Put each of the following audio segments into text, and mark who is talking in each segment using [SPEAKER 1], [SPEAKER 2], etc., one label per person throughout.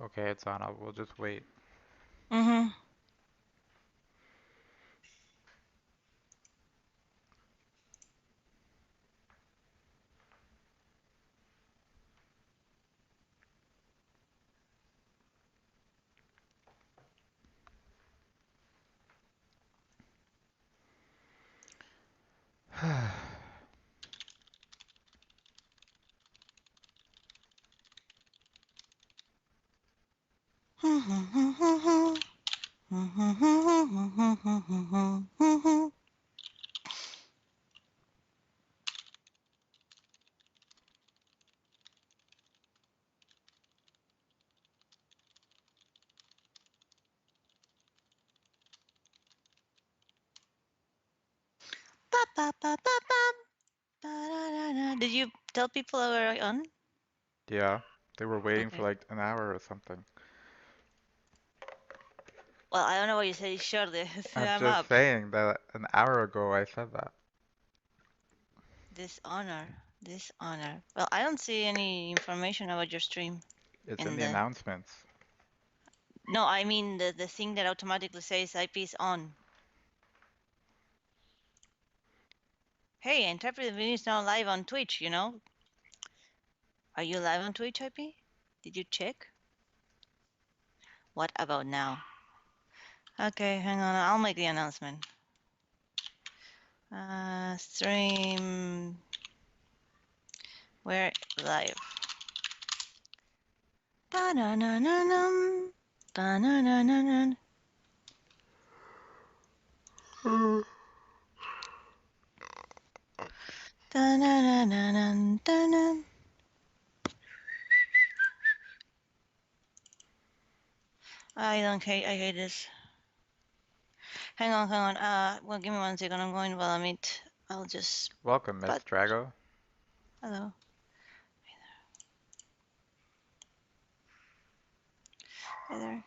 [SPEAKER 1] Okay, it's on. We'll just wait.
[SPEAKER 2] Mm-hmm. Did you tell people I were on?
[SPEAKER 1] Yeah, they were waiting for
[SPEAKER 2] Okay.
[SPEAKER 1] like an hour or something.
[SPEAKER 2] Well, I don't know what you said. Surely,
[SPEAKER 1] I'm
[SPEAKER 2] I'm
[SPEAKER 1] just
[SPEAKER 2] up.
[SPEAKER 1] saying that an hour ago I said that.
[SPEAKER 2] Dishonor. Dishonor. Well, I don't see any information about your stream
[SPEAKER 1] It's in
[SPEAKER 2] in
[SPEAKER 1] the
[SPEAKER 2] the.
[SPEAKER 1] announcements.
[SPEAKER 2] No, I mean the thing that automatically says IP is on. Hey, Interpretive Video is now live on Twitch, you know? Are you live on Twitch, IP? Did you check? What about now? Okay, hang on. I'll make the announcement. Stream. We're live. Ba-na-na-na-num. Ba-na-na-na-na. Da-na-na-na-na, da-na. I don't hate. I hate this. Hang on, hang on. Well, give me 1 second. I'm going to meet. I'll just.
[SPEAKER 1] Welcome, Miss
[SPEAKER 2] But
[SPEAKER 1] Drago.
[SPEAKER 2] hello. Hi there.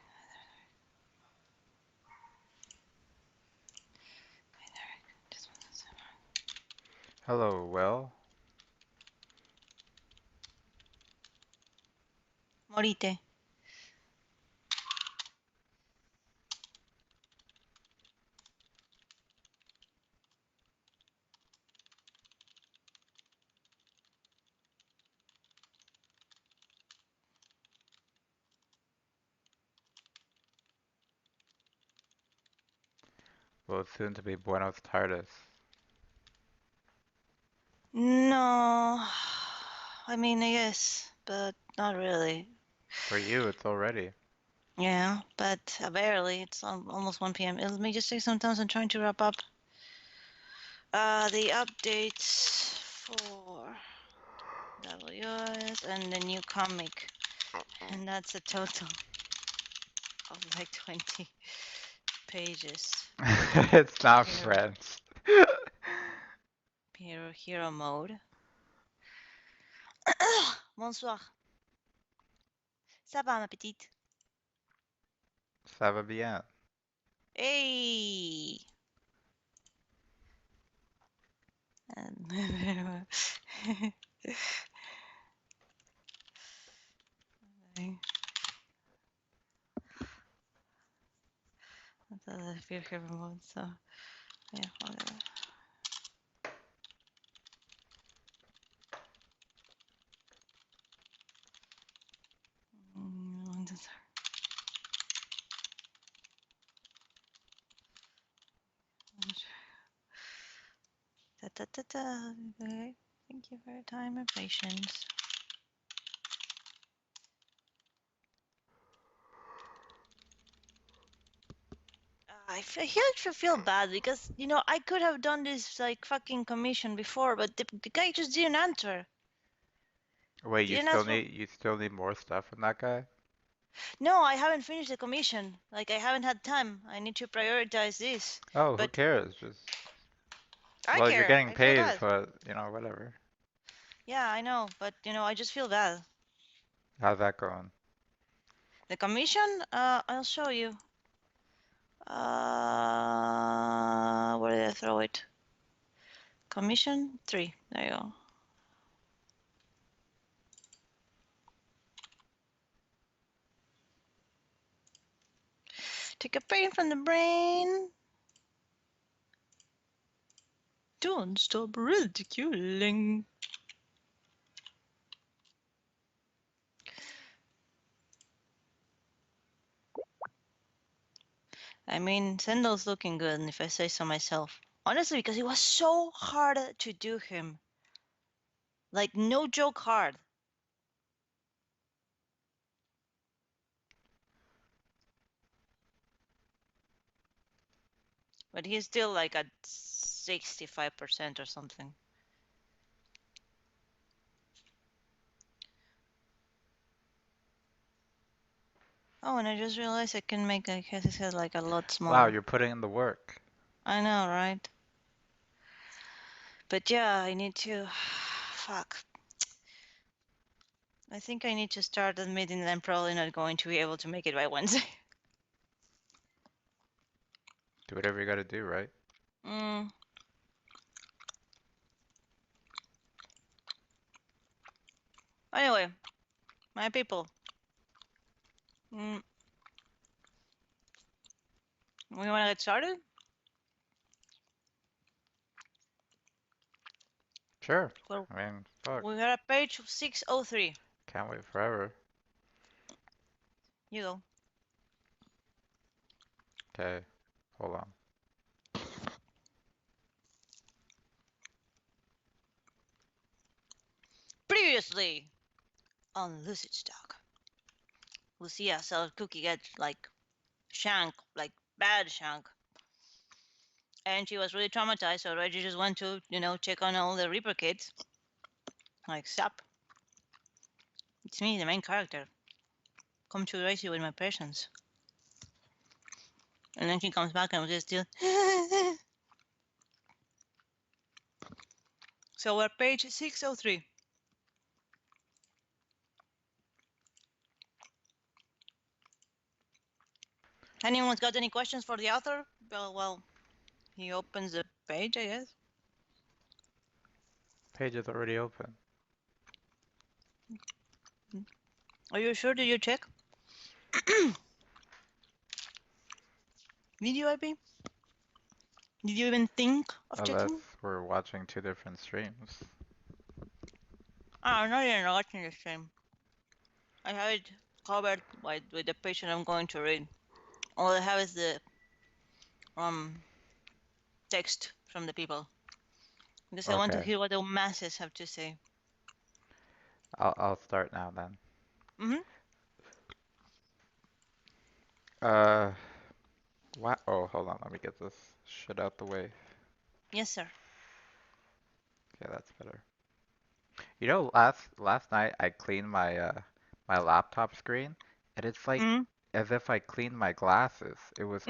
[SPEAKER 2] Hi there. Just one second.
[SPEAKER 1] Hello, Will.
[SPEAKER 2] Morite.
[SPEAKER 1] Well, soon to be Buenos Tardes.
[SPEAKER 2] No. I mean, I guess, but not really.
[SPEAKER 1] For you, it's already.
[SPEAKER 2] Yeah, but barely. It's almost 1 p.m. Let me just take some time. I'm trying to wrap up the updates for WS and the new comic. And that's a total of like 20 pages.
[SPEAKER 1] It's not
[SPEAKER 2] Hero,
[SPEAKER 1] French.
[SPEAKER 2] hero mode. Bonsoir. Ça va, ma petite?
[SPEAKER 1] Ça va bien.
[SPEAKER 2] Hey! That's a hero mode, so yeah, whatever. Da, da, da, da. Okay. Thank you for your time and patience. I feel bad because I could have done this like fucking commission before, but the guy just didn't answer.
[SPEAKER 1] Wait,
[SPEAKER 2] Didn't ask for.
[SPEAKER 1] you still need more stuff from that guy?
[SPEAKER 2] No, I haven't finished the commission. Like I haven't had time. I need to prioritize this.
[SPEAKER 1] Oh, who
[SPEAKER 2] But
[SPEAKER 1] cares? Just
[SPEAKER 2] I
[SPEAKER 1] well, you're
[SPEAKER 2] care.
[SPEAKER 1] getting
[SPEAKER 2] I feel
[SPEAKER 1] paid,
[SPEAKER 2] bad.
[SPEAKER 1] so whatever.
[SPEAKER 2] Yeah, I know, but I just feel bad.
[SPEAKER 1] How's that going?
[SPEAKER 2] The commission, I'll show you. Where did I throw it? Commission 3. There you go. Take a pain from the brain. Don't stop ridiculing. I mean, Sendel's looking good, if I say so myself. Honestly, because it was so hard to do him. Like, no joke hard. But he's still like at 65% or something. Oh, and I just realized I can make his head like a lot
[SPEAKER 1] Wow,
[SPEAKER 2] smaller.
[SPEAKER 1] you're putting in the work.
[SPEAKER 2] I know, right? But yeah, I need to. Fuck. I think I need to start admitting that I'm probably not going to be able to make it by Wednesday.
[SPEAKER 1] Do whatever you gotta do, right?
[SPEAKER 2] Mm. Anyway, my people. Mm. We want to get started?
[SPEAKER 1] Sure.
[SPEAKER 2] Well,
[SPEAKER 1] I mean, fuck.
[SPEAKER 2] we got a page 603.
[SPEAKER 1] Can't wait forever.
[SPEAKER 2] You go.
[SPEAKER 1] Okay, hold on.
[SPEAKER 2] Previously on Lucid Stock, Lucia saw Cookie get like shank, like bad shank. And she was really traumatized, so Reggie just went to, check on all the Reaper kids. Like, stop. It's me, the main character. Come to raise you with my presence. And then she comes back and we're still. So we're page 603. Anyone's got any questions for the author? Well, he opens the page, I guess.
[SPEAKER 1] Page is already open.
[SPEAKER 2] Are you sure? Did you check? Did you, IP? Did you even think of
[SPEAKER 1] Unless
[SPEAKER 2] checking?
[SPEAKER 1] we're watching two different streams.
[SPEAKER 2] I'm not even watching the stream. I have it covered with the page that I'm going to read. All I have is the um text from the people because I want to
[SPEAKER 1] Okay,
[SPEAKER 2] hear what the masses have to say.
[SPEAKER 1] I'll start now then.
[SPEAKER 2] Mm-hmm.
[SPEAKER 1] Uh, wow. Oh, hold on. Let me get this shit out the way.
[SPEAKER 2] Yes, sir.
[SPEAKER 1] Okay, that's better. You know, last night I cleaned my laptop screen, and it's like
[SPEAKER 2] Mm.
[SPEAKER 1] as if I cleaned my glasses. It was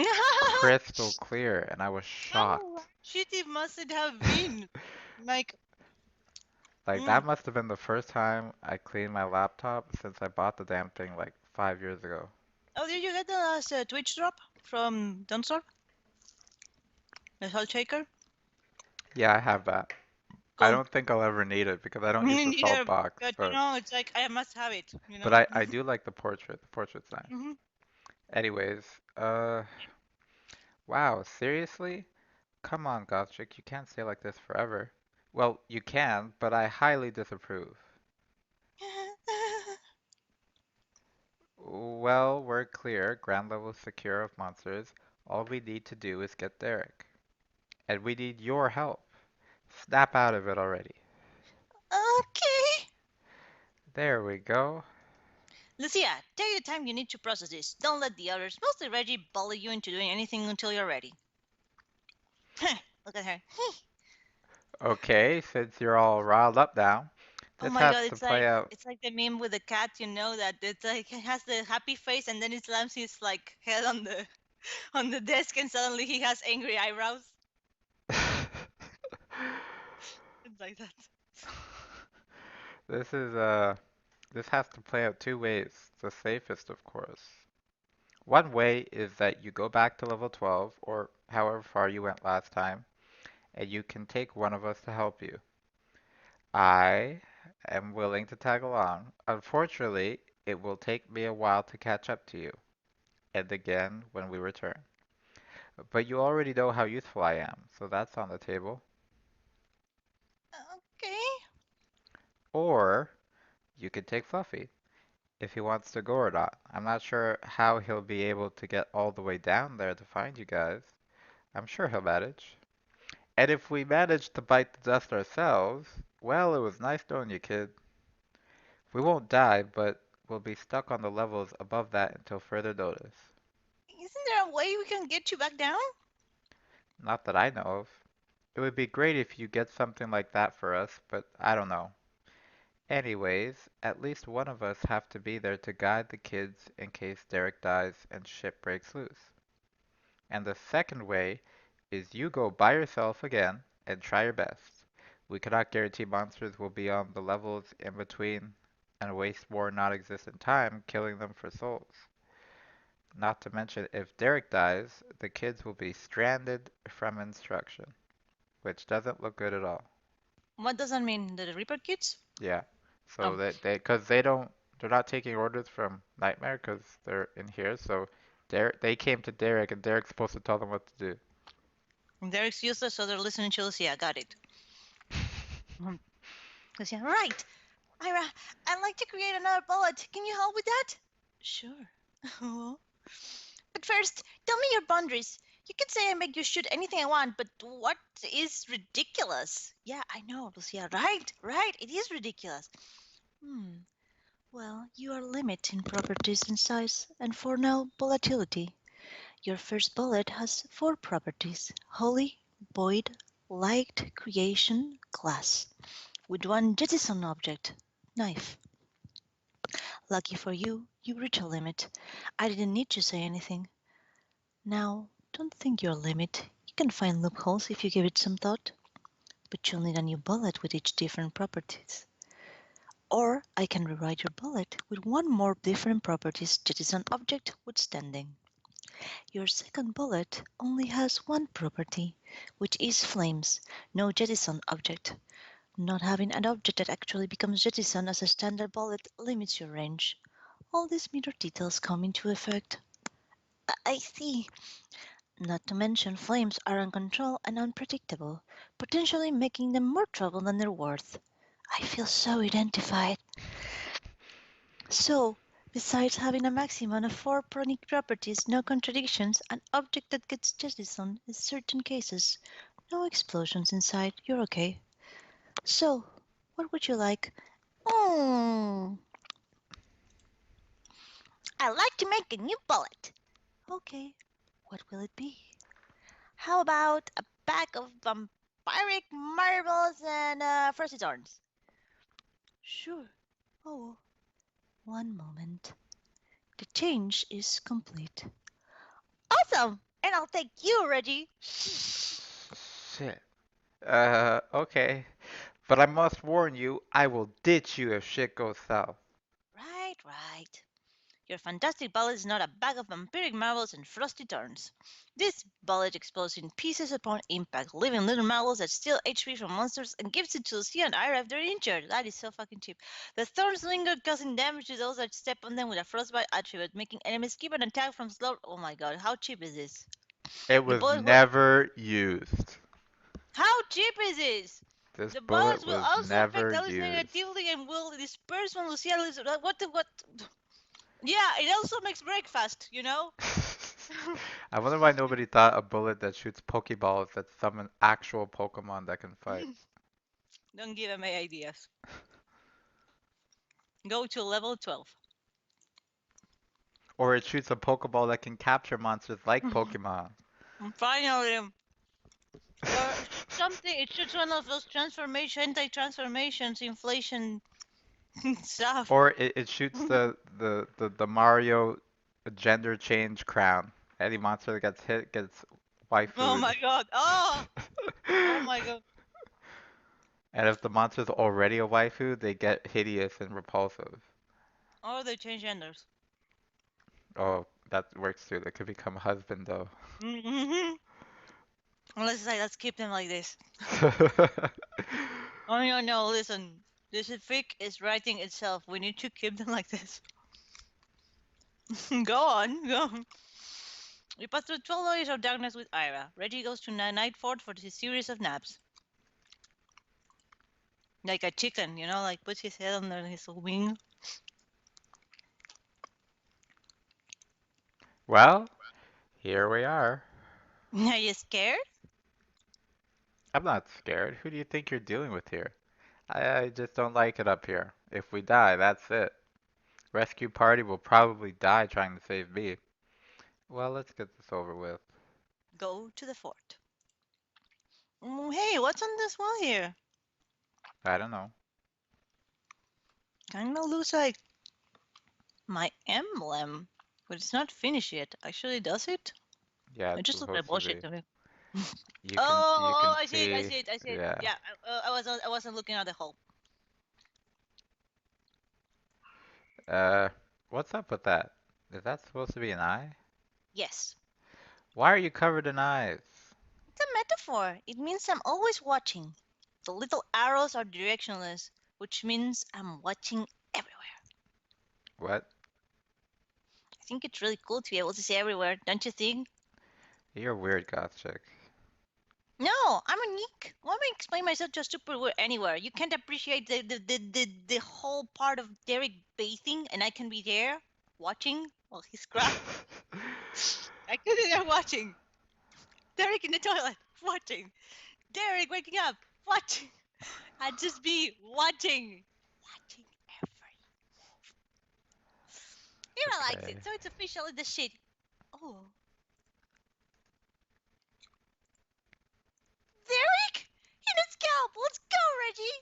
[SPEAKER 1] crystal clear, and I was
[SPEAKER 2] How
[SPEAKER 1] shocked.
[SPEAKER 2] shitty must it have been? Like,
[SPEAKER 1] Like
[SPEAKER 2] mm.
[SPEAKER 1] that must have been the first time I cleaned my laptop since I bought the damn thing like 5 years ago.
[SPEAKER 2] Oh, did you get the last Twitch drop from Dunstar? The Salt Shaker?
[SPEAKER 1] Yeah, I have that. I
[SPEAKER 2] Cool.
[SPEAKER 1] don't think I'll ever need it because I don't use
[SPEAKER 2] Me
[SPEAKER 1] the salt
[SPEAKER 2] neither.
[SPEAKER 1] box,
[SPEAKER 2] But
[SPEAKER 1] but
[SPEAKER 2] it's like I must have it.
[SPEAKER 1] I do like the portrait. The portrait's nice.
[SPEAKER 2] Mm-hmm.
[SPEAKER 1] Anyways, uh, wow, seriously? Come on, Gothchick, you can't stay like this forever. Well, you can, but I highly disapprove. Well, we're clear. Ground level secure of monsters. All we need to do is get Derek. And we need your help. Snap out of it already.
[SPEAKER 2] Okay.
[SPEAKER 1] There we go.
[SPEAKER 2] Lucia, take the time you need to process this. Don't let the others, mostly Reggie, bully you into doing anything until you're ready. Look at her.
[SPEAKER 1] Okay, since you're all riled up now,
[SPEAKER 2] Oh
[SPEAKER 1] this
[SPEAKER 2] my
[SPEAKER 1] has
[SPEAKER 2] god,
[SPEAKER 1] to play out.
[SPEAKER 2] it's like the meme with the cat, that it's like it has the happy face and then it slams his like head on the on the desk and suddenly he has angry eyebrows. It's like that.
[SPEAKER 1] This is this has to play out two ways. The safest, of course. One way is that you go back to level 12 or however far you went last time, and you can take one of us to help you. I am willing to tag along. Unfortunately, it will take me a while to catch up to you. and again when we return. But you already know how useful I am, so that's on the table.
[SPEAKER 2] Okay.
[SPEAKER 1] Or you could take Fluffy, if he wants to go or not. I'm not sure how he'll be able to get all the way down there to find you guys. I'm sure he'll manage. And if we manage to bite the dust ourselves, well, it was nice knowing you, kid. We won't die, but we'll be stuck on the levels above that until further notice.
[SPEAKER 2] Isn't there a way we can get you back down?
[SPEAKER 1] Not that I know of. It would be great if you get something like that for us, but I don't know. Anyways, at least one of us have to be there to guide the kids in case Derek dies and shit breaks loose. And the second way is you go by yourself again and try your best. We cannot guarantee monsters will be on the levels in between and waste more non-existent time killing them for souls. Not to mention, if Derek dies, the kids will be stranded from instruction, which doesn't look good at all.
[SPEAKER 2] What does that mean? The Reaper kids?
[SPEAKER 1] Yeah. So
[SPEAKER 2] Oh,
[SPEAKER 1] because they're not taking orders from Nightmare because they're in here. So they came to Derek and Derek's supposed to tell them what to
[SPEAKER 2] Derek's useless, so they're listening to Lucia. Got it. Lucia, right. Ira, I'd like to create another bullet. Can you help with that? Sure. But first, tell me your boundaries. You can say I make you shoot anything I want, but what is ridiculous? Yeah, I know, Lucia. Right. It is ridiculous. Well, you are limited in properties and size, and for now, volatility. Your first bullet has 4 properties: holy, void, light, creation, glass. With one jettison object, knife. Lucky for you, you reach a limit. I didn't need to say anything. Now, don't think you're a limit. You can find loopholes if you give it some thought, but you'll need a new bullet with each different properties. Or I can rewrite your bullet with one more different properties jettison object withstanding. Your second bullet only has one property, which is flames, no jettison object. Not having an object that actually becomes jettison as a standard bullet limits your range. All these minor details come into effect. I see. Not to mention flames are uncontrolled and unpredictable, potentially making them more trouble than they're worth. I feel so identified. So, besides having a maximum of 4 properties, no contradictions, an object that gets jettisoned in certain cases, no explosions inside, you're okay. So, what would you like? Hmm, I'd like to make a new bullet. Okay, what will it be? How about a pack of vampiric marbles and frosty thorns? Sure. Oh, one moment. The change is complete. Awesome! And I'll thank you, Reggie.
[SPEAKER 1] do. Shit. Okay. But I must warn you, I will ditch you if shit goes south.
[SPEAKER 2] Right. Your fantastic bullet is not a bag of vampiric marbles and frosty thorns. This bullet explodes in pieces upon impact, leaving little marbles that steal HP from monsters and gives it to Lucia and Ira if they're injured. That is so fucking cheap. The thorns linger, causing damage to those that step on them with a frostbite attribute, making enemies keep an attack from slow. Oh my god, how cheap is this?
[SPEAKER 1] It
[SPEAKER 2] The
[SPEAKER 1] was
[SPEAKER 2] bullet will.
[SPEAKER 1] never used.
[SPEAKER 2] How cheap is this?
[SPEAKER 1] This
[SPEAKER 2] The
[SPEAKER 1] bullet
[SPEAKER 2] bullets will
[SPEAKER 1] was
[SPEAKER 2] also affect
[SPEAKER 1] never
[SPEAKER 2] others
[SPEAKER 1] used.
[SPEAKER 2] negatively and will disperse when Lucia lives. What the what? Yeah, it also makes breakfast.
[SPEAKER 1] I wonder why nobody thought a bullet that shoots Pokeballs that summon actual Pokemon that can fight.
[SPEAKER 2] Don't give him ideas. Go to level 12.
[SPEAKER 1] Or it shoots a Pokeball that can capture monsters like Pokemon.
[SPEAKER 2] Finally. Or something, it shoots one of those anti-transformations, inflation stuff.
[SPEAKER 1] Or it shoots the Mario gender change crown. Any monster that gets hit gets
[SPEAKER 2] Oh
[SPEAKER 1] waifued.
[SPEAKER 2] my god. Oh my god.
[SPEAKER 1] And if the monster's already a waifu, they get hideous and repulsive.
[SPEAKER 2] Or they change genders.
[SPEAKER 1] Oh, that works too. They could become husband though.
[SPEAKER 2] Let's keep them like this. Oh no, listen. This fic is writing itself. We need to keep them like this. Go on, go. We pass through 12 hours of darkness with Ira. Reggie goes to Night Fort for his series of naps. Like a chicken, like puts his head under his wing.
[SPEAKER 1] Well, here we are.
[SPEAKER 2] Are you scared?
[SPEAKER 1] I'm not scared. Who do you think you're dealing with here? I just don't like it up here. If we die, that's it. Rescue party will probably die trying to save me. Well, let's get this over with.
[SPEAKER 2] Go to the fort. Hey, what's on this wall here?
[SPEAKER 1] I don't know.
[SPEAKER 2] Kinda looks like my emblem, but it's not finished yet. Actually, does it?
[SPEAKER 1] Yeah,
[SPEAKER 2] It
[SPEAKER 1] it's
[SPEAKER 2] just looks like
[SPEAKER 1] supposed to
[SPEAKER 2] bullshit
[SPEAKER 1] be.
[SPEAKER 2] to me.
[SPEAKER 1] You can
[SPEAKER 2] I see it, I
[SPEAKER 1] see.
[SPEAKER 2] see it, I see it.
[SPEAKER 1] Yeah.
[SPEAKER 2] Yeah, I wasn't looking at the hole.
[SPEAKER 1] Uh, what's up with that? Is that supposed to be an eye?
[SPEAKER 2] Yes.
[SPEAKER 1] Why are you covered in eyes?
[SPEAKER 2] It's a metaphor. It means I'm always watching. The little arrows are directionless, which means I'm watching everywhere.
[SPEAKER 1] What?
[SPEAKER 2] I think it's really cool to be able to see everywhere, don't you think?
[SPEAKER 1] You're a weird goth chick.
[SPEAKER 2] No, I'm unique. Why would I explain myself to a superhero anywhere? You can't appreciate the whole part of Derek bathing, and I can be there watching while he's crying. I could be there watching. Derek in the toilet, watching. Derek waking up, watching. I'd just be watching. Watching every. Ira likes
[SPEAKER 1] Okay.
[SPEAKER 2] it, so it's officially the shit. Oh. Derek? In a scalp! Let's go, Reggie!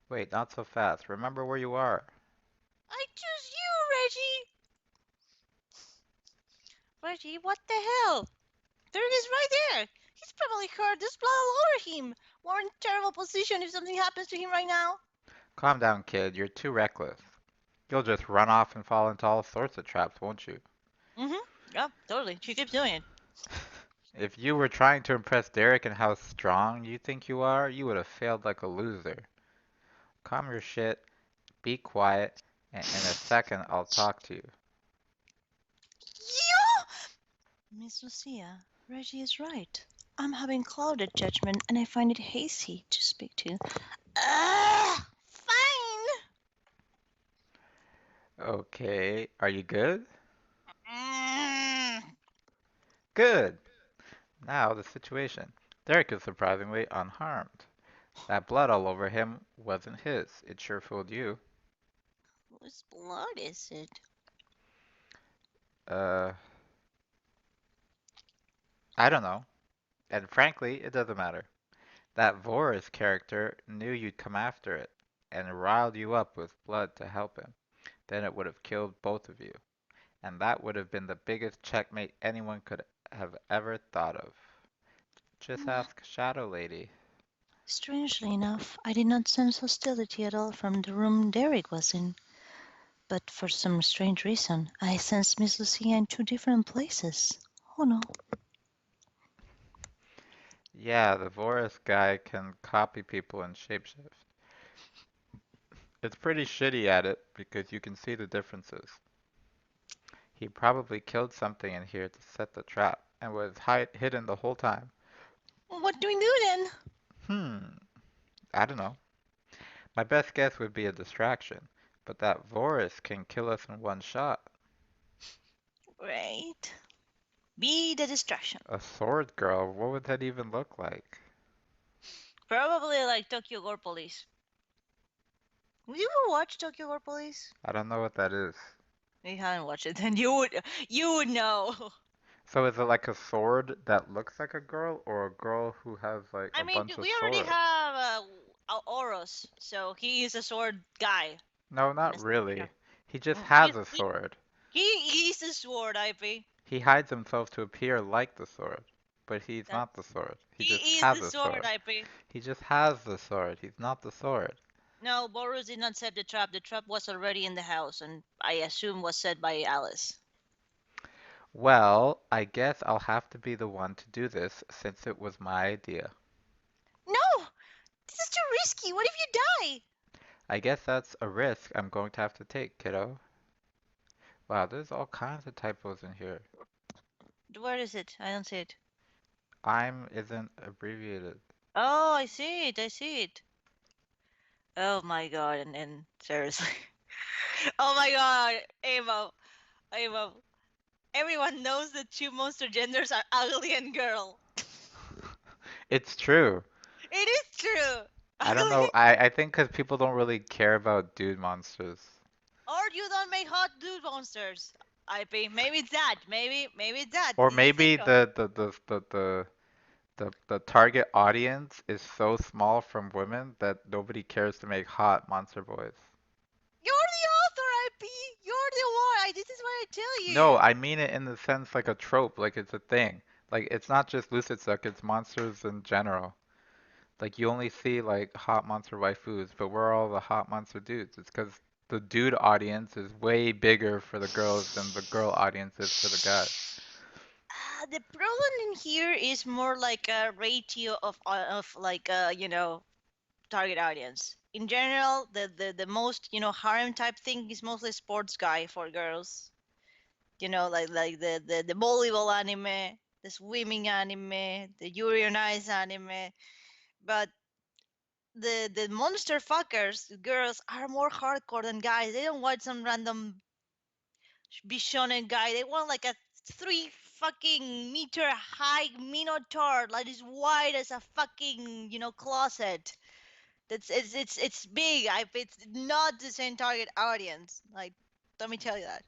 [SPEAKER 1] Wait, not so fast. Remember where you are.
[SPEAKER 2] I choose you, Reggie! Reggie, what the hell? Derek is right there! He's probably hurt. There's blood all over him. We're in a terrible position if something happens to him right now.
[SPEAKER 1] Calm down, kid. You're too reckless. You'll just run off and fall into all sorts of traps, won't you?
[SPEAKER 2] Mm-hmm. Yeah, totally. She keeps doing it.
[SPEAKER 1] If you were trying to impress Derek and how strong you think you are, you would have failed like a loser. Calm your shit, be quiet, and in a second I'll talk to you.
[SPEAKER 2] You! Miss Lucia, Reggie is right. I'm having clouded judgment and I find it hazy to speak to. Fine!
[SPEAKER 1] Okay, are you good?
[SPEAKER 2] Mm.
[SPEAKER 1] Good! Now the situation. Derek is surprisingly unharmed. That blood all over him wasn't his. It sure fooled you.
[SPEAKER 2] Whose blood is it?
[SPEAKER 1] Uh, I don't know. And frankly, it doesn't matter. That Vora's character knew you'd come after it, and riled you up with blood to help him. Then it would have killed both of you. And that would have been the biggest checkmate anyone could have ever thought of. Just ask Shadow Lady.
[SPEAKER 2] Strangely enough, I did not sense hostility at all from the room Derek was in. But for some strange reason, I sensed Miss Lucia in two different places. Oh no.
[SPEAKER 1] Yeah, the Vora's guy can copy people and shapeshift. It's pretty shitty at it because you can see the differences. He probably killed something in here to set the trap and was hidden the whole time.
[SPEAKER 2] What do we do then?
[SPEAKER 1] Hmm, I don't know. My best guess would be a distraction, but that Vorus can kill us in one shot.
[SPEAKER 2] Right. Be the distraction.
[SPEAKER 1] A sword girl, what would that even look like?
[SPEAKER 2] Probably like Tokyo Gore Police. Would you ever watch Tokyo Gore Police?
[SPEAKER 1] I don't know what that is.
[SPEAKER 2] If you haven't watched it, then you would know.
[SPEAKER 1] So is it like a sword that looks like a girl or a girl who has like
[SPEAKER 2] I
[SPEAKER 1] a
[SPEAKER 2] mean,
[SPEAKER 1] bunch of
[SPEAKER 2] we already
[SPEAKER 1] swords?
[SPEAKER 2] have Oros, so he is a sword guy.
[SPEAKER 1] No,
[SPEAKER 2] In
[SPEAKER 1] not
[SPEAKER 2] a, yeah.
[SPEAKER 1] really. He just
[SPEAKER 2] He's,
[SPEAKER 1] has a
[SPEAKER 2] he,
[SPEAKER 1] sword.
[SPEAKER 2] he is a sword, IP.
[SPEAKER 1] He hides himself to appear like the sword, but he's
[SPEAKER 2] That's
[SPEAKER 1] not the sword. He just
[SPEAKER 2] he is
[SPEAKER 1] has
[SPEAKER 2] the
[SPEAKER 1] a
[SPEAKER 2] sword,
[SPEAKER 1] sword.
[SPEAKER 2] IP.
[SPEAKER 1] He just has the sword. He's not the sword.
[SPEAKER 2] No, Boros did not set the trap. The trap was already in the house, and I assume was set by Alice.
[SPEAKER 1] Well, I guess I'll have to be the one to do this since it was my idea.
[SPEAKER 2] No, this is too risky. What if you die?
[SPEAKER 1] I guess that's a risk I'm going to have to take, kiddo. Wow, there's all kinds of typos in here.
[SPEAKER 2] Where is it? I don't see it.
[SPEAKER 1] I'm isn't abbreviated.
[SPEAKER 2] Oh, I see it. I see it. Oh my god, and seriously. Oh my god, Amo, Amo. Everyone knows that two monster genders are ugly and girl.
[SPEAKER 1] It's true.
[SPEAKER 2] It is true.
[SPEAKER 1] I don't
[SPEAKER 2] Ugly.
[SPEAKER 1] know. I think because people don't really care about dude monsters.
[SPEAKER 2] Or you don't make hot dude monsters. IP. Maybe it's that. Maybe it's that.
[SPEAKER 1] Or
[SPEAKER 2] He's a
[SPEAKER 1] maybe
[SPEAKER 2] sicko.
[SPEAKER 1] the target audience is so small from women that nobody cares to make hot monster boys.
[SPEAKER 2] You're the author, IP. You're the one. This is what I tell
[SPEAKER 1] No,
[SPEAKER 2] you.
[SPEAKER 1] I mean it in the sense like a trope, like it's a thing. Like it's not just Lucid Suck, it's monsters in general. Like you only see like hot monster waifus, but we're all the hot monster dudes. It's because the dude audience is way bigger for the girls than the girl audience is for the guys.
[SPEAKER 2] The problem in here is more like a ratio of like target audience. In general, the most harem type thing is mostly sports guy for girls. Like the volleyball anime, the swimming anime, the Yuri on Ice anime. But the monster fuckers, girls, are more hardcore than guys. They don't want some random bishonen guy. They want like a 3 fucking meter high minotaur, like as wide as a fucking closet. That's it's big. It's not the same target audience. Like, let me tell you that.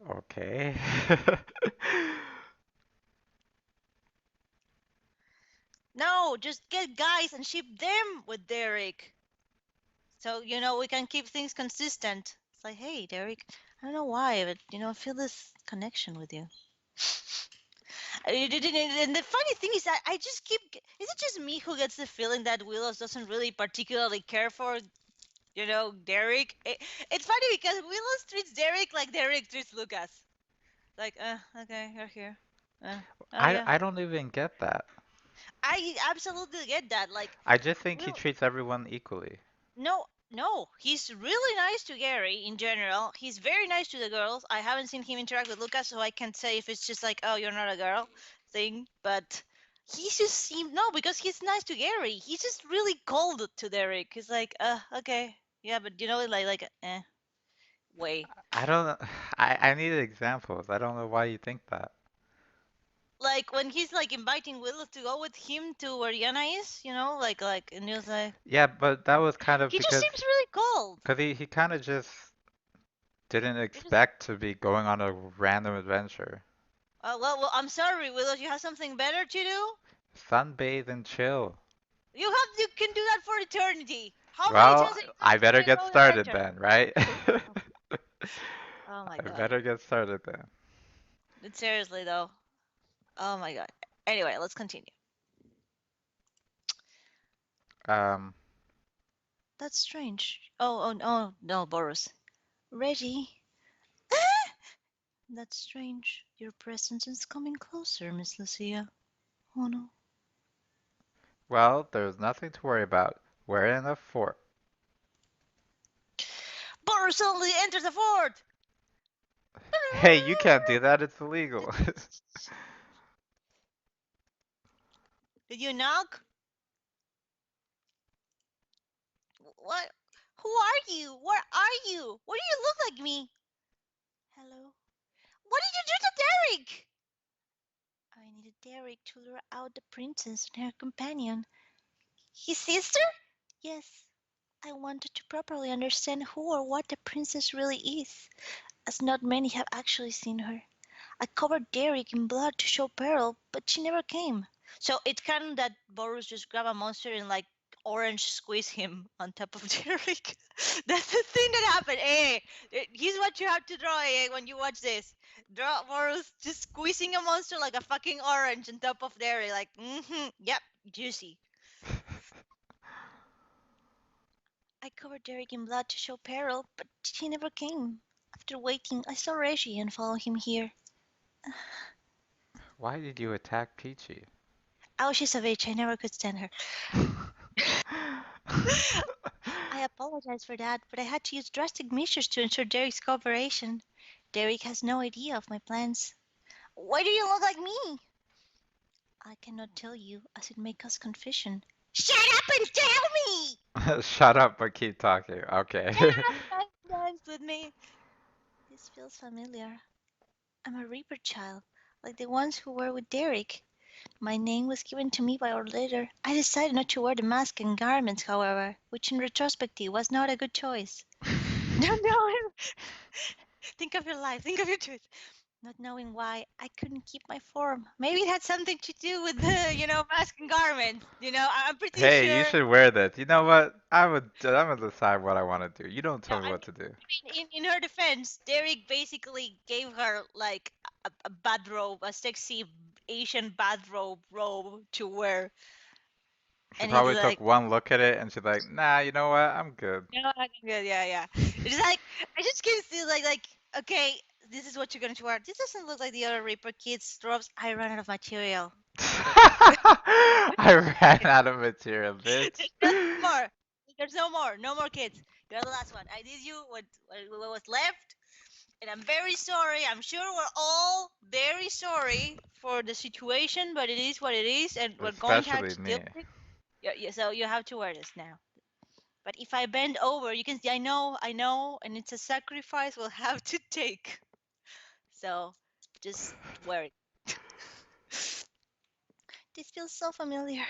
[SPEAKER 1] Okay.
[SPEAKER 2] No, just get guys and ship them with Derek. So we can keep things consistent. It's like, hey, Derek, I don't know why, but I feel this connection with you. And the funny thing is that I just keep. Is it just me who gets the feeling that Willows doesn't really particularly care for, Derek? It's funny because Willows treats Derek like Derek treats Lucas. Like, okay, you're here. Oh
[SPEAKER 1] I
[SPEAKER 2] yeah.
[SPEAKER 1] I don't even get that.
[SPEAKER 2] I absolutely get that. Like,
[SPEAKER 1] I just think he
[SPEAKER 2] Will,
[SPEAKER 1] treats everyone equally.
[SPEAKER 2] no, no, he's really nice to Gary in general. He's very nice to the girls. I haven't seen him interact with Lucas, so I can't say if it's just like, oh, you're not a girl thing. But he just seemed no, because he's nice to Gary. He's just really cold to Derek. He's like, okay, yeah, but way.
[SPEAKER 1] I don't know. I need examples. I don't know why you think that.
[SPEAKER 2] Like when he's like inviting Willow to go with him to where Yana is, and he was like,
[SPEAKER 1] Yeah, but that was kind of
[SPEAKER 2] he just
[SPEAKER 1] because
[SPEAKER 2] seems really cold.
[SPEAKER 1] he kind of just didn't
[SPEAKER 2] He just
[SPEAKER 1] expect to be going on a random adventure.
[SPEAKER 2] well, I'm sorry, Willow. You have something better to do.
[SPEAKER 1] Sunbathe and chill.
[SPEAKER 2] You can do that for eternity. How many
[SPEAKER 1] Well,
[SPEAKER 2] times are you
[SPEAKER 1] I
[SPEAKER 2] going to
[SPEAKER 1] better
[SPEAKER 2] drink
[SPEAKER 1] get
[SPEAKER 2] all
[SPEAKER 1] started
[SPEAKER 2] winter?
[SPEAKER 1] then, right?
[SPEAKER 2] Oh my
[SPEAKER 1] I
[SPEAKER 2] god.
[SPEAKER 1] better get started then.
[SPEAKER 2] But seriously though. Oh my god. Anyway, let's continue.
[SPEAKER 1] Um,
[SPEAKER 2] That's strange. Oh no, Boris. Reggie. That's strange. Your presence is coming closer, Miss Lucia. Oh no.
[SPEAKER 1] well, there's nothing to worry about. We're in a fort.
[SPEAKER 2] Boris suddenly enters the fort!
[SPEAKER 1] Hey, you can't do that. It's illegal.
[SPEAKER 2] Did you knock? What? Who are you? Where are you? Why do you look like me? Hello? What did you do to Derek? I needed Derek to lure out the princess and her companion. His sister? Yes. I wanted to properly understand who or what the princess really is, as not many have actually seen her. I covered Derek in blood to show peril, but she never came. So it's canon that Boros just grab a monster and like orange squeeze him on top of Derek. That's the thing that happened. Here's what you have to draw when you watch this. Draw Boros just squeezing a monster like a fucking orange on top of Derek. Like, yep, juicy. I covered Derek in blood to show peril, but he never came. After waiting, I saw Reggie and followed him here.
[SPEAKER 1] Why did you attack Peachy?
[SPEAKER 2] Oh, she's a bitch. I never could stand her. I apologize for that, but I had to use drastic measures to ensure Derek's cooperation. Derek has no idea of my plans. Why do you look like me? I cannot tell you, as it may cause confusion. Shut up and tell me!
[SPEAKER 1] Shut up, but keep talking. Okay.
[SPEAKER 2] Dance with me. This feels familiar. I'm a Reaper child, like the ones who were with Derek. My name was given to me by our leader. I decided not to wear the mask and garments, however, which in retrospective was not a good choice. No, no, think of your life, think of your truth. Not knowing why, I couldn't keep my form. Maybe it had something to do with the, mask and garments. I'm pretty
[SPEAKER 1] Hey, you
[SPEAKER 2] sure.
[SPEAKER 1] should wear this. You know what? I'm gonna decide what I want to do. You don't
[SPEAKER 2] No,
[SPEAKER 1] tell me
[SPEAKER 2] I
[SPEAKER 1] what to do.
[SPEAKER 2] mean, in her defense, Derek basically gave her like a bathrobe, a sexy Asian bathrobe to wear,
[SPEAKER 1] She
[SPEAKER 2] and he's
[SPEAKER 1] probably took
[SPEAKER 2] like,
[SPEAKER 1] one look at it and she's like, nah, you know what? I'm good.
[SPEAKER 2] "No, I'm good, yeah, yeah." It's like I just can see like, okay, this is what you're going to wear. This doesn't look like the other Reaper kids' robes. I ran out of material.
[SPEAKER 1] I ran out of material, bitch.
[SPEAKER 2] There's no more. There's no more. No more kids. You're the last one. I did you what was left, and I'm very sorry. I'm sure we're all very sorry for the situation, but it is what it is, and we're going to have
[SPEAKER 1] Especially
[SPEAKER 2] to deal
[SPEAKER 1] me.
[SPEAKER 2] with it. Yeah, yeah, so you have to wear this now. But if I bend over, you can see. I know, and it's a sacrifice we'll have to take. So just wear it. This feels so familiar.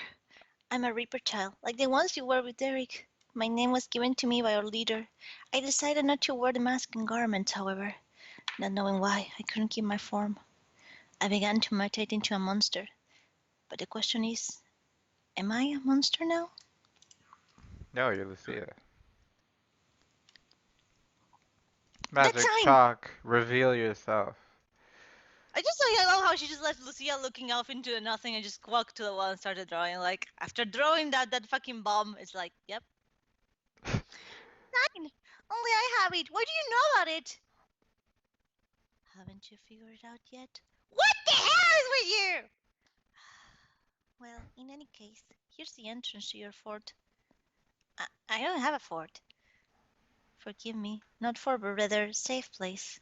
[SPEAKER 2] I'm a Reaper child, like the ones you were with Derek. My name was given to me by our leader. I decided not to wear the mask and garments, however, not knowing why. I couldn't keep my form. I began to mutate into a monster. But the question is, am I a monster now?
[SPEAKER 1] No, you're Lucia.
[SPEAKER 2] That
[SPEAKER 1] Magic
[SPEAKER 2] time!
[SPEAKER 1] chalk, reveal yourself.
[SPEAKER 2] I love how she just left Lucia looking off into nothing and just walked to the wall and started drawing. Like, after drawing that fucking bomb, it's like, yep. Fine. Only I have it. Why do you know about it? Haven't you figured it out yet? What the hell is with you? Well, in any case, here's the entrance to your fort. I don't have a fort. Forgive me, not fort, but rather safe place.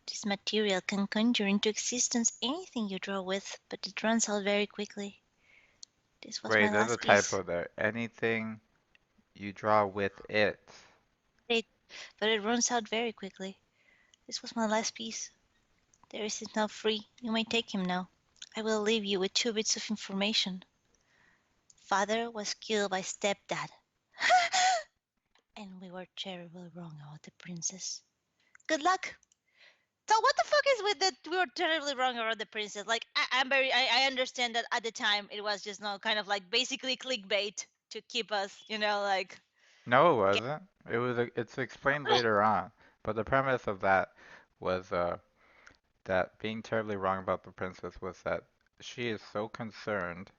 [SPEAKER 2] This material can conjure into existence anything you draw with, but it runs out very quickly. This was
[SPEAKER 1] Wait,
[SPEAKER 2] my
[SPEAKER 1] there's a
[SPEAKER 2] last piece.
[SPEAKER 1] typo there. Anything you draw with it.
[SPEAKER 2] It, but it runs out very quickly. This was my last piece. There is now free. You may take him now. I will leave you with two bits of information. Father was killed by stepdad. And we were terribly wrong about the princess. Good luck. So what the fuck is with that? We were terribly wrong about the princess. Like I understand that at the time it was just no kind of like basically clickbait to keep us, like
[SPEAKER 1] No, it
[SPEAKER 2] get.
[SPEAKER 1] wasn't. It's explained later on. But the premise of that was that being terribly wrong about the princess was that she is so concerned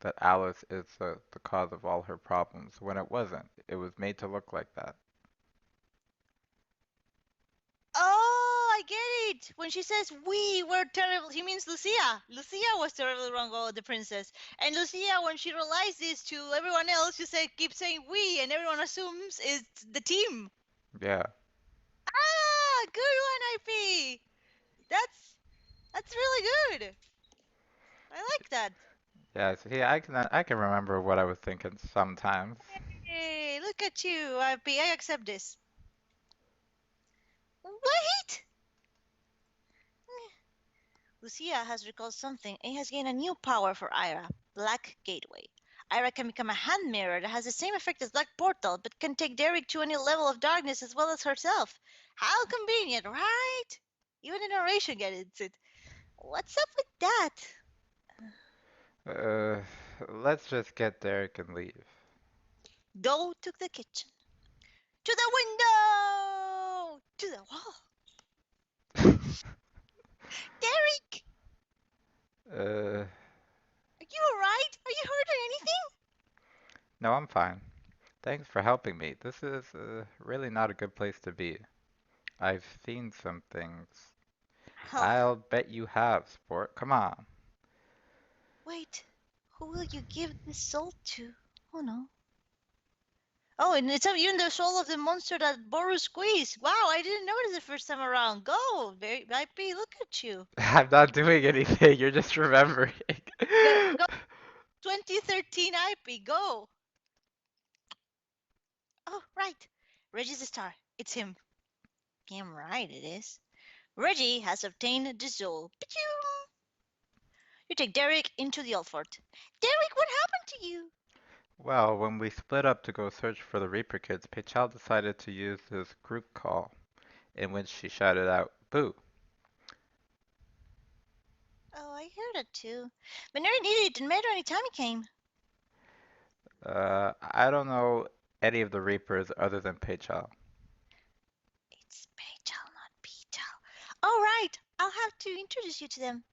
[SPEAKER 1] that Alice is the cause of all her problems when it wasn't. It was made to look like that.
[SPEAKER 2] Oh, I get it. When she says we were terrible, he means Lucia. Lucia was terribly wrong about the princess. And Lucia, when she realized this to everyone else, she said, keep saying we, and everyone assumes it's the team.
[SPEAKER 1] Yeah.
[SPEAKER 2] Ah, good one, IP. That's really good. I like that.
[SPEAKER 1] Yeah, see, I can remember what I was thinking sometimes.
[SPEAKER 2] Hey, look at you, IP. I accept this. Wait! Lucia has recalled something and has gained a new power for Ira, Black Gateway. Ira can become a hand mirror that has the same effect as Black Portal, but can take Derek to any level of darkness as well as herself. How convenient, right? Even the narration gets it. What's up with that?
[SPEAKER 1] Uh, let's just get Derek and leave.
[SPEAKER 2] Go to the kitchen. To the window! To the wall. Derek!
[SPEAKER 1] Uh,
[SPEAKER 2] Are you alright? Are you hurt or anything?
[SPEAKER 1] no, I'm fine. Thanks for helping me. This is really not a good place to be. I've seen some things.
[SPEAKER 2] Oh,
[SPEAKER 1] I'll bet you have, sport. Come on.
[SPEAKER 2] wait. Who will you give this salt to? Oh no. Oh, and it's even the soul of the monster that Boru squeezed. Wow, I didn't notice the first time around. Go, very IP, look at you.
[SPEAKER 1] I'm not doing anything. You're just remembering.
[SPEAKER 2] Go 2013 IP, go. Oh, right. Reggie's the star. It's him. Damn right it is. Reggie has obtained the soul. Pachoo! You take Derek into the Alfort. Derek, what happened to you?
[SPEAKER 1] Well, when we split up to go search for the Reaper kids, Peichal decided to use this group call, in which she shouted out, "Boo!"
[SPEAKER 2] Oh, I heard it too. But never needed it. Didn't matter any time he came.
[SPEAKER 1] I don't know any of the Reapers other than Peichal.
[SPEAKER 2] It's Peichal, not Peichal. All right, I'll have to introduce you to them.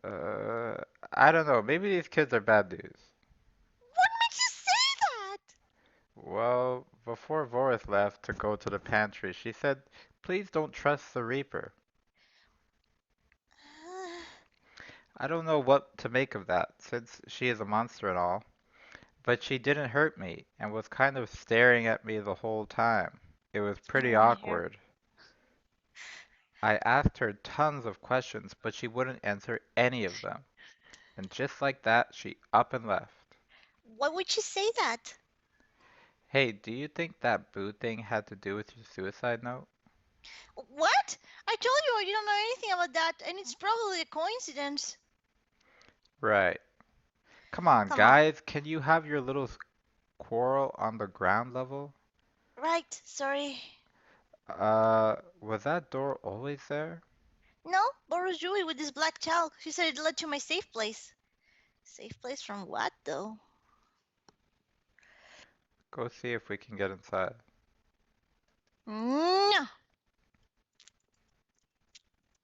[SPEAKER 1] Uh, I don't know. Maybe these kids are bad news.
[SPEAKER 2] What makes you say that?
[SPEAKER 1] Well, before Vorith left to go to the pantry, she said, "Please don't trust the Reaper." I don't know what to make of that, since she is a monster and all, but she didn't hurt me and was kind of staring at me the whole time. It was
[SPEAKER 2] I don't
[SPEAKER 1] pretty
[SPEAKER 2] want to hear.
[SPEAKER 1] awkward. I asked her tons of questions, but she wouldn't answer any of them. And just like that, she up and left.
[SPEAKER 2] Why would you say that?
[SPEAKER 1] Hey, do you think that boo thing had to do with your suicide note?
[SPEAKER 2] What? I told you I don't know anything about that, and it's probably a coincidence.
[SPEAKER 1] Right. Come on,
[SPEAKER 2] Come on.
[SPEAKER 1] guys, can you have your little quarrel on the ground level?
[SPEAKER 2] Right, sorry.
[SPEAKER 1] Was that door always there?
[SPEAKER 2] No, Boros drew it with this black chalk. She said it led to my safe place. Safe place from what, though?
[SPEAKER 1] Go see if we can get inside.
[SPEAKER 2] No.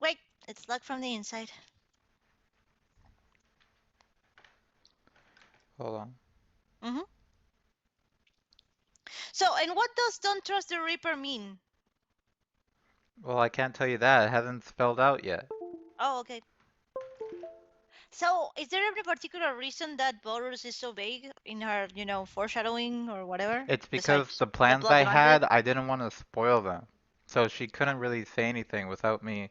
[SPEAKER 2] Wait, it's locked from the inside.
[SPEAKER 1] Hold on.
[SPEAKER 2] Mm-hmm. So, and what does "don't trust the Reaper" mean?
[SPEAKER 1] Well, I can't tell you that. It hasn't spelled out yet.
[SPEAKER 2] Oh, okay. So, is there any particular reason that Boros is so vague in her, foreshadowing or whatever,
[SPEAKER 1] It's because
[SPEAKER 2] besides
[SPEAKER 1] the
[SPEAKER 2] the
[SPEAKER 1] plans
[SPEAKER 2] blood
[SPEAKER 1] I
[SPEAKER 2] laundry?
[SPEAKER 1] had, I didn't want to spoil them. So she couldn't really say anything without me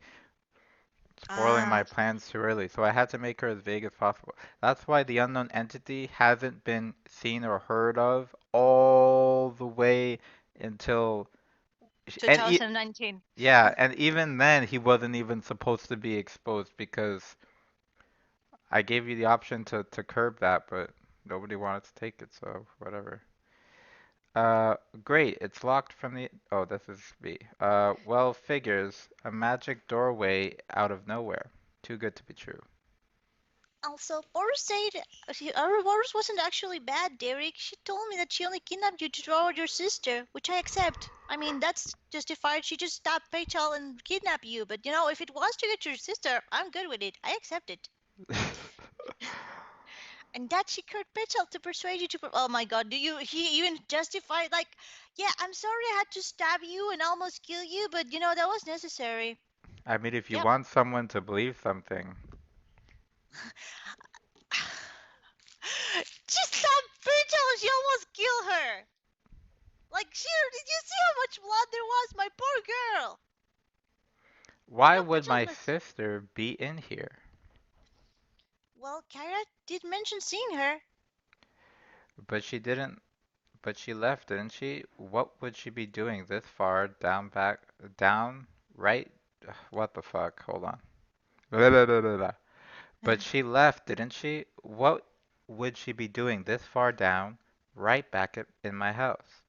[SPEAKER 1] spoiling
[SPEAKER 2] Ah,
[SPEAKER 1] my plans too early. So I had to make her as vague as possible. That's why the unknown entity hasn't been seen or heard of all the way until and
[SPEAKER 2] 2019.
[SPEAKER 1] yeah, and even then he wasn't even supposed to be exposed because I gave you the option to curb that, but nobody wanted to take it, so whatever. Uh, great. It's locked from the. Oh, this is B. Well, figures. A magic doorway out of nowhere. Too good to be true.
[SPEAKER 2] Also, Boris said Boris wasn't actually bad, Derek. She told me that she only kidnapped you to draw out your sister, which I accept. I mean, that's justified. She just stopped Paychal and kidnapped you. But if it was to get your sister, I'm good with it. I accept it. And that she cured Paychal to persuade you to. Oh my God, do you? He even justified like, yeah, I'm sorry I had to stab you and almost kill you, but that was necessary.
[SPEAKER 1] I mean, if you
[SPEAKER 2] Yep.
[SPEAKER 1] want someone to believe something,
[SPEAKER 2] She stabbed Paychal and she almost killed her. Like, did you see how much blood there was? My poor girl.
[SPEAKER 1] why
[SPEAKER 2] No,
[SPEAKER 1] would my
[SPEAKER 2] Pichelmas.
[SPEAKER 1] sister be in here?
[SPEAKER 2] Well, Kyra did mention seeing her.
[SPEAKER 1] But she didn't. But she left, didn't she? What would she be doing this far down back down right? What the fuck? Hold on. Blah, blah, blah, blah, blah. But she left, didn't she? What would she be doing this far down, right back in my house?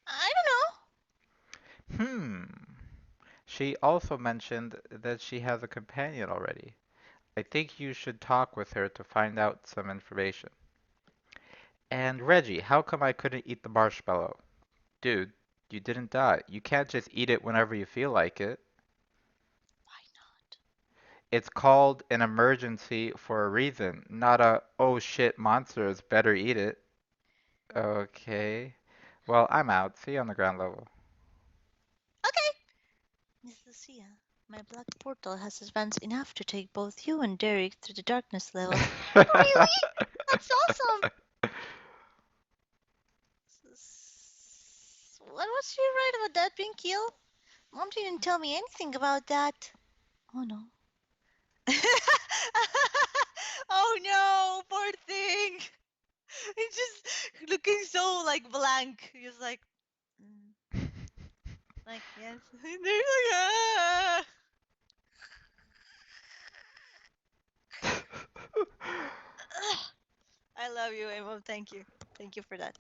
[SPEAKER 2] I don't
[SPEAKER 1] Hmm. She also mentioned that she has a companion already. I think you should talk with her to find out some information. And Reggie, how come I couldn't eat the marshmallow? Dude, you didn't die. You can't just eat it whenever you feel like it.
[SPEAKER 2] know. Why not?
[SPEAKER 1] It's called an emergency for a reason, not a oh shit monsters better eat it. Okay. Well, I'm out. See you on the ground level.
[SPEAKER 2] Okay. Miss Lucia, my black portal has advanced enough to take both you and Derek through the darkness level. Really? That's awesome. What was she right about that being killed? Mom didn't tell me anything about that. Oh no. Oh no, poor thing. It's just looking so like blank. He's mm, like yes. They're like, ah. I love you, Amo. Thank you. Thank you for that.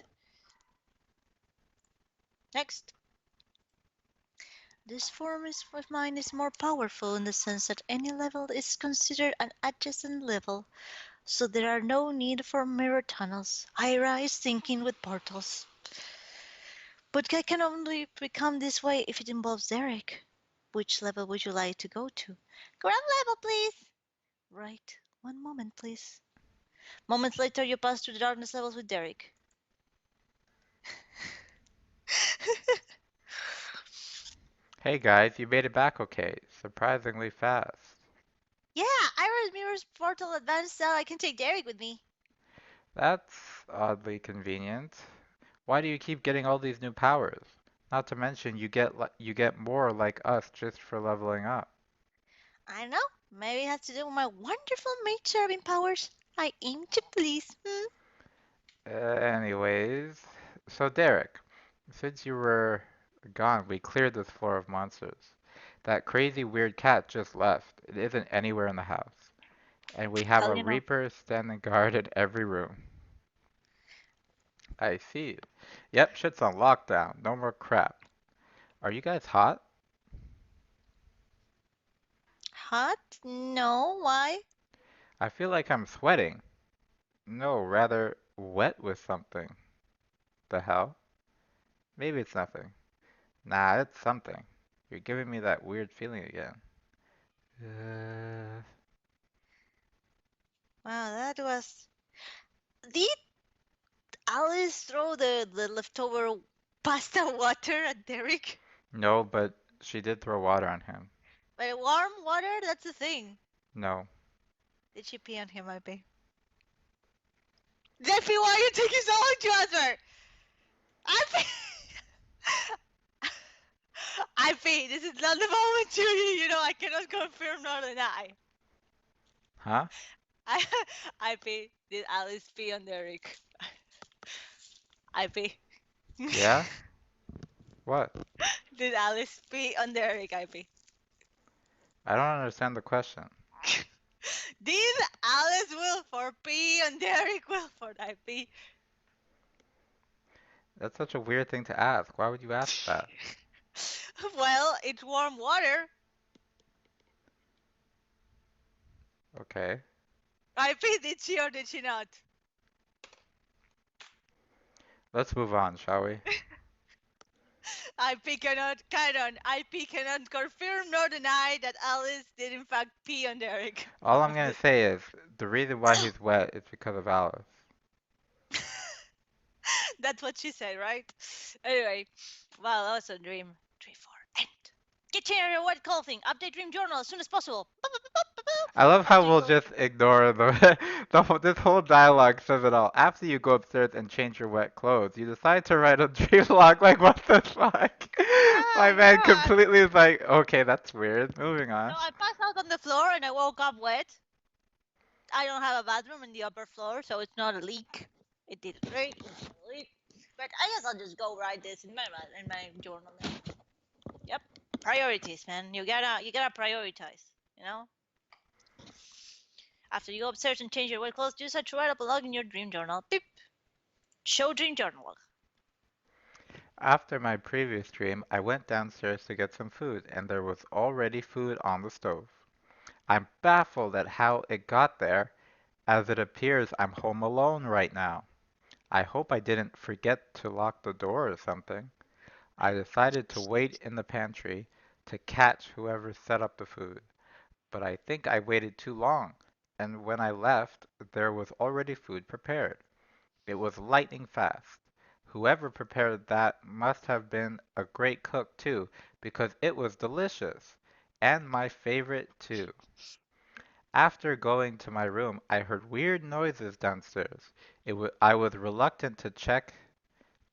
[SPEAKER 2] Next. This form of mine is more powerful in the sense that any level is considered an adjacent level, so there are no need for mirror tunnels. I rise thinking with portals. But I can only become this way if it involves Derek. Which level would you like to go to? Ground level, please. Right. One moment, please. Moments later, you pass through the darkness levels with Derek.
[SPEAKER 1] Hey guys, you made it back okay. Surprisingly fast.
[SPEAKER 2] Yeah, Iris Mirror's portal advanced so I can take Derek with me.
[SPEAKER 1] That's oddly convenient. Why do you keep getting all these new powers? Not to mention you get more like us just for leveling up.
[SPEAKER 2] I don't know. Maybe it has to do with my wonderful maid serving powers. I aim to please. Hmm?
[SPEAKER 1] Anyways, so Derek, since you were gone, we cleared this floor of monsters. That crazy weird cat just left. It isn't anywhere in the house. And we have
[SPEAKER 2] How
[SPEAKER 1] a
[SPEAKER 2] do you know?
[SPEAKER 1] Reaper standing guard in every room. I see. Yep, shit's on lockdown. No more crap. Are you guys hot?
[SPEAKER 2] Hot? No, why?
[SPEAKER 1] I feel like I'm sweating. No, rather wet with something. The hell? Maybe it's nothing. Nah, it's something. You're giving me that weird feeling again. Uh,
[SPEAKER 2] Wow, that was. Did Alice throw the leftover pasta water at Derek?
[SPEAKER 1] no, but she did throw water on him.
[SPEAKER 2] But warm water? That's the thing.
[SPEAKER 1] No.
[SPEAKER 2] Did she pee on him, I bet? Jeffy, why are you taking so long to answer? I pee. I pee. This is not the moment to you know I cannot confirm nor deny.
[SPEAKER 1] Huh?
[SPEAKER 2] I I pee. Did Alice pee on Derek? I pee.
[SPEAKER 1] Yeah? What?
[SPEAKER 2] Did Alice pee on Derek? I pee.
[SPEAKER 1] I don't understand the question.
[SPEAKER 2] Did Alice Wilford pee on Derek Wilford? I pee.
[SPEAKER 1] That's such a weird thing to ask. Why would you ask that?
[SPEAKER 2] Well, it's warm water.
[SPEAKER 1] Okay.
[SPEAKER 2] I pee. Did she or did she not?
[SPEAKER 1] Let's move on, shall we?
[SPEAKER 2] IP cannot confirm nor deny that Alice did in fact pee on Derek.
[SPEAKER 1] All I'm gonna say is the reason why he's wet is because of Alice.
[SPEAKER 2] That's what she said, right? Anyway, well, that was a dream. Dream 4. End. Get your wet clothing. Update dream journal as soon as possible.
[SPEAKER 1] I love how
[SPEAKER 2] After you
[SPEAKER 1] we'll
[SPEAKER 2] go.
[SPEAKER 1] just ignore this whole dialogue says it all. After you go upstairs and change your wet clothes, you decide to write a dream log. Like what the fuck? My
[SPEAKER 2] Ah,
[SPEAKER 1] man
[SPEAKER 2] yeah.
[SPEAKER 1] completely is like, okay, that's weird. Moving
[SPEAKER 2] No,
[SPEAKER 1] on.
[SPEAKER 2] I passed out on the floor and I woke up wet. I don't have a bathroom in the upper floor, so it's not a leak. It didn't leak. But I guess I'll just go write this in my journal. Then. Yep. Priorities, man. You gotta prioritize. You know. After you go upstairs and change your wet clothes, you decide to write up a log in your dream journal. Beep. Show dream journal log.
[SPEAKER 1] After my previous dream, I went downstairs to get some food, and there was already food on the stove. I'm baffled at how it got there, as it appears I'm home alone right now. I hope I didn't forget to lock the door or something. I decided to wait in the pantry to catch whoever set up the food, but I think I waited too long, and when I left, there was already food prepared. It was lightning fast. Whoever prepared that must have been a great cook too, because it was delicious, and my favorite too. After going to my room, I heard weird noises downstairs. I was reluctant to check,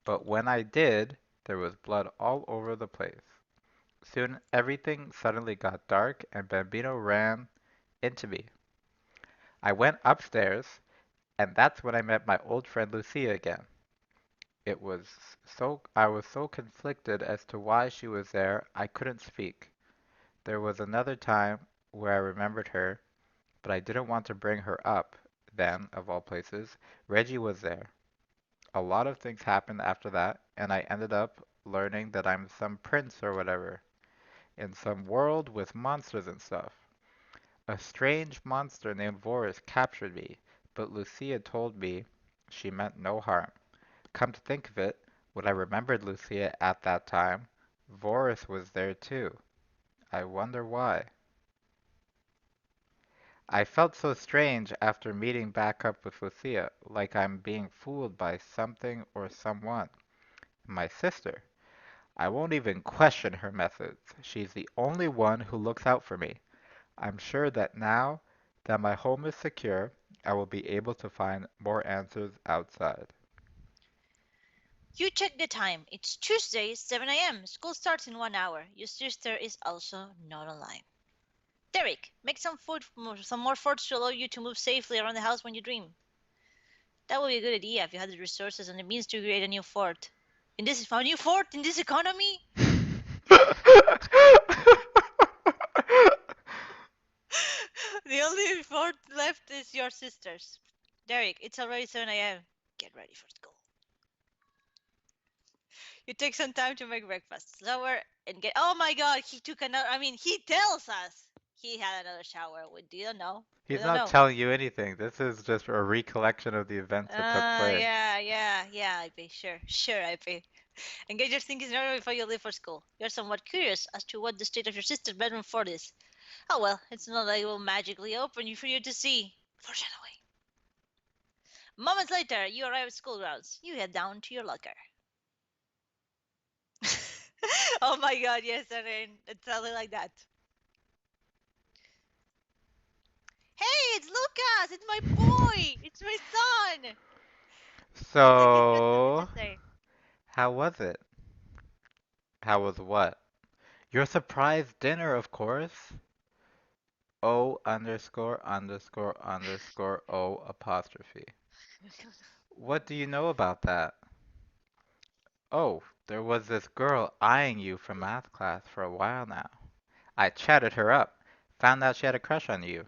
[SPEAKER 1] but when I did, There was blood all over the place. Soon everything suddenly got dark and Bambino ran into me. I went upstairs, and that's when I met my old friend Lucia again. I was so conflicted as to why she was there, I couldn't speak. There was another time where I remembered her, but I didn't want to bring her up. Then, of all places, Reggie was there. A lot of things happened after that, and I ended up learning that I'm some prince or whatever, in some world with monsters and stuff. A strange monster named Vorus captured me, but Lucia told me she meant no harm. Come to think of it, when I remembered Lucia at that time, Vorus was there too. I wonder why. I felt so strange after meeting back up with Lucia, like I'm being fooled by something or someone. My sister. I won't even question her methods. She's the only one who looks out for me. I'm sure that now that my home is secure, I will be able to find more answers outside.
[SPEAKER 2] You check the time. It's Tuesday, 7 a.m. School starts in 1 hour. Your sister is also not online. Derek, make some more forts to allow you to move safely around the house when you dream. That would be a good idea if you had the resources and the means to create a new fort. A new fort in this economy? The only fort left is your sister's. Derek, it's already 7 a.m. Get ready for school. You take some time to make breakfast, shower, and get. Oh my God! He took another. I mean, he tells us he had another shower. We don't know. We
[SPEAKER 1] He's
[SPEAKER 2] don't
[SPEAKER 1] not
[SPEAKER 2] know.
[SPEAKER 1] telling you anything. This is just a recollection of the events that took place.
[SPEAKER 2] Yeah, IP. Sure, IP. And get your things in order before you leave for school. You're somewhat curious as to what the state of your sister's bedroom fort is. Oh well, it's not like it will magically open for you to see. Foreshadowing. Moments later, you arrive at school grounds. You head down to your locker. Oh my God, yes, Erin. It's totally like that. Hey, it's Lucas! It's my boy! It's my son! It's like his
[SPEAKER 1] So,
[SPEAKER 2] birthday.
[SPEAKER 1] how was it? How was what? Your surprise dinner, of course. O underscore underscore underscore O apostrophe. What do you know about that? Oh, there was this girl eyeing you from math class for a while now. I chatted her up. Found out she had a crush on you.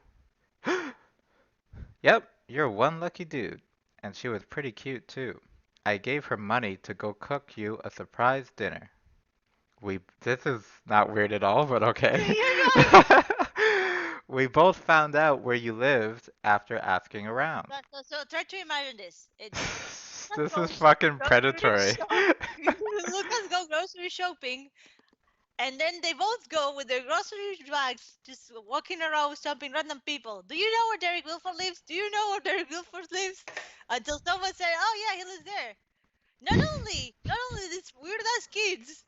[SPEAKER 1] Yep, you're one lucky dude. And she was pretty cute too. I gave her money to go cook you a surprise dinner. This is not weird at all, but okay.
[SPEAKER 2] You're right!
[SPEAKER 1] We both found out where you lived after asking around.
[SPEAKER 2] So try to imagine this. Lucas
[SPEAKER 1] This is
[SPEAKER 2] goes
[SPEAKER 1] fucking
[SPEAKER 2] grocery
[SPEAKER 1] predatory.
[SPEAKER 2] shop. Lucas go grocery shopping, and then they both go with their grocery bags, just walking around stopping random people. Do you know where Derek Wilford lives? Do you know where Derek Wilford lives? Until someone said, "Oh yeah, he lives there." Not only these weird ass kids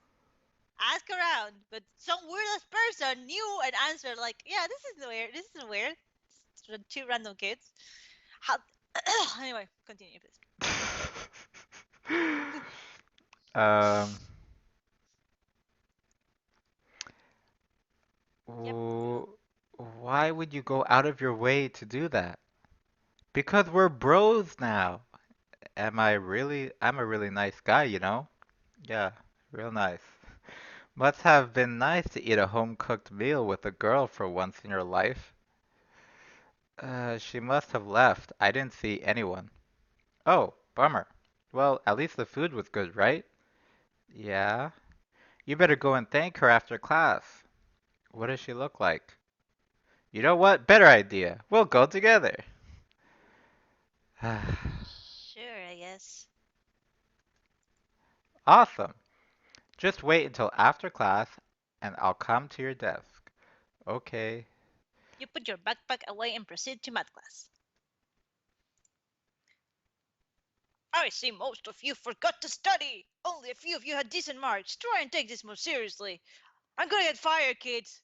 [SPEAKER 2] ask around, but some weird ass person knew and answered like, "Yeah, this is weird. This is weird." Two random kids. How? Anyway, continue, please.
[SPEAKER 1] Um,
[SPEAKER 2] Yep.
[SPEAKER 1] why would you go out of your way to do that? Because we're bros now. I'm a really nice guy, you know? Yeah, real nice. Must have been nice to eat a home-cooked meal with a girl for once in your life. She must have left. I didn't see anyone. Oh, bummer. Well, at least the food was good, right? Yeah. You better go and thank her after class. What does she look like? You know what? Better idea. We'll go together.
[SPEAKER 2] Sure, I guess.
[SPEAKER 1] Awesome. Just wait until after class and I'll come to your desk. Okay.
[SPEAKER 2] You put your backpack away and proceed to math class. I see most of you forgot to study. Only a few of you had decent marks. Try and take this more seriously. I'm gonna get fired, kids.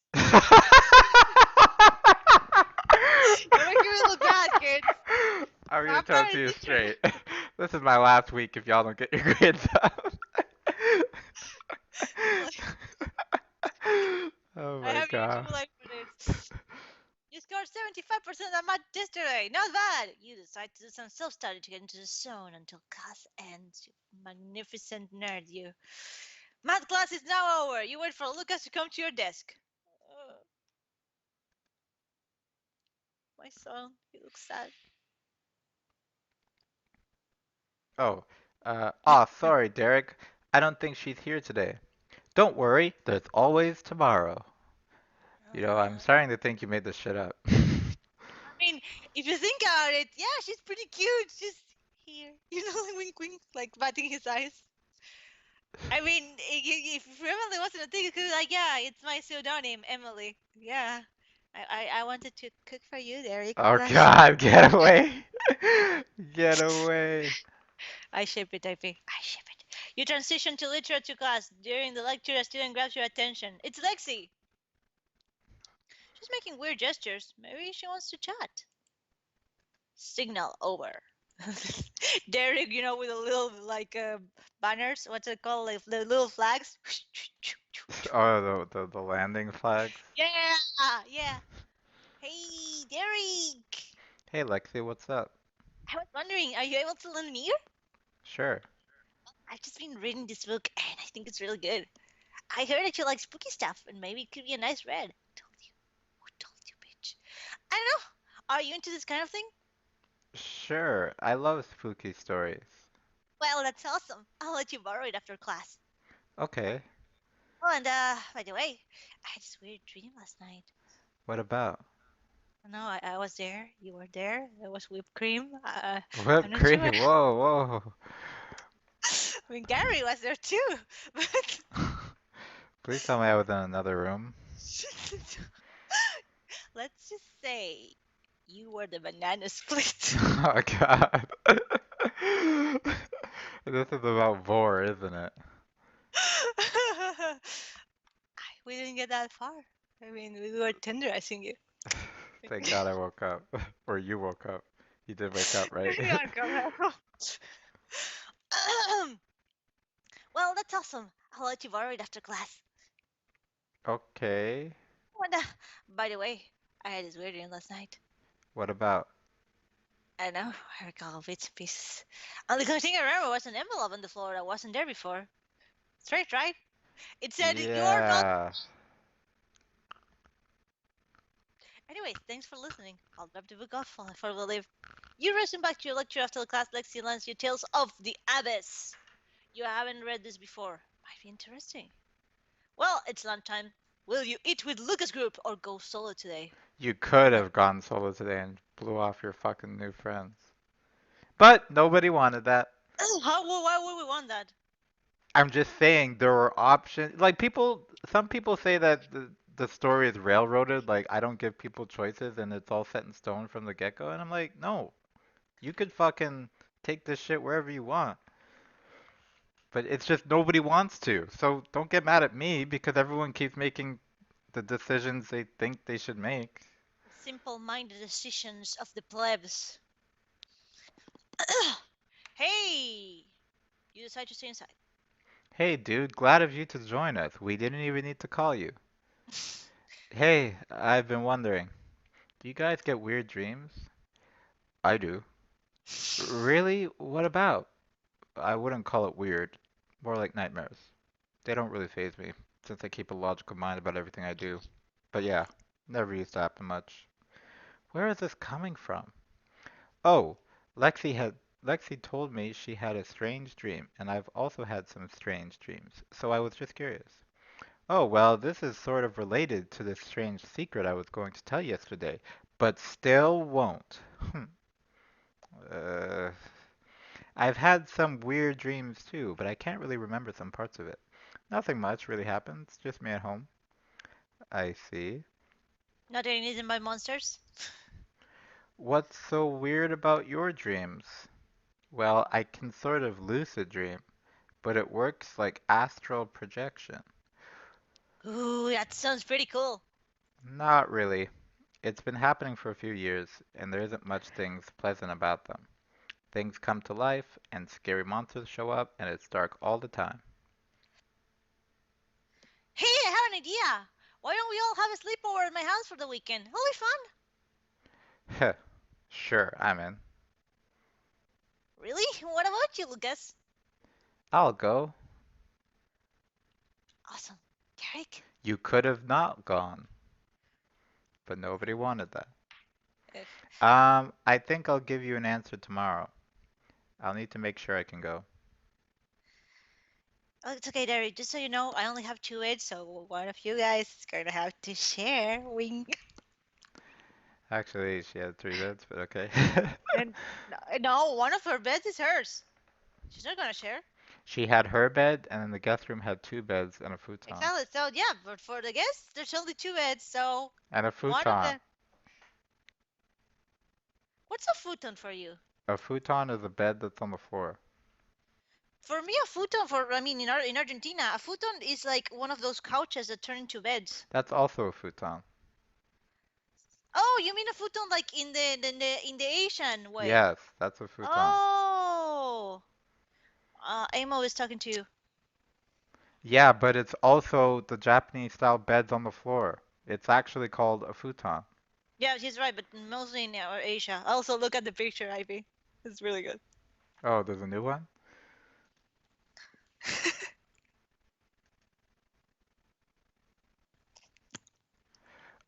[SPEAKER 2] You're making me look bad, kids.
[SPEAKER 1] I'm gonna
[SPEAKER 2] I'm
[SPEAKER 1] tell it
[SPEAKER 2] sorry,
[SPEAKER 1] to you
[SPEAKER 2] teacher.
[SPEAKER 1] straight. This is my last week if y'all don't get your grades up. god.
[SPEAKER 2] life for this. You scored 75% on math yesterday. Not bad. You decide to do some self-study to get into the zone until class ends. You magnificent nerd, you. Math class is now over. You wait for Lucas to come to your desk. Uh, my son, he looks sad.
[SPEAKER 1] Oh, sorry, Derek. I don't think she's here today. Don't worry, there's always tomorrow. You know, I'm
[SPEAKER 2] Uh,
[SPEAKER 1] starting to think you made this shit up.
[SPEAKER 2] I mean, if you think about it, yeah, she's pretty cute. She's here. You know, like wink wink, like batting his eyes. I mean, if Emily wasn't a thing, you could be like, yeah, it's my pseudonym, Emily. Yeah. I wanted to cook for you, Derek.
[SPEAKER 1] Oh
[SPEAKER 2] Blush.
[SPEAKER 1] god, get away! Get away!
[SPEAKER 2] I ship it, IP. I ship it. You transition to literature class. During the lecture, a student grabs your attention. It's Lexi. She's making weird gestures. Maybe she wants to chat. Signal over. Derek, you know, with the little like banners. What's it called? Like the little flags.
[SPEAKER 1] Oh, the landing flags.
[SPEAKER 2] Yeah, yeah. Hey, Derek.
[SPEAKER 1] Hey Lexi, what's up?
[SPEAKER 2] I was wondering, are you able to lend me?
[SPEAKER 1] Sure.
[SPEAKER 2] I've just been reading this book and I think it's really good. I heard that you like spooky stuff and maybe it could be a nice read. Told you. Who told you, bitch? I don't know. Are you into this kind of thing?
[SPEAKER 1] Sure, I love spooky stories.
[SPEAKER 2] Well, that's awesome. I'll let you borrow it after class.
[SPEAKER 1] Okay,
[SPEAKER 2] Oh, and by the way, I had this weird dream last night.
[SPEAKER 1] what about?
[SPEAKER 2] No, I was there. You were there. There was whipped cream. I'm
[SPEAKER 1] Whipped
[SPEAKER 2] not sure.
[SPEAKER 1] cream, whoa,
[SPEAKER 2] I mean, Gary was there too. But
[SPEAKER 1] Please tell me I was in another room.
[SPEAKER 2] let's just say you were the banana split.
[SPEAKER 1] Oh god. This is about Vor, isn't it?
[SPEAKER 2] We didn't get that far. I mean, we were tenderizing you.
[SPEAKER 1] Thank God I woke up. Or you woke up. You did wake up, right?
[SPEAKER 2] You're uncomfortable. Well, that's awesome. I'll let you borrow it after class.
[SPEAKER 1] Okay.
[SPEAKER 2] And, by the way, I had this weird dream last night.
[SPEAKER 1] What about?
[SPEAKER 2] I know, I recall bits and pieces. Only good thing I remember was an envelope on the floor that wasn't there before. Straight, right? It said, "You're not."
[SPEAKER 1] Yeah.
[SPEAKER 2] Anyways, thanks for listening. I'll grab the book off before we leave. You resume back to your lecture after the class. Lexi lends you Tales of the Abyss. You haven't read this before. Might be interesting. Well, it's lunchtime. Will you eat with Lucas Group or go solo today?
[SPEAKER 1] You could
[SPEAKER 2] What?
[SPEAKER 1] have gone solo today and blew off your fucking new friends. But nobody wanted that.
[SPEAKER 2] Why would we want that?
[SPEAKER 1] I'm just saying there were options. Like people, some people say that the story is railroaded. Like I don't give people choices and it's all set in stone from the get-go. And I'm like, no, you could fucking take this shit wherever you want. But it's just nobody wants to. So don't get mad at me because everyone keeps making the decisions they think they should make.
[SPEAKER 2] Simple-minded decisions of the plebs. Hey! You decide to stay inside.
[SPEAKER 1] Hey, dude, glad of you to join us. We didn't even need to call you. Hey, I've been wondering, do you guys get weird dreams? I do. Really? What about? I wouldn't call it weird. More like nightmares. They don't really faze me, since I keep a logical mind about everything I do. But yeah, never used to happen much. Where is this coming from? Oh, Lexi told me she had a strange dream, and I've also had some strange dreams, so I was just curious. Oh, well, this is sort of related to this strange secret I was going to tell yesterday, but still won't. Uh, I've had some weird dreams too, but I can't really remember some parts of it. Nothing much really happens, just me at home. I see.
[SPEAKER 2] Not getting eaten by monsters?
[SPEAKER 1] What's so weird about your dreams? Well, I can sort of lucid dream, but it works like astral projection.
[SPEAKER 2] Ooh, that sounds pretty cool.
[SPEAKER 1] Not really. It's been happening for a few years, and there isn't much things pleasant about them. Things come to life, and scary monsters show up, and it's dark all the time.
[SPEAKER 2] Hey, I have an idea. Why don't we all have a sleepover at my house for the weekend? It'll be fun.
[SPEAKER 1] Heh. Sure, I'm in.
[SPEAKER 2] Really? What about you, Lucas?
[SPEAKER 1] I'll go.
[SPEAKER 2] Awesome. Derek?
[SPEAKER 1] You could have not gone, but nobody wanted that.
[SPEAKER 2] Ugh.
[SPEAKER 1] I think I'll give you an answer tomorrow. I'll need to make sure I can go.
[SPEAKER 2] Oh, it's okay, Derek. Just so you know, I only have two eggs, so one of you guys is going to have to share. Wink.
[SPEAKER 1] Actually, she had three beds, but okay.
[SPEAKER 2] And no, one of her beds is hers. She's not going to share.
[SPEAKER 1] She had her bed, and then the guest room had two beds and a futon.
[SPEAKER 2] Exactly. So, yeah, but for the guests, there's only two beds, so
[SPEAKER 1] And a
[SPEAKER 2] one of
[SPEAKER 1] futon.
[SPEAKER 2] them. What's a futon for you?
[SPEAKER 1] A futon is a bed that's on the floor.
[SPEAKER 2] For me, a futon I mean, in Argentina, a futon is like one of those couches that turn into beds.
[SPEAKER 1] That's also a futon.
[SPEAKER 2] Oh, you mean a futon like in the Asian way?
[SPEAKER 1] Yes, that's a futon.
[SPEAKER 2] Oh, Amo is talking to you.
[SPEAKER 1] Yeah, but it's also the Japanese style beds on the floor. It's actually called a futon.
[SPEAKER 2] Yeah, she's right, but mostly in Asia. Also, look at the picture, Ivy. It's really good.
[SPEAKER 1] Oh, there's a new one?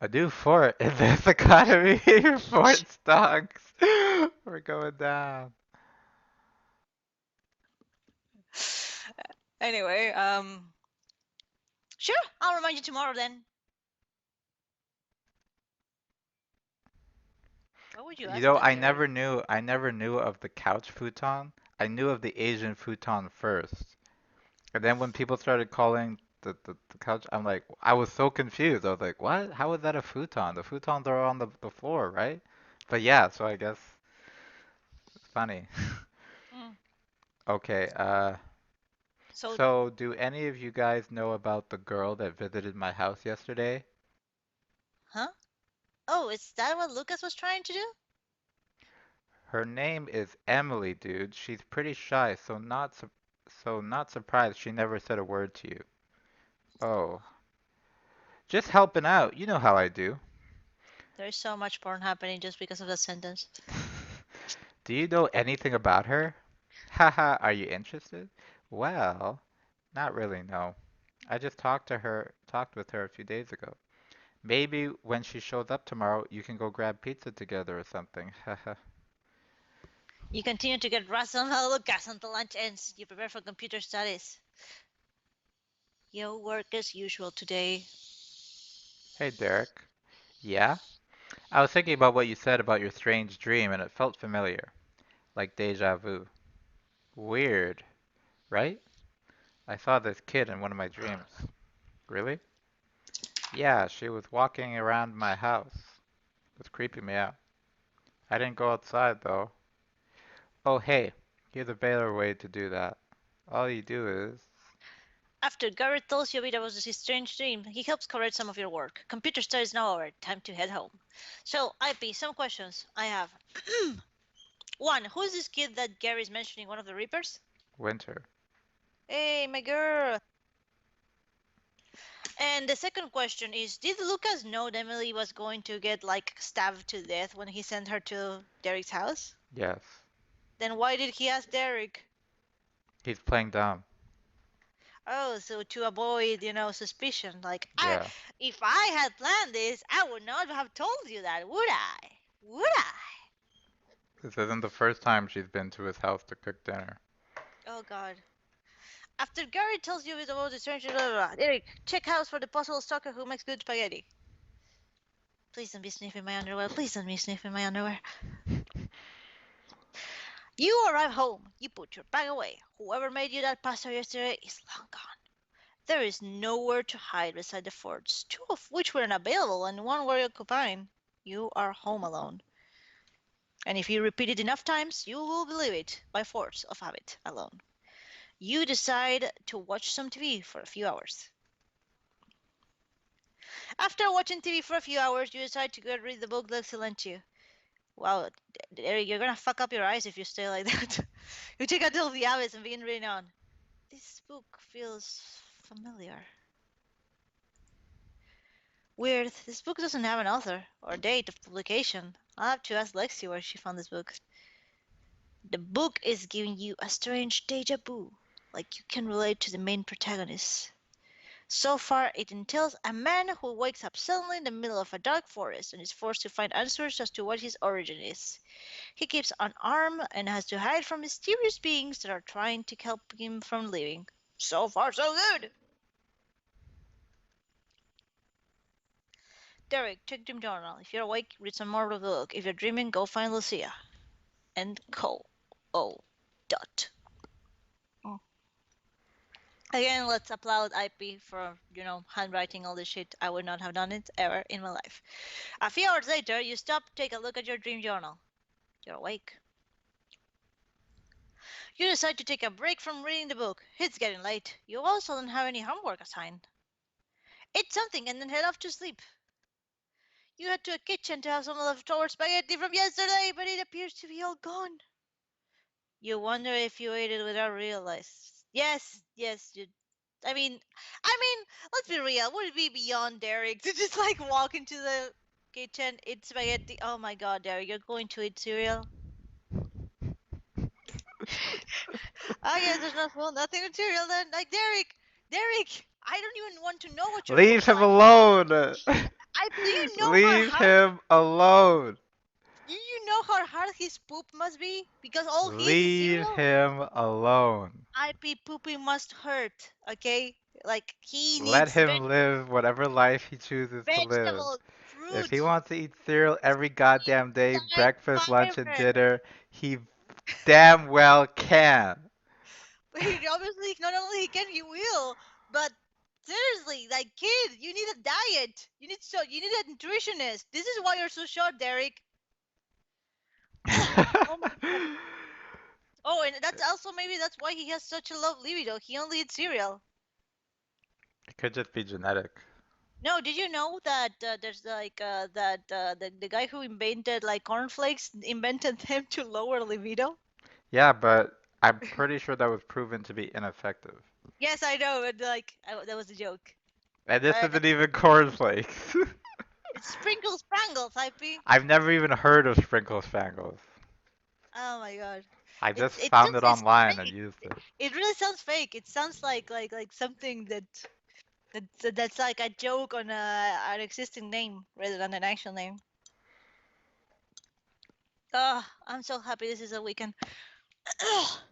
[SPEAKER 1] A new fort in this economy. Fort stocks. We're going down.
[SPEAKER 2] Anyway, sure, I'll remind you tomorrow then. What would you
[SPEAKER 1] You
[SPEAKER 2] ask
[SPEAKER 1] know,
[SPEAKER 2] that, Derek?
[SPEAKER 1] I never knew of the couch futon. I knew of the Asian futon first. And then when people started calling the couch, I'm like, I was so confused. I was like, what? How is that a futon? The futons are on the floor, right? But yeah, so I guess it's funny.
[SPEAKER 2] Mm.
[SPEAKER 1] Okay,
[SPEAKER 2] So,
[SPEAKER 1] so do any of you guys know about the girl that visited my house yesterday?
[SPEAKER 2] huh? Oh, is that what Lucas was trying to do?
[SPEAKER 1] Her name is Emily, dude. She's pretty shy, so not surprised she never said a word to you. Oh, just helping out. You know how I do.
[SPEAKER 2] There's so much porn happening just because of that sentence.
[SPEAKER 1] Do you know anything about her? Haha, are you interested? Well, not really, no. I just talked with her a few days ago. Maybe when she shows up tomorrow, you can go grab pizza together or something. Haha.
[SPEAKER 2] You continue to get rust on Lucas until lunch ends. You prepare for computer studies. Your work as usual today.
[SPEAKER 1] Hey, Derek. Yeah? I was thinking about what you said about your strange dream, and it felt familiar, like deja vu. Weird, right? I saw this kid in one of my dreams. Really? Yeah, she was walking around my house. It was creeping me out. I didn't go outside though. Oh, hey, here's a better way to do that. All you do is.
[SPEAKER 2] After Garrett tells you a bit about this strange dream, he helps correct some of your work. Computer studies now over. Time to head home. So, IP, some questions I have. One, who is this kid that Gary's mentioning? One of the Reapers?
[SPEAKER 1] Winter.
[SPEAKER 2] Hey, my girl. And the second question is, did Lucas know that Emily was going to get like stabbed to death when he sent her to Derek's house?
[SPEAKER 1] Yes.
[SPEAKER 2] Then why did he ask Derek?
[SPEAKER 1] He's playing dumb.
[SPEAKER 2] Oh, so to avoid, suspicion. Like,
[SPEAKER 1] Yeah.
[SPEAKER 2] if I had planned this, I would not have told you that, would I? Would I?
[SPEAKER 1] This isn't the first time she's been to his house to cook dinner.
[SPEAKER 2] Oh God. After Gary tells you about the strange, blah, blah, blah. Derek, check house for the possible stalker who makes good spaghetti. Please don't be sniffing my underwear. Please don't be sniffing my underwear. You arrive home. You put your bag away. Whoever made you that pasta yesterday is long gone. There is nowhere to hide beside the forts, two of which were unavailable and one were occupying. You are home alone. And if you repeat it enough times, you will believe it by force of habit alone. You decide to watch some TV for a few hours. After watching TV for a few hours, you decide to go read the book Lexi lent you. Wow, Eric, you're gonna fuck up your eyes if you stay like that. You take out all the habits and begin reading on. This book feels familiar. Weird. This book doesn't have an author or date of publication. I'll have to ask Lexi where she found this book. The book is giving you a strange deja vu, like you can relate to the main protagonist. So far, it entails a man who wakes up suddenly in the middle of a dark forest and is forced to find answers as to what his origin is. He keeps an arm and has to hide from mysterious beings that are trying to help him from leaving. So far, so good! Derek, check dream journal. If you're awake, read some more of the book. If you're dreaming, go find Lucia. And co. O. Dot. Mm. Again, let's applaud IP for, handwriting all this shit. I would not have done it ever in my life. A few hours later, you stop, take a look at your dream journal. You're awake. You decide to take a break from reading the book. It's getting late. You also don't have any homework assigned. Eat something and then head off to sleep. You head to a kitchen to have some leftover spaghetti from yesterday, but it appears to be all gone. You wonder if you ate it without realizing. Yes, you. I mean, let's be real. Would it be beyond Derek to just like walk into the kitchen, eat spaghetti? Oh my God, Derek, you're going to eat cereal? I guess there's nothing material then. Like Derek, I don't even want to know what your
[SPEAKER 1] Leave
[SPEAKER 2] poop's
[SPEAKER 1] him
[SPEAKER 2] like.
[SPEAKER 1] alone!
[SPEAKER 2] Do you know how
[SPEAKER 1] Leave
[SPEAKER 2] hard?
[SPEAKER 1] him alone!
[SPEAKER 2] Do you know how hard his poop must be? Because all he eats is
[SPEAKER 1] Leave
[SPEAKER 2] cereal.
[SPEAKER 1] him alone.
[SPEAKER 2] IP pooping must hurt. Okay, like he
[SPEAKER 1] Let
[SPEAKER 2] needs
[SPEAKER 1] him live whatever life he chooses to live.
[SPEAKER 2] vegetables,
[SPEAKER 1] If he
[SPEAKER 2] fruits.
[SPEAKER 1] wants to eat cereal every
[SPEAKER 2] He
[SPEAKER 1] goddamn day,
[SPEAKER 2] like
[SPEAKER 1] breakfast, lunch, and
[SPEAKER 2] fiber.
[SPEAKER 1] dinner, he damn well can.
[SPEAKER 2] Obviously, not only he can, he will. But seriously, like kid, you need a diet. You need a nutritionist. This is why you're so short, Derek. Oh my God. Oh, and that's also maybe that's why he has such a low libido. He only eats cereal.
[SPEAKER 1] It could just be genetic.
[SPEAKER 2] No, did you know that there's like that the guy who invented like cornflakes invented them to lower libido?
[SPEAKER 1] Yeah, but I'm pretty sure that was proven to be ineffective.
[SPEAKER 2] Yes, I know, but like that was a joke.
[SPEAKER 1] And this isn't
[SPEAKER 2] That's
[SPEAKER 1] even cornflakes.
[SPEAKER 2] it's sprinkles spangles, IP.
[SPEAKER 1] I've never even heard of Sprinkle Spangles.
[SPEAKER 2] Oh my God,
[SPEAKER 1] I just
[SPEAKER 2] it
[SPEAKER 1] found
[SPEAKER 2] sounds
[SPEAKER 1] it
[SPEAKER 2] it's
[SPEAKER 1] online and
[SPEAKER 2] fake.
[SPEAKER 1] used it.
[SPEAKER 2] It really sounds fake. It sounds like something that's like a joke on an existing name rather than an actual name. Oh, I'm so happy this is a weekend.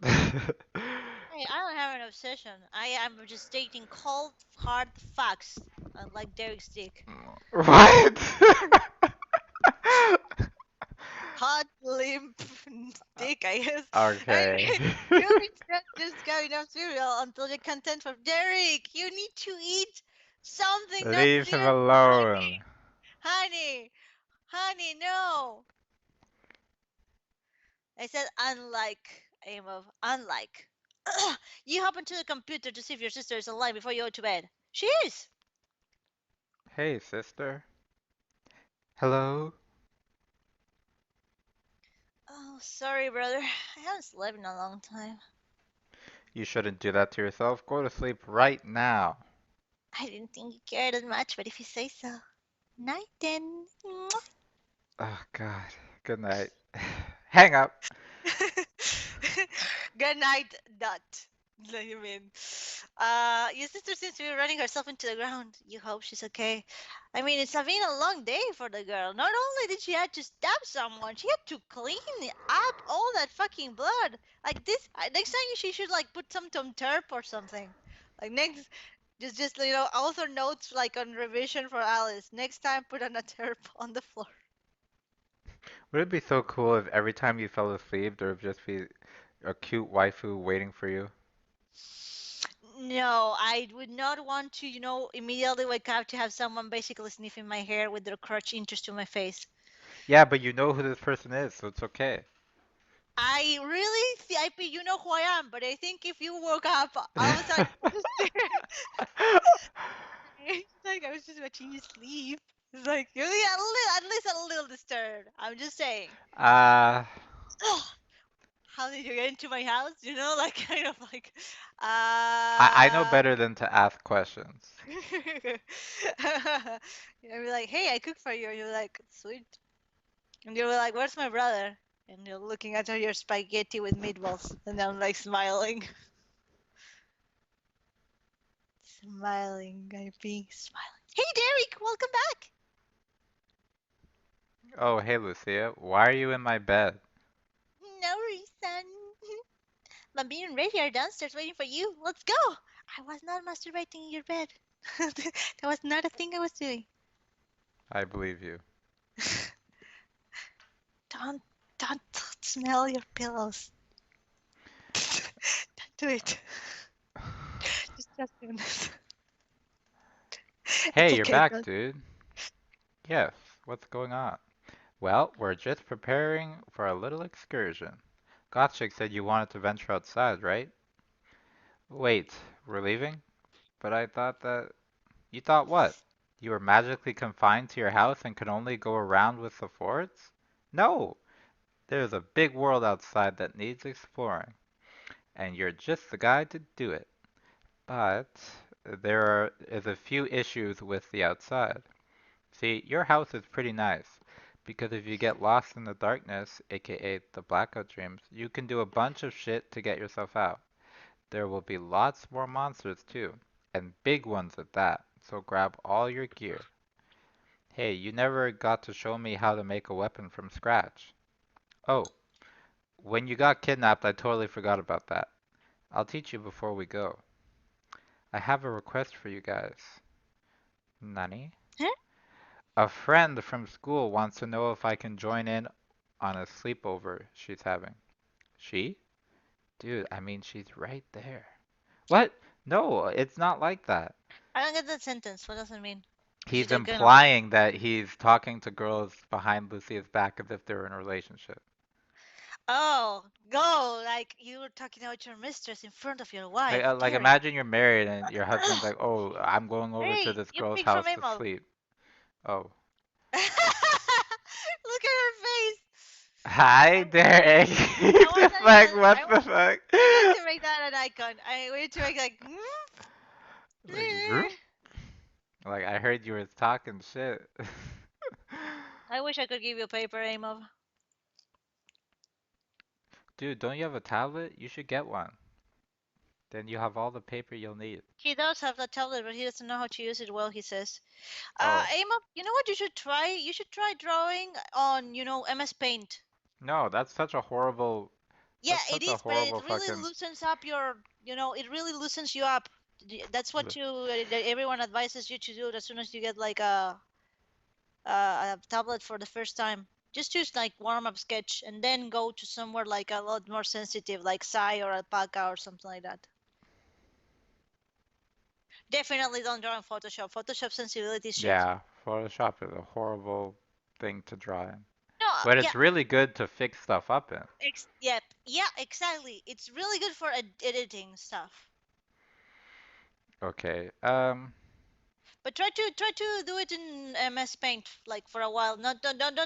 [SPEAKER 2] Hey, I don't have an obsession. I am just stating cold, hard facts, like Derek's dick.
[SPEAKER 1] What?
[SPEAKER 2] Hot, limp dick, I guess.
[SPEAKER 1] Okay.
[SPEAKER 2] Anyway, you instead just go enough cereal until you're content for Derek. You need to eat something, not
[SPEAKER 1] Leave him
[SPEAKER 2] cereal.
[SPEAKER 1] alone.
[SPEAKER 2] Honey, honey, no. I said unlike, aim of unlike. You hop onto the computer to see if your sister is online before you go to bed. She is.
[SPEAKER 1] Hey, sister. Hello?
[SPEAKER 2] Oh, sorry, brother. I haven't slept in a long time.
[SPEAKER 1] You shouldn't do that to yourself. Go to sleep right now.
[SPEAKER 2] I didn't think you cared as much, but if you say so. Night then.
[SPEAKER 1] Oh, God. Good night. Hang up.
[SPEAKER 2] Good night, Dot. What do you mean? Your sister seems to be running herself into the ground. You hope she's okay. I mean, it's been a long day for the girl. Not only did she have to stab someone, she had to clean up all that fucking blood. Like this, next time she should like put some terp or something. Like next, just author notes like on revision for Alice. Next time, put on a terp on the floor.
[SPEAKER 1] Would it be so cool if every time you fell asleep there would just be a cute waifu waiting for you?
[SPEAKER 2] No, I would not want to, immediately wake up to have someone basically sniffing my hair with their crotch inches to my face.
[SPEAKER 1] Yeah, but you know who this person is, so it's okay.
[SPEAKER 2] I really, IP, you know who I am, but I think if you woke up all of a sudden, it's like I was just watching you sleep. It's like you're at least a little disturbed. I'm just saying.
[SPEAKER 1] Uh,
[SPEAKER 2] how did you get into my house? You know, like kind of like,
[SPEAKER 1] I know better than to ask questions.
[SPEAKER 2] You'll be like, hey, I cooked for you. And you're like, sweet. And you're like, where's my brother? And you're looking at your spaghetti with meatballs. And I'm like smiling. Smiling, I be smiling. Hey, Derek, welcome back.
[SPEAKER 1] Oh, hey Lucia, why are you in my bed?
[SPEAKER 2] No reason. Mommy and Ray are downstairs waiting for you. Let's go. I was not masturbating in your bed. That was not a thing I was doing.
[SPEAKER 1] I believe you.
[SPEAKER 2] Don't, don't smell your pillows. Don't do it. Just doing this. It's
[SPEAKER 1] Hey, you're
[SPEAKER 2] okay.
[SPEAKER 1] back,
[SPEAKER 2] Don't.
[SPEAKER 1] dude. Yes, what's going on? Well, we're just preparing for a little excursion. Gottschalk said you wanted to venture outside, right? Wait, we're leaving? But I thought that... You thought what? You were magically confined to your house and could only go around with the forts? No! There's a big world outside that needs exploring, and you're just the guy to do it. But is a few issues with the outside. See, your house is pretty nice, because if you get lost in the darkness, aka the blackout dreams, you can do a bunch of shit to get yourself out. There will be lots more monsters too, and big ones at that, so grab all your gear. Hey, you never got to show me how to make a weapon from scratch. Oh, when you got kidnapped, I totally forgot about that. I'll teach you before we go. I have a request for you guys. Nani?
[SPEAKER 2] Huh?
[SPEAKER 1] A friend from school wants to know if I can join in on a sleepover she's having. She? Dude, I mean, she's right there. What? No, it's not like that.
[SPEAKER 2] I don't get that sentence. What does it mean? Is she
[SPEAKER 1] He's
[SPEAKER 2] talking?
[SPEAKER 1] implying that he's talking to girls behind Lucia's back as if they're in a relationship.
[SPEAKER 2] Oh, go! Like you were talking about your mistress in front of your wife,
[SPEAKER 1] Like
[SPEAKER 2] Derek.
[SPEAKER 1] imagine you're married and your husband's like, "Oh, I'm going over to
[SPEAKER 2] Hey,
[SPEAKER 1] this
[SPEAKER 2] you
[SPEAKER 1] girl's
[SPEAKER 2] picked from
[SPEAKER 1] house to
[SPEAKER 2] Emo.
[SPEAKER 1] sleep." Oh.
[SPEAKER 2] Look at her face.
[SPEAKER 1] Hi,
[SPEAKER 2] I,
[SPEAKER 1] Derek.
[SPEAKER 2] I want
[SPEAKER 1] The
[SPEAKER 2] that in
[SPEAKER 1] fuck?
[SPEAKER 2] the.
[SPEAKER 1] What the fuck?
[SPEAKER 2] I want to make that an icon. I want to make like.
[SPEAKER 1] Like, vroom? Like I heard you were talking shit.
[SPEAKER 2] I wish I could give you a paper, Emo.
[SPEAKER 1] Dude, don't you have a tablet? You should get one. Then you have all the paper you'll need.
[SPEAKER 2] He does have that tablet, but he doesn't know how to use it well, he says.
[SPEAKER 1] Oh,
[SPEAKER 2] Emo, you know what you should try? You should try drawing on, MS Paint.
[SPEAKER 1] no,
[SPEAKER 2] Yeah,
[SPEAKER 1] that's
[SPEAKER 2] it
[SPEAKER 1] such a
[SPEAKER 2] is, but it
[SPEAKER 1] horrible
[SPEAKER 2] really
[SPEAKER 1] fucking
[SPEAKER 2] loosens up it really loosens you up. That's what that everyone advises you to do as soon as you get like a tablet for the first time. Just use like warm up sketch and then go to somewhere like a lot more sensitive, like Sai or Alpaca or something like that. Definitely don't draw in Photoshop. Photoshop sensibility is shit.
[SPEAKER 1] Yeah, Photoshop is a horrible thing to draw in.
[SPEAKER 2] No,
[SPEAKER 1] But
[SPEAKER 2] yeah,
[SPEAKER 1] it's really good to fix stuff up in.
[SPEAKER 2] yep, yeah, exactly. It's really good for editing stuff.
[SPEAKER 1] Okay.
[SPEAKER 2] But try to do it in MS Paint like for a while. Not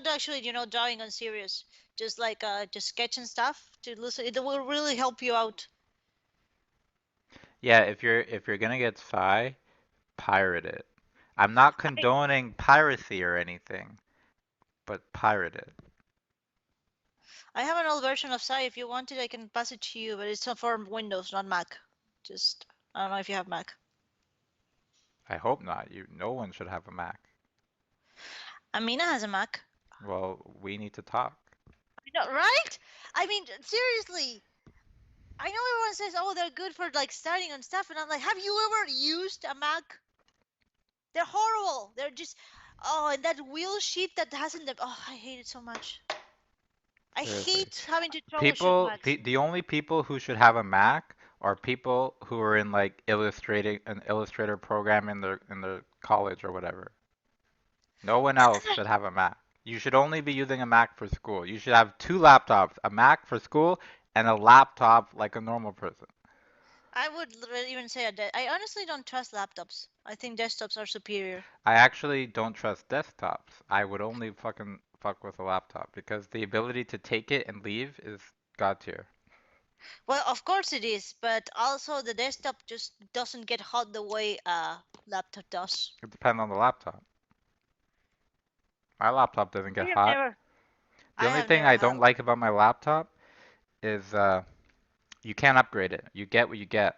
[SPEAKER 2] actually, drawing on serious. Just like just sketch and stuff to loosen. It will really help you out.
[SPEAKER 1] Yeah, if you're gonna get Psy, pirate it. I'm not
[SPEAKER 2] I
[SPEAKER 1] condoning piracy or anything, but pirate it.
[SPEAKER 2] I have an old version of Sai. If you want it, I can pass it to you. But it's not for Windows, not Mac. Just I don't know if you have Mac.
[SPEAKER 1] I hope not. No one should have a Mac.
[SPEAKER 2] Amina has a Mac.
[SPEAKER 1] Well, we need to talk.
[SPEAKER 2] I know, right? I mean, seriously. I know everyone says, "Oh, they're good for like studying and stuff," and I'm like, "Have you ever used a Mac? They're horrible. They're just, oh, and that wheel sheet that hasn't the, oh, I hate it so much. I
[SPEAKER 1] Seriously.
[SPEAKER 2] hate having to troubleshoot
[SPEAKER 1] People,
[SPEAKER 2] Macs.
[SPEAKER 1] the only people who should have a Mac are people who are in like illustrating an Illustrator program in their college or whatever. No one else should have a Mac. You should only be using a Mac for school. You should have two laptops, a Mac for school and a laptop like a normal person.
[SPEAKER 2] I would even say that I honestly don't trust laptops. I think desktops are superior.
[SPEAKER 1] I actually don't trust desktops. I would only fucking fuck with a laptop because the ability to take it and leave is god tier.
[SPEAKER 2] Well, of course it is, but also the desktop just doesn't get hot the way a laptop does.
[SPEAKER 1] It depends on the laptop. My laptop doesn't
[SPEAKER 2] I
[SPEAKER 1] get
[SPEAKER 2] have
[SPEAKER 1] hot.
[SPEAKER 2] never,
[SPEAKER 1] The
[SPEAKER 2] I
[SPEAKER 1] only
[SPEAKER 2] have
[SPEAKER 1] thing
[SPEAKER 2] never
[SPEAKER 1] I
[SPEAKER 2] had
[SPEAKER 1] don't
[SPEAKER 2] one.
[SPEAKER 1] like about my laptop is you can't upgrade it. You get what you get.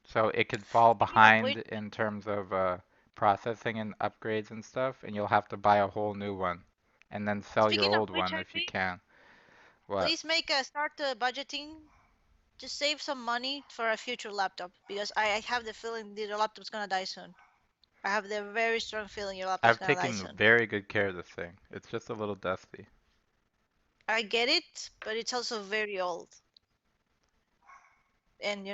[SPEAKER 1] So it could fall
[SPEAKER 2] Speaking of
[SPEAKER 1] behind
[SPEAKER 2] which,
[SPEAKER 1] in terms of processing and upgrades and stuff, and you'll have to buy a whole new one and then sell your
[SPEAKER 2] speaking of
[SPEAKER 1] old
[SPEAKER 2] which,
[SPEAKER 1] one
[SPEAKER 2] I
[SPEAKER 1] if you
[SPEAKER 2] think,
[SPEAKER 1] can. What?
[SPEAKER 2] please make a start budgeting. Just save some money for a future laptop because I have the feeling that your laptop's gonna die soon. I have the very strong feeling your laptop's
[SPEAKER 1] I've
[SPEAKER 2] gonna die
[SPEAKER 1] taken
[SPEAKER 2] soon.
[SPEAKER 1] very good care of this thing. It's just a little dusty.
[SPEAKER 2] I get it, but it's also very old. And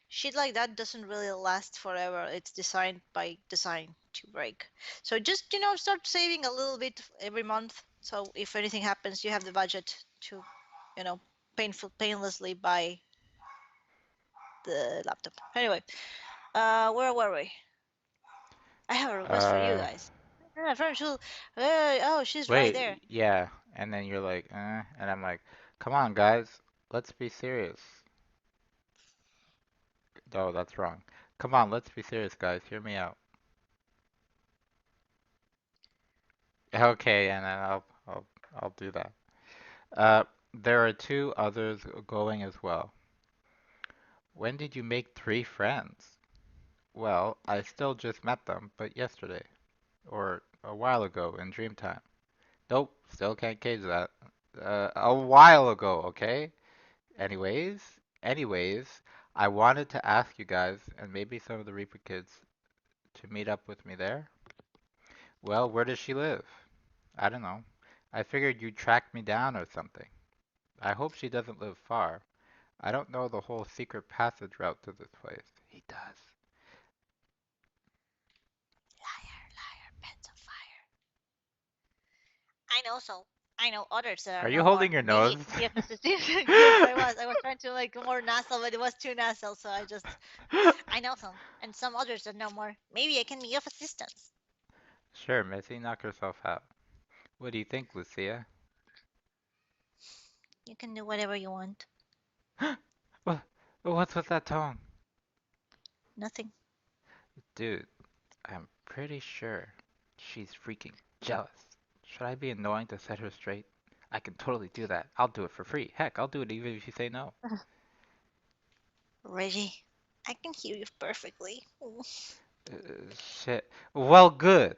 [SPEAKER 2] shit like that doesn't really last forever. It's designed by design to break. So just, start saving a little bit every month. So if anything happens, you have the budget to, you know, painlessly buy the laptop. Anyway, where were we? I have a request for you
[SPEAKER 1] Uh,
[SPEAKER 2] guys. Yeah, from Shul. Oh, she's right there.
[SPEAKER 1] wait, yeah. And then you're like, and I'm like, come on, guys, let's be serious. Oh, that's wrong. Come on, let's be serious, guys. Hear me out. Okay, and then I'll do that. There are two others going as well. When did you make three friends? Well, I still just met them, but yesterday, or a while ago in Dreamtime. Nope, still can't cage that. A while ago, okay? Anyways, I wanted to ask you guys, and maybe some of the Reaper kids, to meet up with me there. Well, where does she live? I don't know. I figured you'd track me down or something. I hope she doesn't live far. I don't know the whole secret passage route to this place. He does.
[SPEAKER 2] Liar, liar, pants of fire. I know so. I know others that
[SPEAKER 1] Are
[SPEAKER 2] are
[SPEAKER 1] you
[SPEAKER 2] no
[SPEAKER 1] holding
[SPEAKER 2] more.
[SPEAKER 1] your
[SPEAKER 2] Maybe
[SPEAKER 1] nose?
[SPEAKER 2] it can be of assistance. Yes, I was. I was trying to like more nasal, but it was too nasal, so I know some, and some others that know more. Maybe I can be of assistance.
[SPEAKER 1] Sure, Missy, knock yourself out. What do you think, Lucia?
[SPEAKER 2] You can do whatever you want.
[SPEAKER 1] What? What's with that tone?
[SPEAKER 2] Nothing.
[SPEAKER 1] Dude, I'm pretty sure she's freaking jealous. Should I be annoying to set her straight? I can totally do that. I'll do it for free. Heck, I'll do it even if you say no.
[SPEAKER 2] Reggie, I can hear you perfectly.
[SPEAKER 1] Uh, shit. Well, good.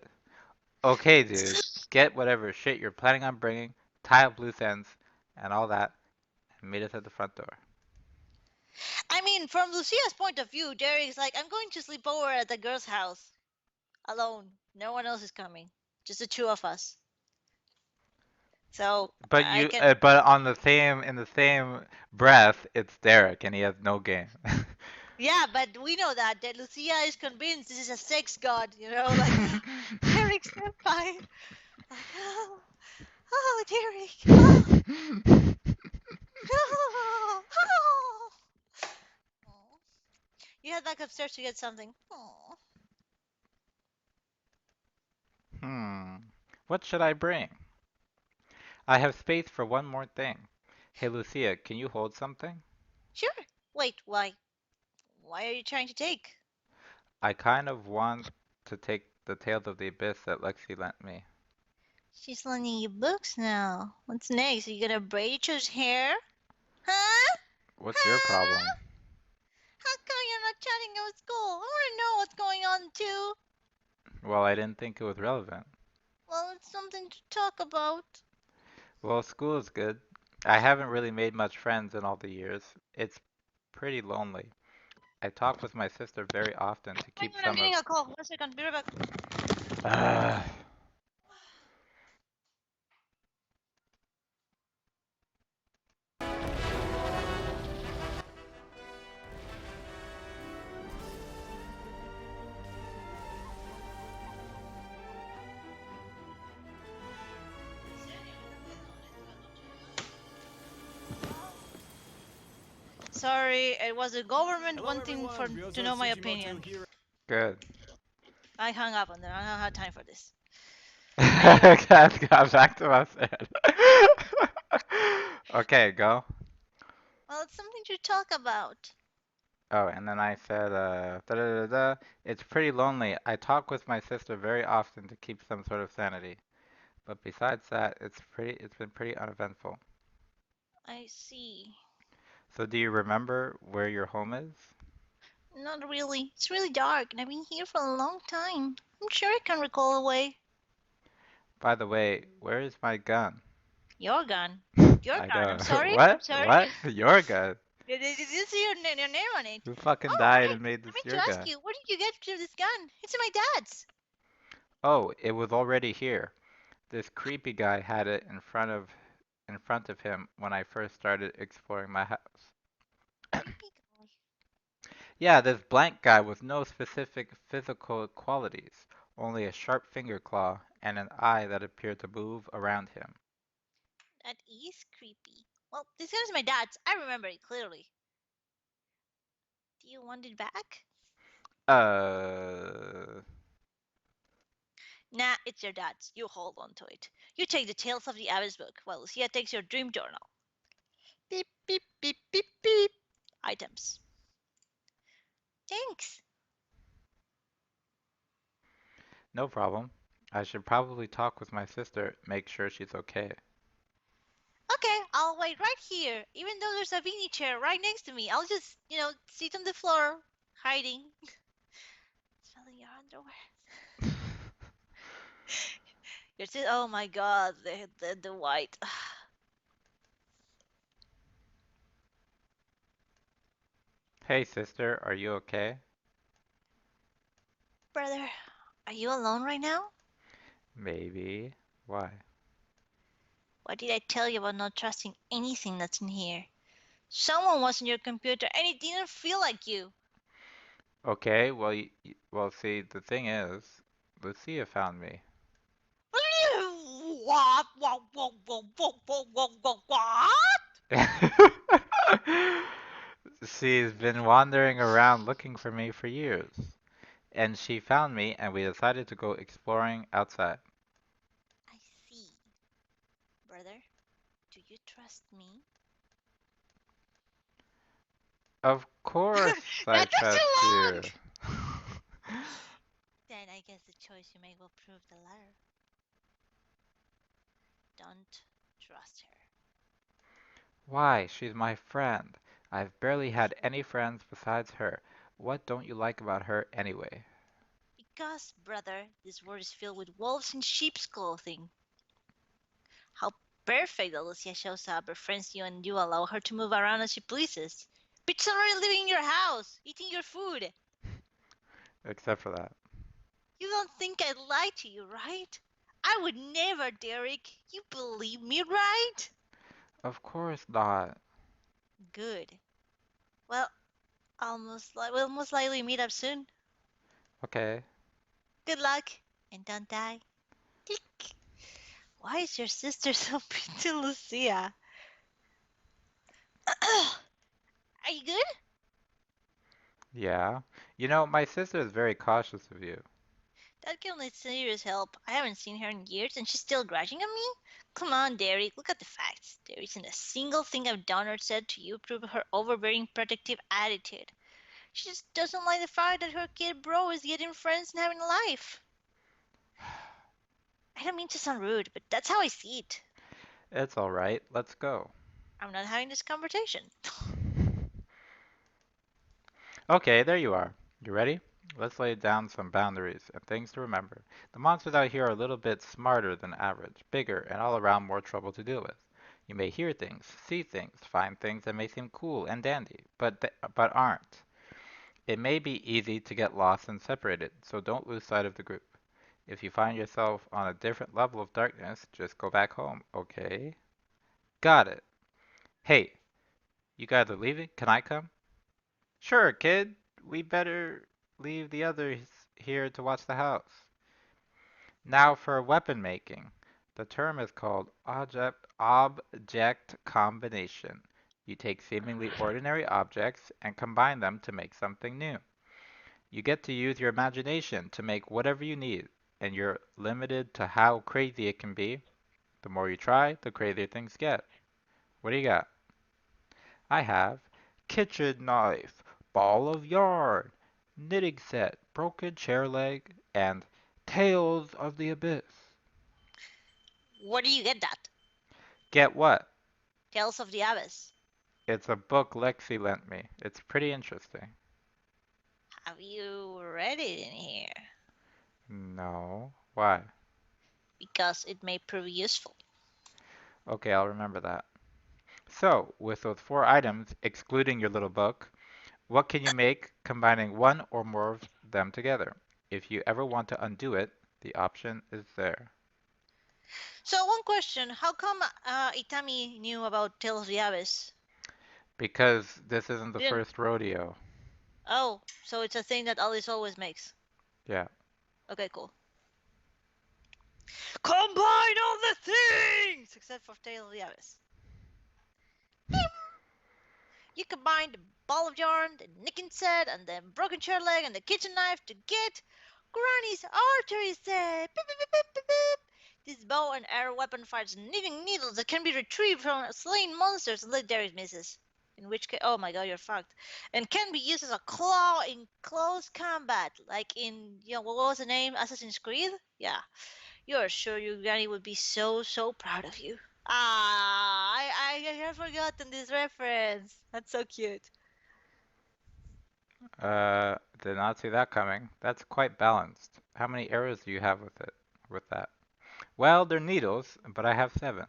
[SPEAKER 1] Okay, dude. Get whatever shit you're planning on bringing, tie up loose ends, and all that, and meet us at the front door.
[SPEAKER 2] I mean, from Lucia's point of view, Derek's like, I'm going to sleep over at the girl's house alone. No one else is coming. Just the two of us. So
[SPEAKER 1] But
[SPEAKER 2] I
[SPEAKER 1] you,
[SPEAKER 2] can.
[SPEAKER 1] but on the same, in the same breath, it's Derek, and he has no game.
[SPEAKER 2] Yeah, but we know that Lucia is convinced this is a sex god. Like Derek Senpai. Like, oh, Derek. Oh, oh, oh. Oh. You head back upstairs to get something. Oh.
[SPEAKER 1] Hmm. What should I bring? I have space for one more thing. Hey, Lucia, can you hold something?
[SPEAKER 2] Sure. Wait, why? Why are you trying to take?
[SPEAKER 1] I kind of want to take the Tales of the Abyss that Lexi lent me.
[SPEAKER 2] She's lending you books now. What's next? Are you gonna braid each other's hair? Huh?
[SPEAKER 1] What's your problem?
[SPEAKER 2] Huh? How come you're not chatting about school? I wanna know what's going on too.
[SPEAKER 1] Well, I didn't think it was relevant.
[SPEAKER 2] Well, it's something to talk about.
[SPEAKER 1] Well, school is good. I haven't really made much friends in all the years. It's pretty lonely. I talk with my sister very often to
[SPEAKER 2] Hang
[SPEAKER 1] keep
[SPEAKER 2] on, I'm
[SPEAKER 1] some of.
[SPEAKER 2] getting a call. 1 second, be right back.
[SPEAKER 1] Ugh.
[SPEAKER 2] Sorry, it was the government
[SPEAKER 3] Hello,
[SPEAKER 2] wanting
[SPEAKER 3] everyone.
[SPEAKER 2] to know my opinion.
[SPEAKER 3] Here.
[SPEAKER 1] Good.
[SPEAKER 2] I hung up on them. I don't have time for this. Anyway,
[SPEAKER 1] Cat got back to us. Okay, go.
[SPEAKER 2] Well, it's something to talk about.
[SPEAKER 1] Oh, and then I said, da da da da. It's pretty lonely. I talk with my sister very often to keep some sort of sanity. But besides that, it's been pretty uneventful.
[SPEAKER 2] I see.
[SPEAKER 1] So do you remember where your home is?
[SPEAKER 2] Not really. It's really dark, and I've been here for a long time. I'm sure I can recall a way.
[SPEAKER 1] By the way, where is my gun?
[SPEAKER 2] Your gun. Your
[SPEAKER 1] I
[SPEAKER 2] gun. I'm
[SPEAKER 1] know.
[SPEAKER 2] sorry. I'm
[SPEAKER 1] What?
[SPEAKER 2] sorry.
[SPEAKER 1] What? Your gun?
[SPEAKER 2] Did you see your name on it?
[SPEAKER 1] Who fucking
[SPEAKER 2] Oh,
[SPEAKER 1] died
[SPEAKER 2] right.
[SPEAKER 1] and made
[SPEAKER 2] I
[SPEAKER 1] this
[SPEAKER 2] meant to
[SPEAKER 1] your
[SPEAKER 2] ask
[SPEAKER 1] gun?
[SPEAKER 2] you, where did you get this gun? It's my dad's.
[SPEAKER 1] Oh, it was already here. This creepy guy had it in front of him when I first started exploring my house.
[SPEAKER 2] Creepy guy.
[SPEAKER 1] Yeah, this blank guy with no specific physical qualities, only a sharp finger claw and an eye that appeared to move around him.
[SPEAKER 2] That is creepy. Well, this gun is my dad's. I remember it clearly. Do you want it back?
[SPEAKER 1] Uh,
[SPEAKER 2] Nah, it's your dad's. You hold on to it. You take the Tales of the Abyss book, while Lucia takes your dream journal. Beep, beep, beep, beep, beep. Items. Thanks.
[SPEAKER 1] no problem. I should probably talk with my sister, make sure she's okay.
[SPEAKER 2] Okay, I'll wait right here. Even though there's a beanie chair right next to me, I'll just, sit on the floor, hiding. Smelling your underwear. You're still, oh my god, the white.
[SPEAKER 1] Hey sister, are you okay?
[SPEAKER 2] Brother, are you alone right now?
[SPEAKER 1] Maybe. Why?
[SPEAKER 2] What did I tell you about not trusting anything that's in here? Someone was in your computer and it didn't feel like you.
[SPEAKER 1] Okay, well, well, see, the thing is, Lucia found me.
[SPEAKER 2] What? What? What? What? What? What? What? What?
[SPEAKER 1] She's been wandering around looking for me for years, and she found me, and we decided to go exploring outside.
[SPEAKER 2] I see. Brother, do you trust me?
[SPEAKER 1] Of course, I
[SPEAKER 2] That took
[SPEAKER 1] trust
[SPEAKER 2] too long!
[SPEAKER 1] you.
[SPEAKER 2] Then I guess the choice you make will prove the latter. Don't trust her.
[SPEAKER 1] Why? She's my friend. I've barely had any friends besides her. What don't you like about her anyway?
[SPEAKER 2] Because, brother, this world is filled with wolves in sheep's clothing. How perfect that Lucia shows up, befriends you, and you allow her to move around as she pleases. Bitch already living in your house, eating your food.
[SPEAKER 1] Except for that.
[SPEAKER 2] You don't think I'd lie to you, right? I would never, Derek. You believe me, right?
[SPEAKER 1] Of course not.
[SPEAKER 2] Good. Well, we'll most likely meet up soon.
[SPEAKER 1] Okay.
[SPEAKER 2] Good luck, and don't die. Click. Why is your sister so pretty, Lucia? Are you good?
[SPEAKER 1] Yeah. You know, my sister is very cautious of you.
[SPEAKER 2] That girl needs serious help. I haven't seen her in years and she's still grudging on me? Come on, Derek, look at the facts. There isn't a single thing I've done or said to you prove her overbearing protective attitude. She just doesn't like the fact that her kid bro is getting friends and having a life. I don't mean to sound rude, but that's how I see it.
[SPEAKER 1] It's all right. Let's go.
[SPEAKER 2] I'm not having this conversation.
[SPEAKER 1] Okay, there you are. You ready? Let's lay down some boundaries and things to remember. The monsters out here are a little bit smarter than average, bigger, and all around more trouble to deal with. You may hear things, see things, find things that may seem cool and dandy, but aren't. It may be easy to get lost and separated, so don't lose sight of the group. If you find yourself on a different level of darkness, just go back home, okay? Got it. Hey, you guys are leaving? Can I come? Sure, kid. We better leave the others here to watch the house. Now for weapon making. The term is called object combination. You take seemingly ordinary objects and combine them to make something new. You get to use your imagination to make whatever you need, and you're limited to how crazy it can be. The more you try, the crazier things get. What do you got? I have kitchen knife, ball of yarn, knitting set, broken chair leg, and Tales of the Abyss.
[SPEAKER 2] Where do you get that?
[SPEAKER 1] Get what?
[SPEAKER 2] Tales of the Abyss.
[SPEAKER 1] It's a book Lexi lent me. It's pretty interesting.
[SPEAKER 2] Have you read it in here?
[SPEAKER 1] No. Why?
[SPEAKER 2] Because it may prove useful.
[SPEAKER 1] Okay, I'll remember that. So, with those four items, excluding your little book, what can you make combining one or more of them together? If you ever want to undo it, the option is there.
[SPEAKER 2] So one question: how come Itami knew about Tales of the Abyss?
[SPEAKER 1] Because this isn't the
[SPEAKER 2] Didn't.
[SPEAKER 1] first rodeo.
[SPEAKER 2] Oh, so it's a thing that Alice always makes.
[SPEAKER 1] Yeah.
[SPEAKER 2] Okay, cool. Combine all the things except for Tales of the Abyss. You combine the ball of yarn, the knitting set, and the broken chair leg and the kitchen knife to get Granny's artery set. Beep, beep, beep, beep, beep, beep. This bow and arrow weapon fires knitting needles that can be retrieved from slain monsters unless there is misses. In which case, oh my god, you're fucked. And can be used as a claw in close combat, like in, what was the name? Assassin's Creed? Yeah. You're sure your granny would be so proud of you. Ah, I have forgotten this reference. That's so cute.
[SPEAKER 1] Did not see that coming. That's quite balanced. How many arrows do you have with it? With that? Well, they're needles, but I have 7.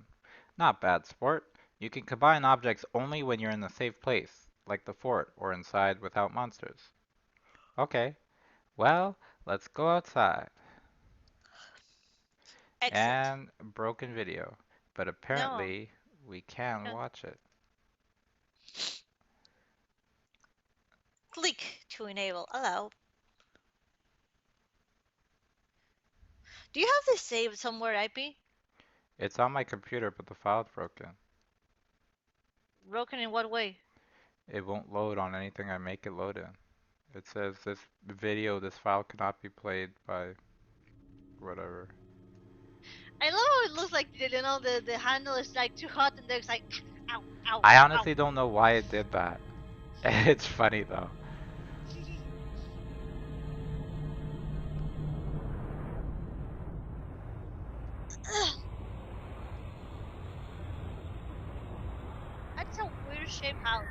[SPEAKER 1] Not bad, sport. You can combine objects only when you're in a safe place, like the fort or inside without monsters. Okay, well, let's go outside.
[SPEAKER 2] Excellent.
[SPEAKER 1] And broken video, but
[SPEAKER 2] No.
[SPEAKER 1] apparently we can
[SPEAKER 2] no.
[SPEAKER 1] watch it.
[SPEAKER 2] Click to enable. Allow. Do you have this saved somewhere, IP?
[SPEAKER 1] It's on my computer, but the file's broken.
[SPEAKER 2] Broken in what way?
[SPEAKER 1] It won't load on anything I make it load in. It says this file cannot be played by whatever.
[SPEAKER 2] I love how it looks like the handle is like too hot and there's like ow ow
[SPEAKER 1] I
[SPEAKER 2] ow.
[SPEAKER 1] honestly don't know why it did that. It's funny though.
[SPEAKER 2] That's a weird shaped house.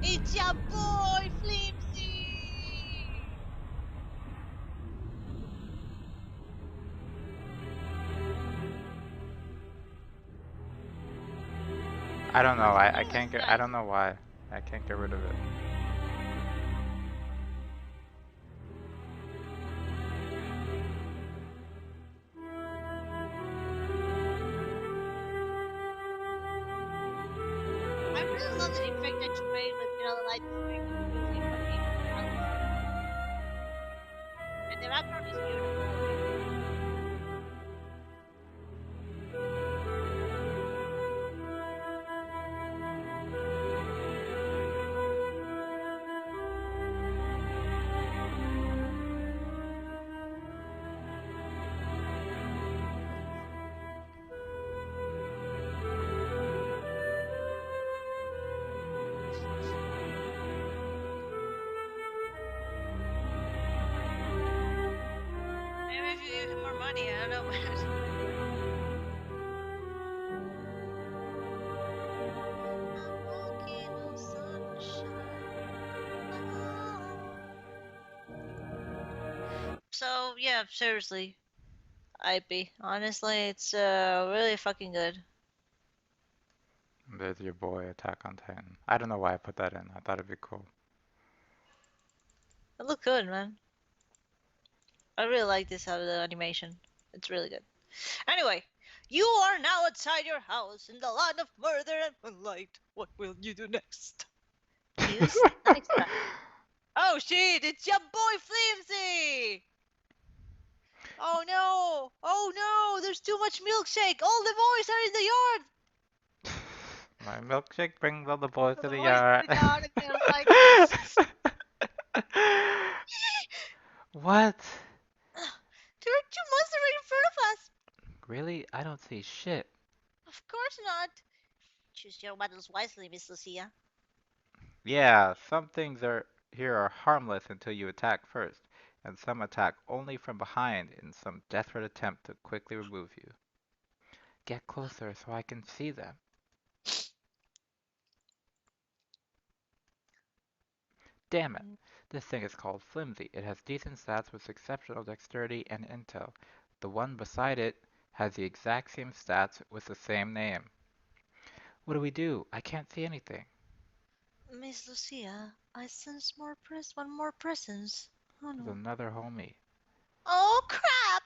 [SPEAKER 2] It's your boy Flimsy.
[SPEAKER 1] I don't know. I
[SPEAKER 2] Oh,
[SPEAKER 1] can't
[SPEAKER 2] that's
[SPEAKER 1] get. I
[SPEAKER 2] nice.
[SPEAKER 1] don't know why. I can't get rid of it.
[SPEAKER 2] I really love the effect that you made with, the light swing using fucking and the background is beautiful. Maybe if you give him more money, I don't know. I'm walking on sunshine. So yeah, seriously, IP. Honestly, it's really fucking good.
[SPEAKER 1] There's your boy, Attack on Titan. I don't know why I put that in. I thought it'd be cool.
[SPEAKER 2] It looked good, man. I really like this out of the animation. It's really good. Anyway, you are now outside your house in the land of murder and moonlight. What will you do next? Use Alexa. Oh shit, it's your boy Flimsy! Oh no! Oh no! There's too much milkshake! All the boys are in the yard!
[SPEAKER 1] My milkshake brings all the boys
[SPEAKER 2] All
[SPEAKER 1] to
[SPEAKER 2] the
[SPEAKER 1] the
[SPEAKER 2] boys
[SPEAKER 1] yard.
[SPEAKER 2] in the yard and they're like,
[SPEAKER 1] What?
[SPEAKER 2] there are two monsters right in front of us!
[SPEAKER 1] Really? I don't Holy shit.
[SPEAKER 2] Of course not. Choose your battles wisely, Miss Lucia.
[SPEAKER 1] Yeah, some things are here are harmless until you attack first, and some attack only from behind in some desperate attempt to quickly remove you. Get closer so I can see them. Damn it. This thing is called Flimsy. It has decent stats with exceptional dexterity and intel. The one beside it has the exact same stats with the same name. What do we do? I can't see anything.
[SPEAKER 2] Miss Lucia, I sense one more presence. Oh
[SPEAKER 1] There's
[SPEAKER 2] no.
[SPEAKER 1] another homie.
[SPEAKER 2] Oh crap!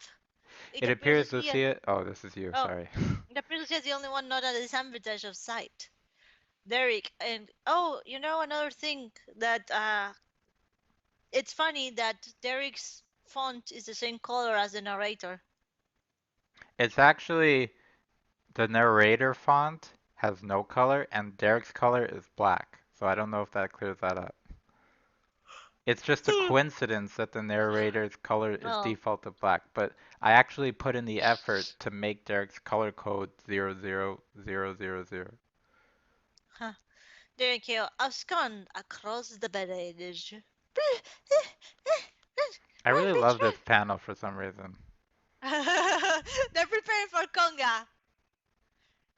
[SPEAKER 2] It
[SPEAKER 1] It
[SPEAKER 2] appears
[SPEAKER 1] appears
[SPEAKER 2] Lucia.
[SPEAKER 1] Lucia. Oh, this is you.
[SPEAKER 2] Oh,
[SPEAKER 1] Sorry.
[SPEAKER 2] it appears Lucia is the only one not at disadvantage of sight. Derek, and oh, you know another thing that it's funny that Derek's font is the same color as the narrator.
[SPEAKER 1] It's actually the narrator font has no color, and Derek's color is black. So I don't know if that clears that up. It's just a coincidence that the narrator's color is
[SPEAKER 2] Oh,
[SPEAKER 1] default to black, but I actually put in the effort to make Derek's color code 00000.
[SPEAKER 2] huh. Derek Hill abscond across the bridge.
[SPEAKER 1] I
[SPEAKER 2] Run,
[SPEAKER 1] really
[SPEAKER 2] bitch,
[SPEAKER 1] love this panel for some reason.
[SPEAKER 2] run! They're preparing for conga.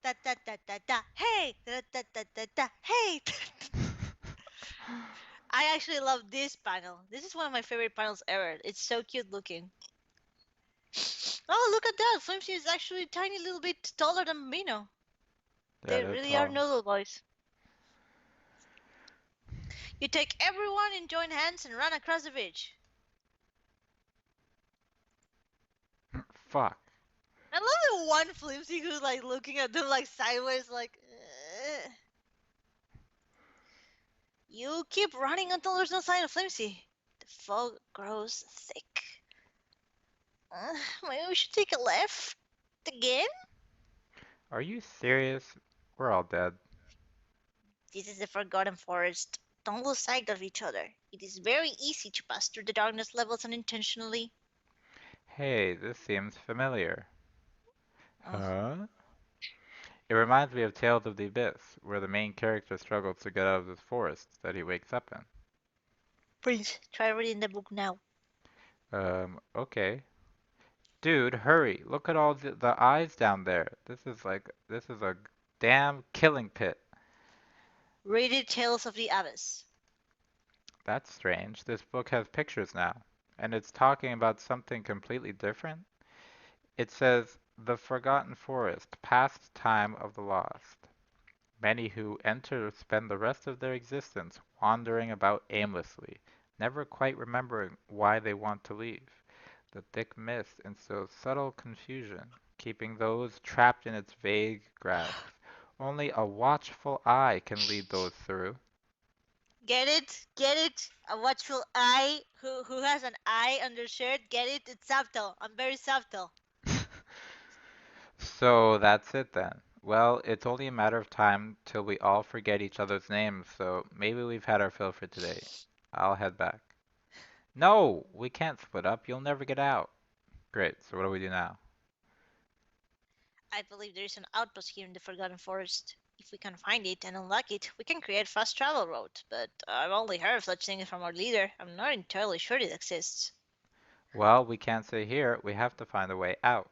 [SPEAKER 2] Da da da da da. Hey, da da da da da. Hey. I actually love this panel. This is one of my favorite panels ever. It's so cute looking. Oh, look at that! Flimsy is actually a tiny little bit taller than Mino.
[SPEAKER 1] Yeah,
[SPEAKER 2] They
[SPEAKER 1] that's
[SPEAKER 2] really are
[SPEAKER 1] all.
[SPEAKER 2] noodle boys. You take everyone and join hands and run across the bridge.
[SPEAKER 1] Fuck.
[SPEAKER 2] I love the one Flimsy who's like looking at them like sideways, like. You keep running until there's no sign of Flimsy. The fog grows thick. Maybe we should take a left again?
[SPEAKER 1] Are you serious? We're all dead.
[SPEAKER 2] This is the Forgotten Forest. Don't lose sight of each other. It is very easy to pass through the darkness levels unintentionally.
[SPEAKER 1] Hey, this seems familiar.
[SPEAKER 2] Oh,
[SPEAKER 1] Huh? It reminds me of Tales of the Abyss, where the main character struggles to get out of this forest that he wakes up
[SPEAKER 2] please try reading the book now.
[SPEAKER 1] in. Okay. Dude, hurry. Look at all the eyes down there. This is a damn killing pit.
[SPEAKER 2] Read it, Tales of the Abyss.
[SPEAKER 1] That's strange. This book has pictures now, and it's talking about something completely different. It says, The Forgotten Forest, Past Time of the Lost. Many who enter spend the rest of their existence wandering about aimlessly, never quite remembering why they want to leave. The thick mist instills subtle confusion, keeping those trapped in its vague grasp. Only a watchful eye can lead those through.
[SPEAKER 2] Get it? Get it? A watchful eye who has an eye on their shirt? Get it? It's subtle. I'm very subtle.
[SPEAKER 1] So that's it then. Well, it's only a matter of time till we all forget each other's names, so maybe we've had our fill for today. I'll head back. No, we can't split up. You'll never get out. Great, so what do we do now?
[SPEAKER 2] I believe there is an outpost here in the Forgotten Forest. If we can find it and unlock it, we can create fast travel route. But I've only heard of such things from our leader. I'm not entirely sure it exists.
[SPEAKER 1] Well, we can't stay here. We have to find a way out.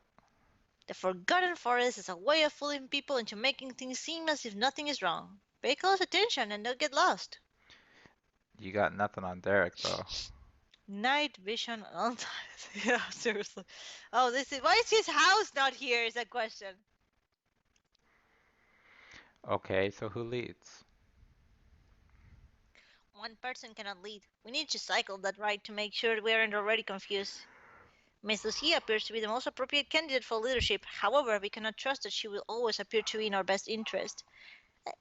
[SPEAKER 2] The Forgotten Forest is a way of fooling people into making things seem as if nothing is wrong. Pay close attention and don't get lost.
[SPEAKER 1] You got nothing on Derek, though.
[SPEAKER 2] Night vision on time. Yeah, seriously. Oh, this is why is his house not here? Is a question.
[SPEAKER 1] Okay, so who leads?
[SPEAKER 2] One person cannot lead. We need to cycle that right to make sure we aren't already confused. Miss Lucia appears to be the most appropriate candidate for leadership. However, we cannot trust that she will always appear to be in our best interest.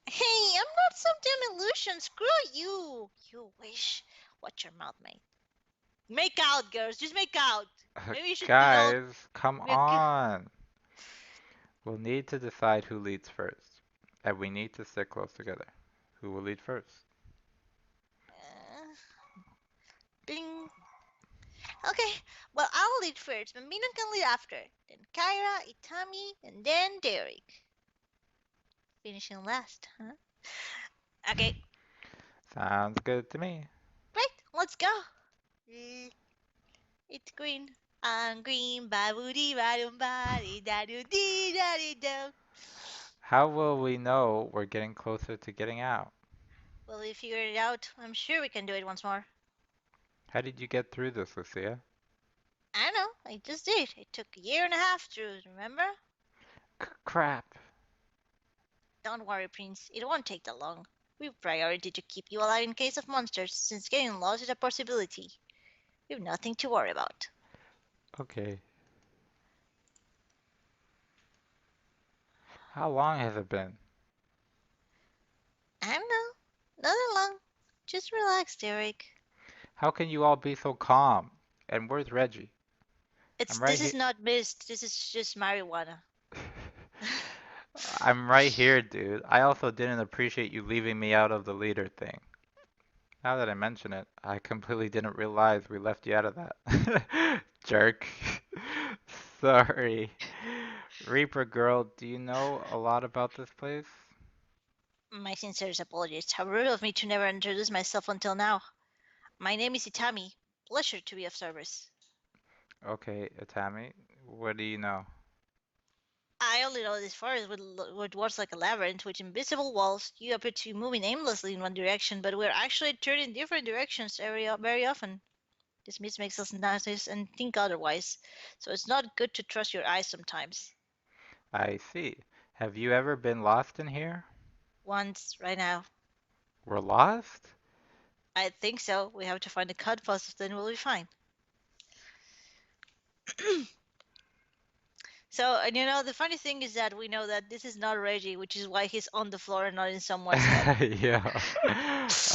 [SPEAKER 2] Hey, I'm not some damn illusion. Screw you. You wish. Watch your mouth, mate. Make out, girls. Just make out. Maybe you should be all.
[SPEAKER 1] Guys, come on! We'll need to decide who leads first. And we need to stick close together. Who will lead first?
[SPEAKER 2] Bing. Okay, well, I'll lead first, but Mina can lead after. Then Kyra, Itami, and then Derek. Finishing last, huh? Okay,
[SPEAKER 1] Sounds good to me.
[SPEAKER 2] great. Let's go. Mm, it's green. I'm green. Ba-boo-dee, ba-dum-ba-dee, da-doo-dee, da-dee-do.
[SPEAKER 1] How will we know we're getting closer to getting out?
[SPEAKER 2] Well, we figured it out. I'm sure we can do it once more.
[SPEAKER 1] How did you get through this, Lucia?
[SPEAKER 2] I know. I just did. It took a year and a half to remember.
[SPEAKER 1] Crap.
[SPEAKER 2] Don't worry, Prince. It won't take that long. We've priority to keep you alive in case of monsters, since getting lost is a possibility. We've nothing to worry about.
[SPEAKER 1] Okay. How long has it been?
[SPEAKER 2] I know. Not that long. Just relax, Derek.
[SPEAKER 1] How can you all be so calm? And where's Reggie?
[SPEAKER 2] It's
[SPEAKER 1] I'm right
[SPEAKER 2] this
[SPEAKER 1] here.
[SPEAKER 2] is not mist. This is just marijuana.
[SPEAKER 1] I'm right here, dude. I also didn't appreciate you leaving me out of the leader thing. Now that I mention it, I completely didn't realize we left you out of that. Jerk. Sorry. Reaper girl, do you know a lot about this place?
[SPEAKER 2] My sincerest apologies. How rude of me to never introduce myself until now. My name is Itami. Pleasure to be of service.
[SPEAKER 1] Okay, Atami, what do you know?
[SPEAKER 2] I only know this forest with words like a labyrinth with invisible walls. You appear to be moving aimlessly in one direction, but we're actually turning different directions very often. This mist makes us notice and think otherwise, so it's not good to trust your eyes sometimes.
[SPEAKER 1] I see. Have you ever been lost in here?
[SPEAKER 2] Once, right now.
[SPEAKER 1] We're lost?
[SPEAKER 2] I think so. We have to find the cut first, then we'll be fine. So, and the funny thing is that we know that this is not Reggie, which is why he's on the floor and not in someone's head.
[SPEAKER 1] Yeah,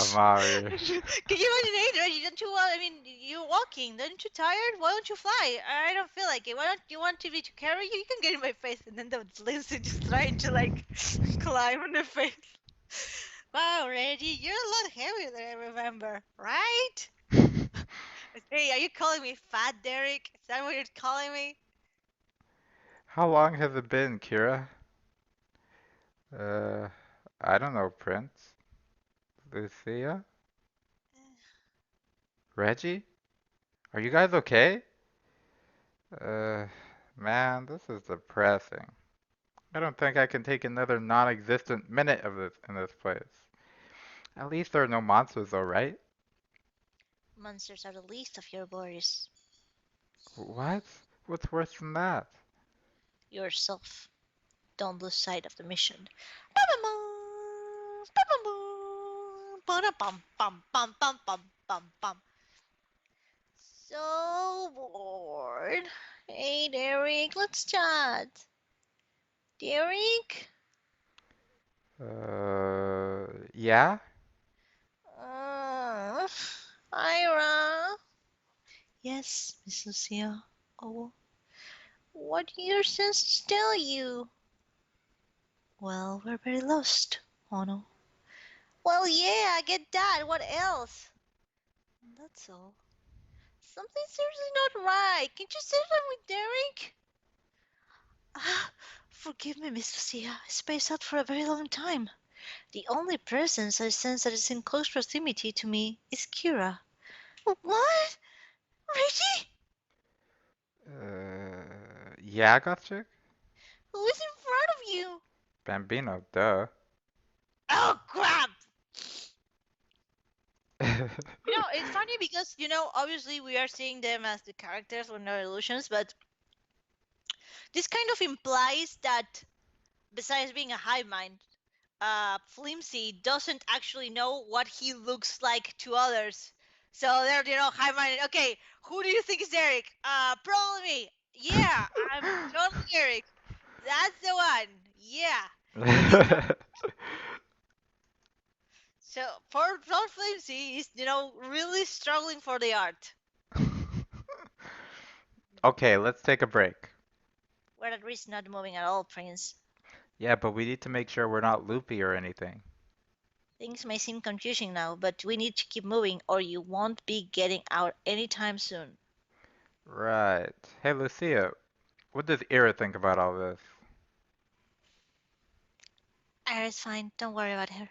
[SPEAKER 1] Amari.
[SPEAKER 2] Can you imagine it, Reggie? Don't you want? I mean, you're walking. Aren't you tired? Why don't you fly? I don't feel like it. Why don't you want me to carry you? You can get in my face, and then that's Lindsay just trying to like climb on the face. Wow, Reggie, you're a lot heavier than I remember, right? Hey, are you calling me fat, Derek? Is that what you're calling me?
[SPEAKER 1] How long has it been, Kira? Uh, I don't know, Prince. Lucia? Reggie? Are you guys okay? Uh, man, this is depressing. I don't think I can take another non-existent minute of this in this place. At least there are no monsters though, right?
[SPEAKER 2] Monsters are the least of your worries.
[SPEAKER 1] What? What's worse than that?
[SPEAKER 2] Yourself. Don't lose sight of the mission. Ba-ba-bum, ba-ba-bum, ba-da-bum, bum, bum, bum, bum, bum, bum. So bored. Hey, Derek, let's chat. Derek?
[SPEAKER 1] Yeah?
[SPEAKER 2] Uh, Ira? Yes, Miss Lucia. Oh, what do your senses tell you? Well, we're very lost. Oh no. Well, yeah, I get that. What else? That's all. Something's seriously not right. Can't you sit down with Derek? Ah, forgive me, Miss Lucia. I spaced out for a very long time. The only presence I sense that is in close proximity to me is Kira. What? Reggie?
[SPEAKER 1] Yeah, Gothchick?
[SPEAKER 2] Who is in front of you?
[SPEAKER 1] Bambino, duh.
[SPEAKER 2] Oh, crap! It's funny because, obviously we are seeing them as the characters with no illusions, but this kind of implies that besides being a hive mind, Flimsy doesn't actually know what he looks like to others. So they're, hive minded. Okay, who do you think is Eric? Probably me. Yeah, I'm totally Eric. That's the one. Yeah. So for Flimsy, he's, really struggling for the art.
[SPEAKER 1] Okay, let's take a break.
[SPEAKER 2] We're at risk not moving at all, Prince.
[SPEAKER 1] Yeah, but we need to make sure we're not loopy or anything.
[SPEAKER 2] Things may seem confusing now, but we need to keep moving or you won't be getting out anytime soon.
[SPEAKER 1] Right. Hey, Lucia, What does Ira think about all this?
[SPEAKER 2] Ira's fine. Don't worry about her.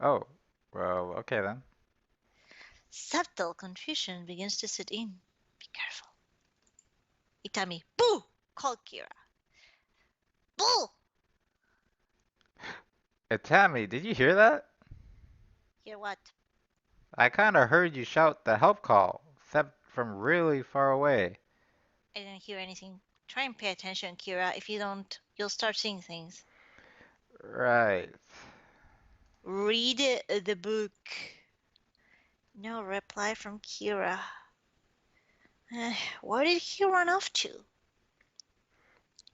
[SPEAKER 1] Oh, well, okay then.
[SPEAKER 2] Subtle confusion begins to set in. Be careful. Itami, boo! Call Kira. Boo!
[SPEAKER 1] Tammy, did you hear that?
[SPEAKER 2] Hear what?
[SPEAKER 1] I kinda heard you shout the help call, except from really far away.
[SPEAKER 2] I didn't hear anything. Try and pay attention, Kira. If you don't, you'll start seeing things.
[SPEAKER 1] Right.
[SPEAKER 2] Read the book. No reply from Kira. Where did he run off to?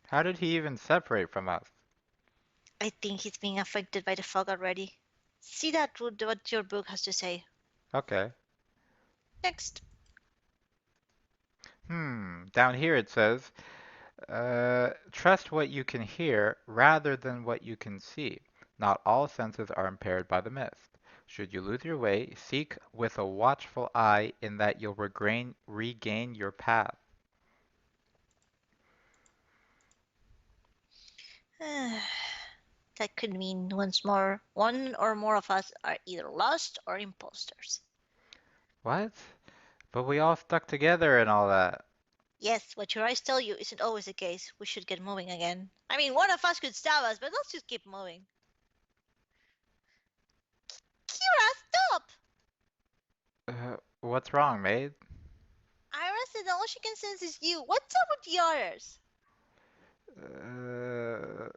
[SPEAKER 1] How did he even separate from us?
[SPEAKER 2] I think he's being affected by the fog already. See that what your book has to say.
[SPEAKER 1] Okay.
[SPEAKER 2] Next.
[SPEAKER 1] Down here it says, trust what you can hear rather than what you can see. Not all senses are impaired by the mist. Should you lose your way, seek with a watchful eye in that you'll regain your path.
[SPEAKER 2] That could mean one or more of us are either lost or imposters.
[SPEAKER 1] What? But we all stuck together and all that.
[SPEAKER 2] Yes, what your eyes tell you isn't always the case. We should get moving again. I mean, one of us could stab us, but let's just keep moving. Kira, stop!
[SPEAKER 1] What's wrong, maid?
[SPEAKER 2] Ira said all she can sense is you. What's up with the others?
[SPEAKER 1] Uh,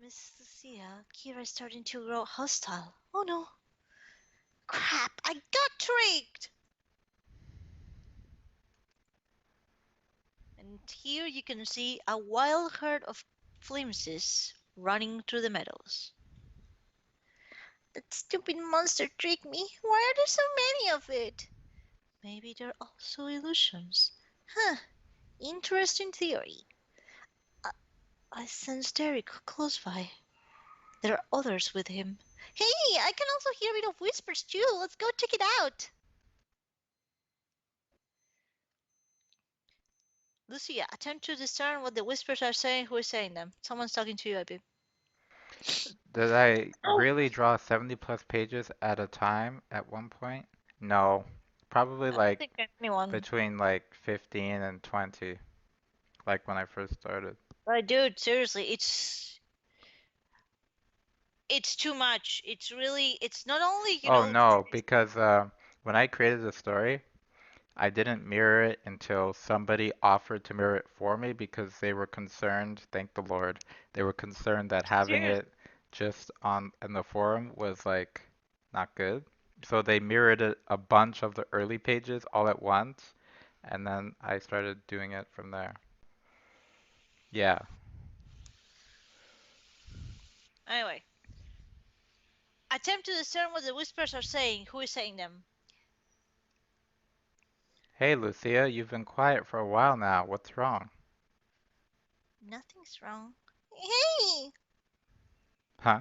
[SPEAKER 2] Miss Lucia, Kira's starting to grow hostile. Oh no. Crap, I got tricked! And here you can see a wild herd of flimsies running through the meadows. That stupid monster tricked me. Why are there so many of it? Maybe they're also illusions. Huh, interesting theory. I, I sense Derek close by. There are others with him. Hey, I can also hear a bit of whispers too. Let's go check it out. Lucia, attempt to discern what the whispers are saying. Who is saying them? Someone's talking to you, I
[SPEAKER 1] did I
[SPEAKER 2] Oh,
[SPEAKER 1] really draw 70 plus pages at a time at one point? No. Probably
[SPEAKER 2] I don't
[SPEAKER 1] like
[SPEAKER 2] think anyone.
[SPEAKER 1] between like 15 and 20, like when I first started.
[SPEAKER 2] But dude, seriously, it's too much. It's really, it's not only,
[SPEAKER 1] Oh no, because when I created the story, I didn't mirror it until somebody offered to mirror it for me because they were concerned, thank the Lord, they were concerned that having
[SPEAKER 2] serious.
[SPEAKER 1] it just on in the forum was like not good. So they mirrored it a bunch of the early pages all at once, and then I started doing it from there. Yeah.
[SPEAKER 2] Anyway, attempt to discern what the whispers are saying. Who is saying them?
[SPEAKER 1] Hey Lucia, you've been quiet for a while now. What's wrong?
[SPEAKER 2] Nothing's wrong. Hey,
[SPEAKER 1] Huh?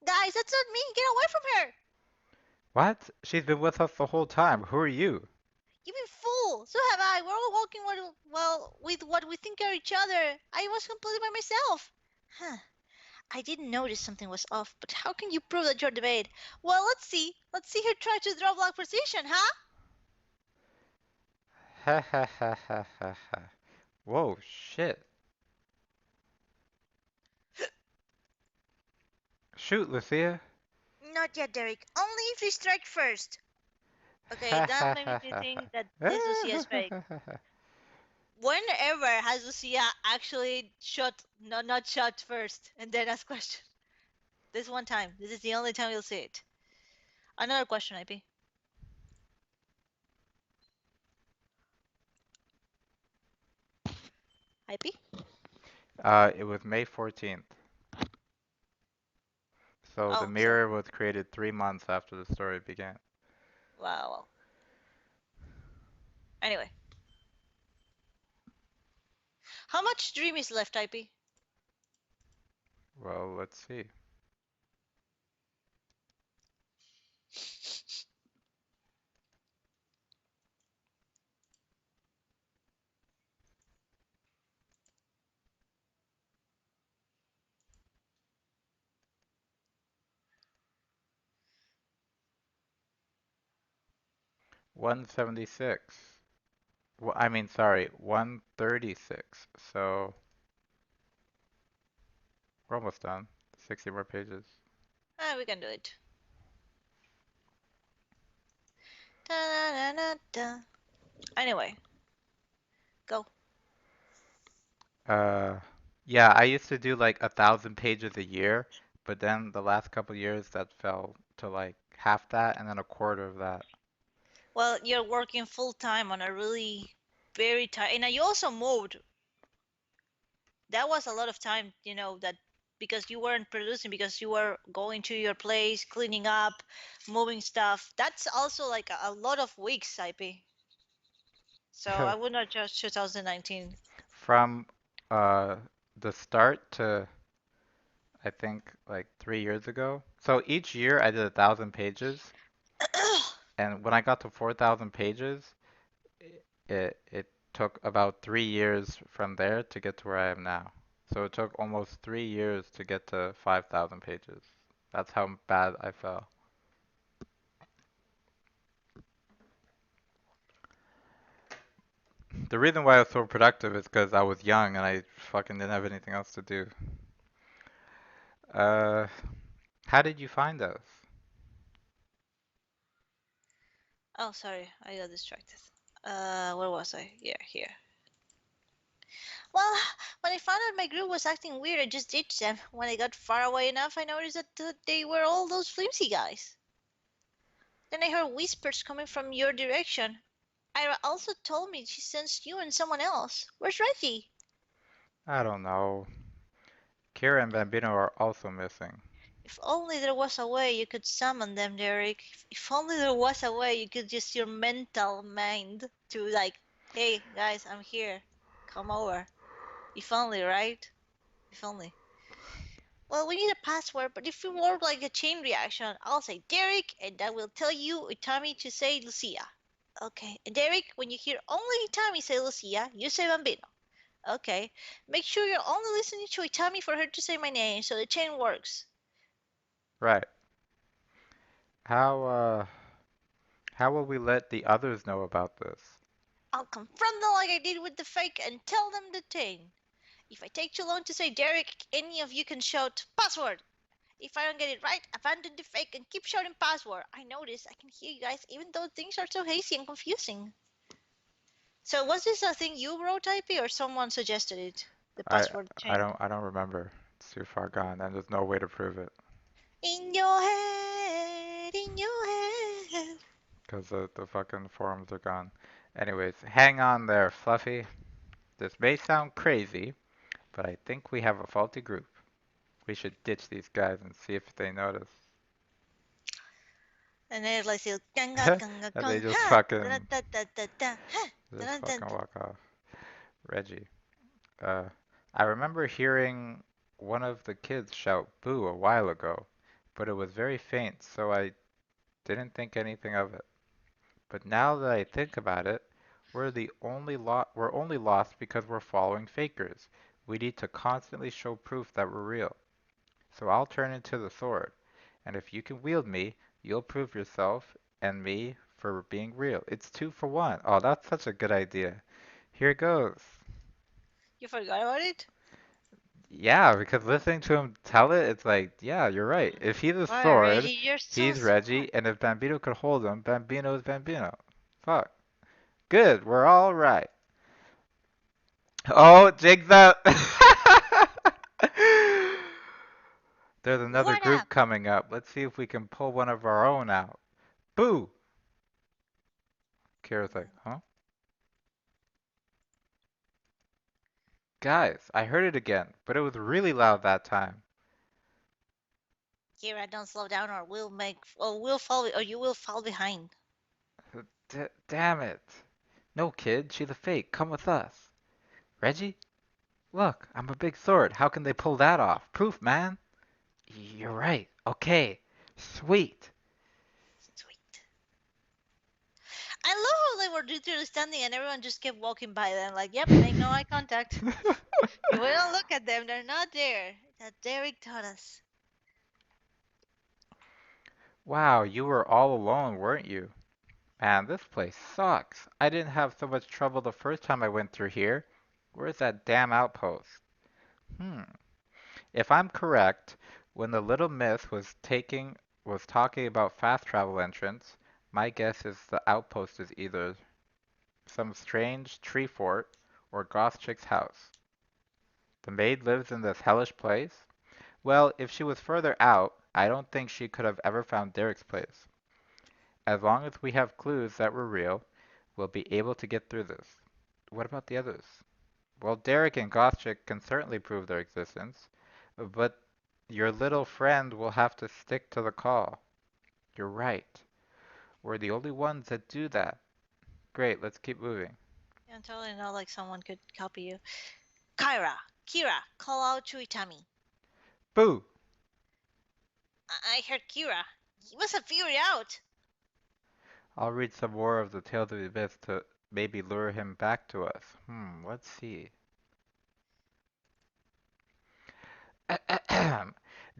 [SPEAKER 2] guys, that's not me. Get away from her.
[SPEAKER 1] What? She's been with us the whole time. Who are you?
[SPEAKER 2] You've been fool. So have I. We're all walking well with what we think are each other. I was completely by myself. Huh. I didn't notice something was off, but how can you prove that you're the maid? Well, let's see. Let's see her try to draw block position, huh?
[SPEAKER 1] Ha ha ha ha ha ha. Whoa, shit. Shoot, Lucia.
[SPEAKER 2] Not yet, Derek. Only if you strike first. Okay,
[SPEAKER 1] Ha
[SPEAKER 2] that
[SPEAKER 1] ha
[SPEAKER 2] made
[SPEAKER 1] ha
[SPEAKER 2] me
[SPEAKER 1] ha
[SPEAKER 2] think that
[SPEAKER 1] ha.
[SPEAKER 2] this Lucia is fake. Whenever has Lucia actually shot, no, not shot first and then ask question? This one time. This is the only time you'll see it. Another question, IP. IP?
[SPEAKER 1] It was May 14th. So the
[SPEAKER 2] Oh, so
[SPEAKER 1] mirror was created 3 months after the story began.
[SPEAKER 2] wow. Anyway, how much dream is left, IP?
[SPEAKER 1] Well, let's see. 176. Well, I mean, sorry, 136. So we're almost done. 60 more pages.
[SPEAKER 2] Ah, we can do it. Da-da-da-da-da. Anyway, go.
[SPEAKER 1] Uh, yeah, I used to do like 1,000 pages a year, but then the last couple years that fell to like half that and then a quarter of that.
[SPEAKER 2] Well, you're working full time on a really very tight, and you also moved. That was a lot of time, that because you weren't producing, because you were going to your place, cleaning up, moving stuff. That's also like a lot of weeks, IP. So I would not judge 2019.
[SPEAKER 1] From uh the start to I think like 3 years ago. So each year I did 1,000 pages, and when I got to 4,000 pages, it took about 3 years from there to get to where I am now. So it took almost 3 years to get to 5,000 pages. That's how bad I fell. The reason why I was so productive is because I was young and I fucking didn't have anything else to do. Uh, how did you find us?
[SPEAKER 2] Oh, sorry, I got distracted. Where was I? Yeah, here. Well, when I found out my group was acting weird, I just ditched them. When I got far away enough, I noticed that they were all those flimsy guys. Then I heard whispers coming from your direction. Ira also told me she sensed you and someone else. Where's Reggie?
[SPEAKER 1] I don't know. Kira and Bambino are also missing.
[SPEAKER 2] If only there was a way you could summon them, Derek. If only there was a way you could use your mental mind to, like, hey, guys, I'm here. Come over. If only, right? If only. Well, we need a password, but if we work like a chain reaction, I'll say Derek, and that will tell you Itami to say Lucia. Okay. And Derek, when you hear only Itami say Lucia, you say Bambino. Okay. Make sure you're only listening to Itami for her to say my name, so the chain works.
[SPEAKER 1] Right. How how will we let the others know about this?
[SPEAKER 2] I'll confront them like I did with the fake and tell them the thing. If I take too long to say Derek, any of you can shout password. If I don't get it right, abandon the fake and keep shouting password. I notice I can hear you guys even though things are so hazy and confusing. So was this a thing you wrote, IP, or someone suggested it? The
[SPEAKER 1] I
[SPEAKER 2] password
[SPEAKER 1] I
[SPEAKER 2] chain.
[SPEAKER 1] don't remember. It's too far gone, and there's no way to prove it
[SPEAKER 2] In your head.
[SPEAKER 1] because the fucking forums are gone. Anyways, hang on there, Fluffy. This may sound crazy, but I think we have a faulty group. We should ditch these guys and see if they notice.
[SPEAKER 2] And then it's like, ganga, ganga,
[SPEAKER 1] And they
[SPEAKER 2] gong,
[SPEAKER 1] just
[SPEAKER 2] ha,
[SPEAKER 1] fucking
[SPEAKER 2] da da da da da, ha,
[SPEAKER 1] just
[SPEAKER 2] da da
[SPEAKER 1] fucking
[SPEAKER 2] da.
[SPEAKER 1] walk off. Reggie. Uh, I remember hearing one of the kids shout boo a while ago, but it was very faint, so I didn't think anything of it. But now that I think about it, we're only lost because we're following fakers. We need to constantly show proof that we're real. So I'll turn into the sword, and if you can wield me, you'll prove yourself and me for being real. It's 2 for 1. Oh, that's such a good idea. Here goes.
[SPEAKER 2] You forgot about it?
[SPEAKER 1] Yeah, because listening to him tell it, it's like, yeah, you're right. If he's a
[SPEAKER 2] Wow,
[SPEAKER 1] sword,
[SPEAKER 2] Reggie, you're so
[SPEAKER 1] he's
[SPEAKER 2] smart.
[SPEAKER 1] Reggie, and if Bambino could hold him, Bambino is Bambino. Fuck. Good, we're all right. Oh, Jig's up! There's another
[SPEAKER 2] What up?
[SPEAKER 1] group coming up. Let's see if we can pull one of our own out. Boo! Kira's like, huh? Guys, I heard it again, but it was really loud that time.
[SPEAKER 2] Kira, don't slow down, or we'll fall, or you will fall behind.
[SPEAKER 1] Damn it. No, kid, she's a fake. Come with us. Reggie? Look, I'm a big sword. How can they pull that off? Proof, man. You're right. Okay. Sweet.
[SPEAKER 2] Sweet. I love how they were literally standing and everyone just kept walking by them, like, yep, make no eye contact. If we don't look at them, they're not there. That Derek taught us.
[SPEAKER 1] Wow, you were all alone, weren't you? Man, this place sucks. I didn't have so much trouble the first time I went through here. Where's that damn outpost? Hmm. If I'm correct, when the little myth was talking about fast travel entrance, my guess is the outpost is either some strange tree fort or Goth Chick's house. The maid lives in this hellish place? Well, if she was further out, I don't think she could have ever found Derek's place. As long as we have clues that were real, we'll be able to get through this. What about the others? Well, Derek and Gothchick can certainly prove their existence, but your little friend will have to stick to the call. You're right. We're the only ones that do that. Great, let's keep moving.
[SPEAKER 2] Yeah, totally not like someone could copy you. Kira, call out to Itami.
[SPEAKER 1] Boo!
[SPEAKER 2] I heard Kira. He must have figured it out.
[SPEAKER 1] I'll read some more of the Tales of the Abyss to maybe lure him back to us. Let's see.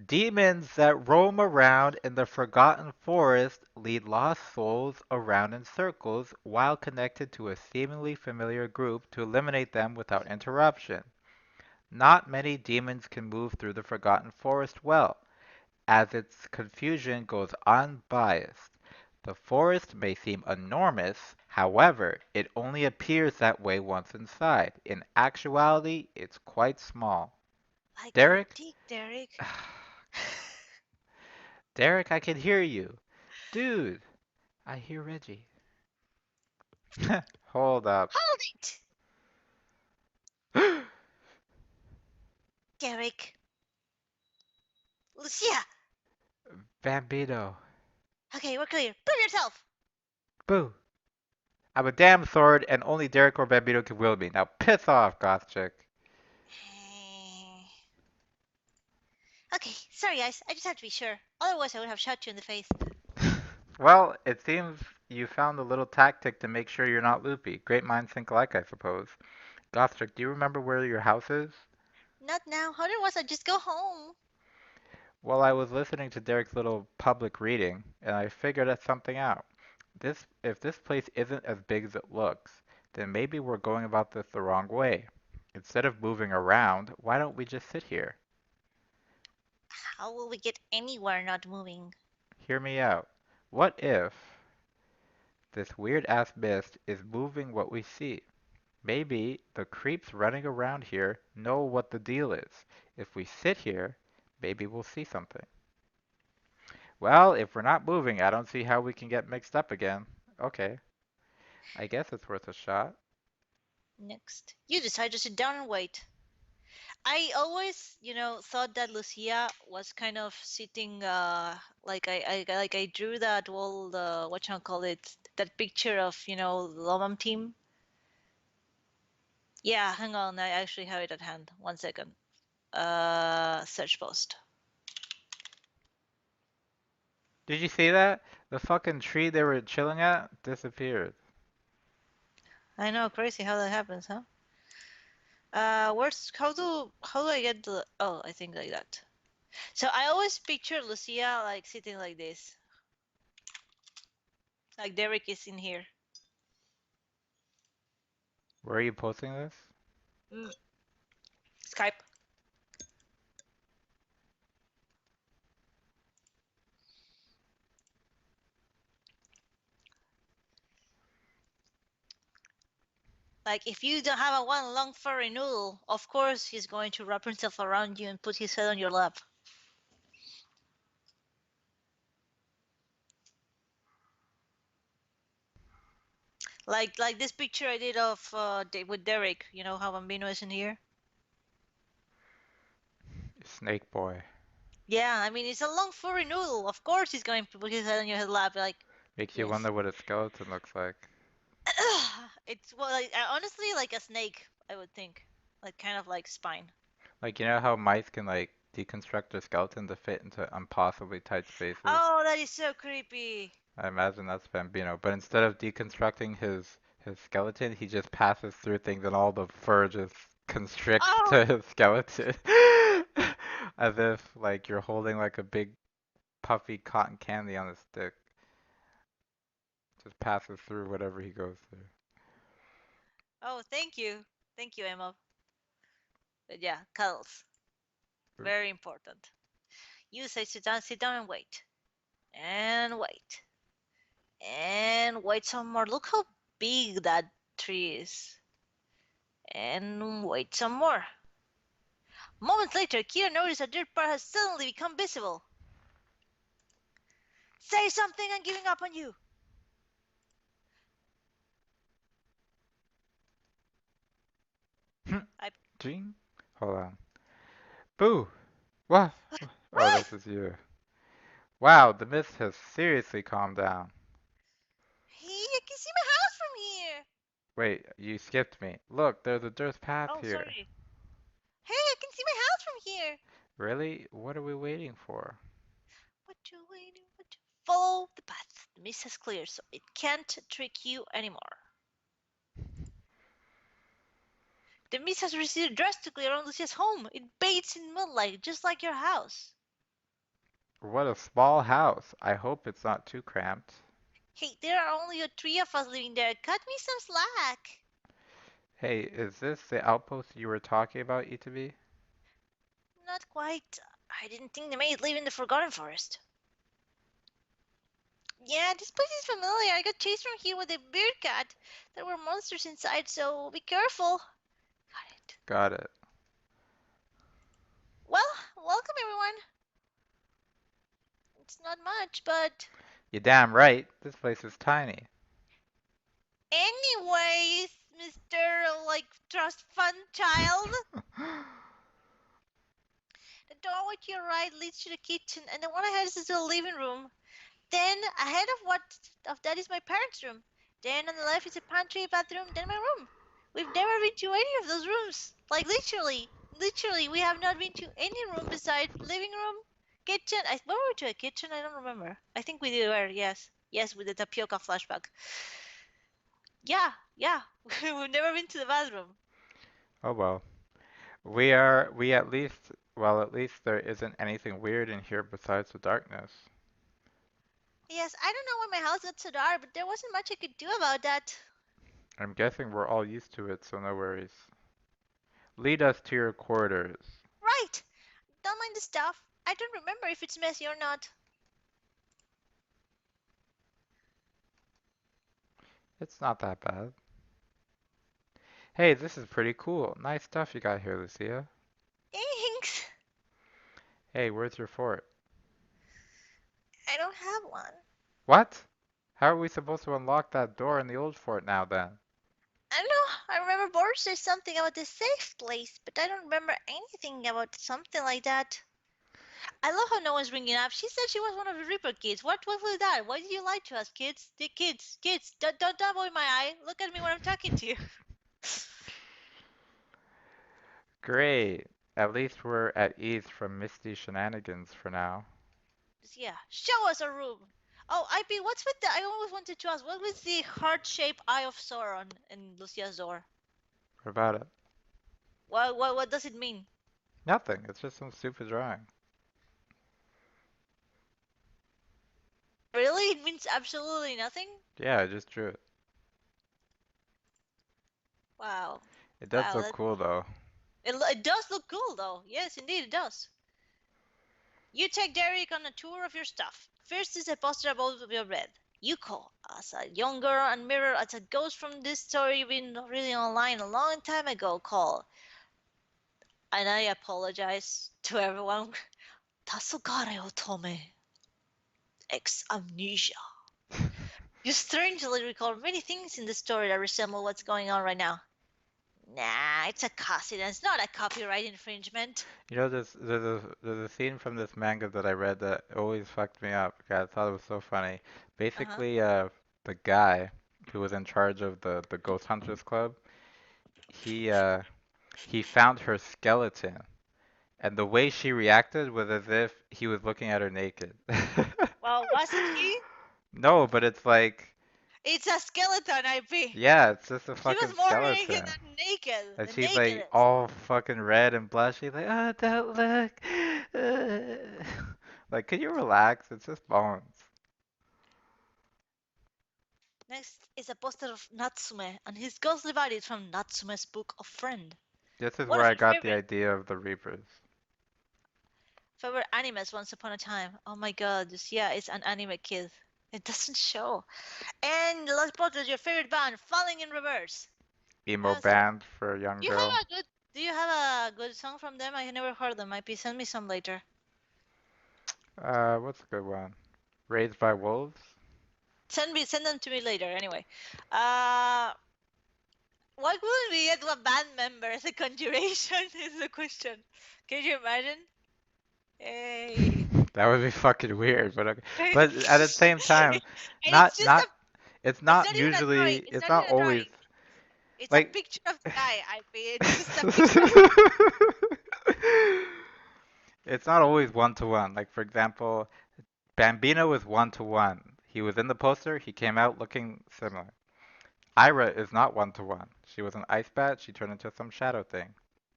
[SPEAKER 1] Demons that roam around in the Forgotten Forest lead lost souls around in circles while connected to a seemingly familiar group to eliminate them without interruption. Not many demons can move through the Forgotten Forest well, as its confusion goes unbiased. The forest may seem enormous, however, it only appears that way once inside. In actuality, it's quite small.
[SPEAKER 2] Like your
[SPEAKER 1] Derek?
[SPEAKER 2] dick, Derek.
[SPEAKER 1] Derek, I can hear you. Dude, I hear Reggie. Hold up.
[SPEAKER 2] Hold it! Derek. Lucia!
[SPEAKER 1] Bambino.
[SPEAKER 2] Okay, we're clear. Prove yourself!
[SPEAKER 1] Boo. I'm a damn sword and only Derek or Bambino can wield me. Now piss off, goth chick.
[SPEAKER 2] Okay, sorry guys, I just have to be sure. Otherwise I would have shot you in the face.
[SPEAKER 1] Well, it seems you found a little tactic to make sure you're not loopy. Great minds think alike, I suppose. Goth chick, do you remember where your house is?
[SPEAKER 2] Not now, otherwise I'd just go home.
[SPEAKER 1] Well, I was listening to Derek's little public reading, and I figured something out. If this place isn't as big as it looks, then maybe we're going about this the wrong way. Instead of moving around, why don't we just sit here?
[SPEAKER 2] How will we get anywhere not moving?
[SPEAKER 1] Hear me out. What if this weird-ass mist is moving what we see? Maybe the creeps running around here know what the deal is. If we sit here, maybe we'll see something. Well, if we're not moving, I don't see how we can get mixed up again. Okay, I guess it's worth a shot.
[SPEAKER 2] Next, you decide to sit down and wait. I always, thought that Lucia was kind of sitting, I drew that whole, what you call it, that picture of, the Lomam team. Yeah, hang on, I actually have it at hand. 1 second. Search post.
[SPEAKER 1] Did you see that? The fucking tree they were chilling at disappeared.
[SPEAKER 2] I know, crazy how that happens, huh? How do I get the? Oh, I think like that. So I always picture Lucia like sitting like this, like Derek is in here.
[SPEAKER 1] Where are you posting this?
[SPEAKER 2] Mm, Skype. Like if you don't have a one long furry noodle, of course he's going to wrap himself around you and put his head on your lap. Like this picture I did of with Derek. You know how Bambino is in here.
[SPEAKER 1] Snake boy.
[SPEAKER 2] Yeah, I mean it's a long furry noodle. Of course he's going to put his head on your lap. Like
[SPEAKER 1] Makes you
[SPEAKER 2] yes.
[SPEAKER 1] wonder what a skeleton looks like.
[SPEAKER 2] It's well, honestly like a snake. I would think, like kind of like spine.
[SPEAKER 1] Like, you know how mice can, like, deconstruct their skeleton to fit into impossibly tight spaces?
[SPEAKER 2] Oh, that is so creepy.
[SPEAKER 1] I imagine that's Bambino. But instead of deconstructing his skeleton, he just passes through things and all the fur just constricts
[SPEAKER 2] Oh,
[SPEAKER 1] to his skeleton. As if, like, you're holding, like, a big puffy cotton candy on a stick. just passes through whatever he goes through.
[SPEAKER 2] Oh, thank you, Emma. But yeah, cuddles, very important. You say sit down and wait, and wait, and wait some more. Look how big that tree is, and wait some more. Moments later, Kira noticed a dirt part has suddenly become visible. Say something, I'm giving up on you. I
[SPEAKER 1] Gene? Hold on. Boo! What? Oh,
[SPEAKER 2] what?
[SPEAKER 1] this is you. Wow, the mist has seriously calmed down.
[SPEAKER 2] Hey, I can see my house from here.
[SPEAKER 1] Wait, you skipped me. Look, there's a dirt path
[SPEAKER 2] Oh,
[SPEAKER 1] here.
[SPEAKER 2] sorry. Hey, I can see my house from here.
[SPEAKER 1] Really? What are we waiting for?
[SPEAKER 2] What you waiting? What you... Follow the path. The mist has cleared, so it can't trick you anymore. The mist has receded drastically around Lucia's home. It bathes in moonlight, just like your house.
[SPEAKER 1] What a small house. I hope it's not too cramped.
[SPEAKER 2] Hey, there are only three of us living there. Cut me some slack.
[SPEAKER 1] Hey, is this the outpost you were talking about, Itabi?
[SPEAKER 2] Not quite. I didn't think they made live in the Forgotten Forest. Yeah, this place is familiar. I got chased from here with a beard cat. There were monsters inside, so be careful. Got it.
[SPEAKER 1] Got it.
[SPEAKER 2] Well, welcome everyone. It's not much, but
[SPEAKER 1] You damn right. This place is tiny.
[SPEAKER 2] anyways, Mr. Trust Fund Child. The doorway to your right leads to the kitchen, and the one ahead is the living room. Then ahead of that is my parents' room. Then on the left is a pantry, bathroom, then my room. We've never been to any of those rooms. Like literally, we have not been to any room besides living room, kitchen. When were we to a kitchen? I don't remember. I think we did. Yes, with the tapioca flashback. Yeah. We've never been to the bathroom.
[SPEAKER 1] Oh well. We at least, well, at least there isn't anything weird in here besides the darkness.
[SPEAKER 2] Yes, I don't know why my house got so dark, but there wasn't much I could do about that.
[SPEAKER 1] I'm guessing we're all used to it, so no worries. Lead us to your quarters.
[SPEAKER 2] Right. Don't mind the stuff. I don't remember if it's messy or not.
[SPEAKER 1] It's not that bad. Hey, this is pretty cool. Nice stuff you got here, Lucia.
[SPEAKER 2] Thanks.
[SPEAKER 1] Hey, where's your fort?
[SPEAKER 2] I don't have one.
[SPEAKER 1] What? How are we supposed to unlock that door in the old fort now then?
[SPEAKER 2] I don't know. I remember Boris said something about the safe place, but I don't remember anything about something like that. I love how no one's ringing up. She said she was one of the Reaper kids. What was that? Why did you lie to us, kids? The kids. Don't avoid my eye. Look at me when I'm talking to you.
[SPEAKER 1] Great. At least we're at ease from Misty shenanigans for now.
[SPEAKER 2] Yeah, show us a room. Oh, IP, what's with the? I always wanted to ask, what was the heart-shaped eye of Sauron in Lucia's door?
[SPEAKER 1] What about it?
[SPEAKER 2] What does it mean?
[SPEAKER 1] Nothing. It's just some stupid drawing.
[SPEAKER 2] Really? It means absolutely nothing?
[SPEAKER 1] Yeah, I just drew it.
[SPEAKER 2] Wow.
[SPEAKER 1] It does
[SPEAKER 2] Wow,
[SPEAKER 1] look
[SPEAKER 2] that
[SPEAKER 1] cool though.
[SPEAKER 2] it does look cool though. Yes, indeed it does. You take Derek on a tour of your stuff. First is a poster above your bed. You call as a young girl and mirror as a ghost from this story you've been reading online a long time ago. Call. And I apologize to everyone. Tasogare otome. Ex amnesia. You strangely recall many things in the story that resemble what's going on right now. Nah, it's a coincidence, not a copyright infringement.
[SPEAKER 1] You know, there's a scene from this manga that I read that always fucked me up. God, I thought it was so funny.
[SPEAKER 2] Uh-huh.
[SPEAKER 1] Basically, the guy who was in charge of the Ghost Hunters Club, he uh he found her skeleton, and the way she reacted was as if he was looking at her naked.
[SPEAKER 2] Well, wasn't he?
[SPEAKER 1] No, but it's like,
[SPEAKER 2] It's a skeleton, IP.
[SPEAKER 1] yeah, it's just a
[SPEAKER 2] He
[SPEAKER 1] fucking
[SPEAKER 2] was more naked
[SPEAKER 1] skeleton.
[SPEAKER 2] than naked.
[SPEAKER 1] And
[SPEAKER 2] The
[SPEAKER 1] she's like
[SPEAKER 2] nakedest.
[SPEAKER 1] all fucking red and blushy, like, oh, don't look. Like, can you relax? It's just bones.
[SPEAKER 2] Next is a poster of Natsume and his ghostly body from Natsume's book of Friend.
[SPEAKER 1] This is
[SPEAKER 2] One
[SPEAKER 1] where
[SPEAKER 2] of
[SPEAKER 1] I
[SPEAKER 2] your
[SPEAKER 1] got the
[SPEAKER 2] favorite
[SPEAKER 1] idea of the Reapers.
[SPEAKER 2] animes once upon a time. Oh my god, this yeah, it's an anime kid. It doesn't show. And the last poster is your favorite band, Falling in Reverse.
[SPEAKER 1] Emo
[SPEAKER 2] Yes.
[SPEAKER 1] band for a young
[SPEAKER 2] Do you
[SPEAKER 1] girl.
[SPEAKER 2] have a good do you have a good song from them? I never heard them. Might be send me some later.
[SPEAKER 1] What's a good one? Raised by Wolves?
[SPEAKER 2] Send them to me later anyway. Uh why couldn't we get a band member as a conjuration is the question. Can you imagine? Hey.
[SPEAKER 1] That would be fucking weird, but okay.
[SPEAKER 2] and
[SPEAKER 1] But at the same time,
[SPEAKER 2] it's just a
[SPEAKER 1] it's
[SPEAKER 2] it's
[SPEAKER 1] not
[SPEAKER 2] not even a drawing.
[SPEAKER 1] usually,
[SPEAKER 2] It's
[SPEAKER 1] it's
[SPEAKER 2] not
[SPEAKER 1] not
[SPEAKER 2] even a
[SPEAKER 1] always
[SPEAKER 2] drawing. It's a
[SPEAKER 1] like.
[SPEAKER 2] picture of the guy, IP. It's just a picture of
[SPEAKER 1] It's not always one to one. Like for example, Bambino is one to one. He was in the poster, he came out looking similar. Ira is not one to one. She was an ice bat, she turned into some shadow thing.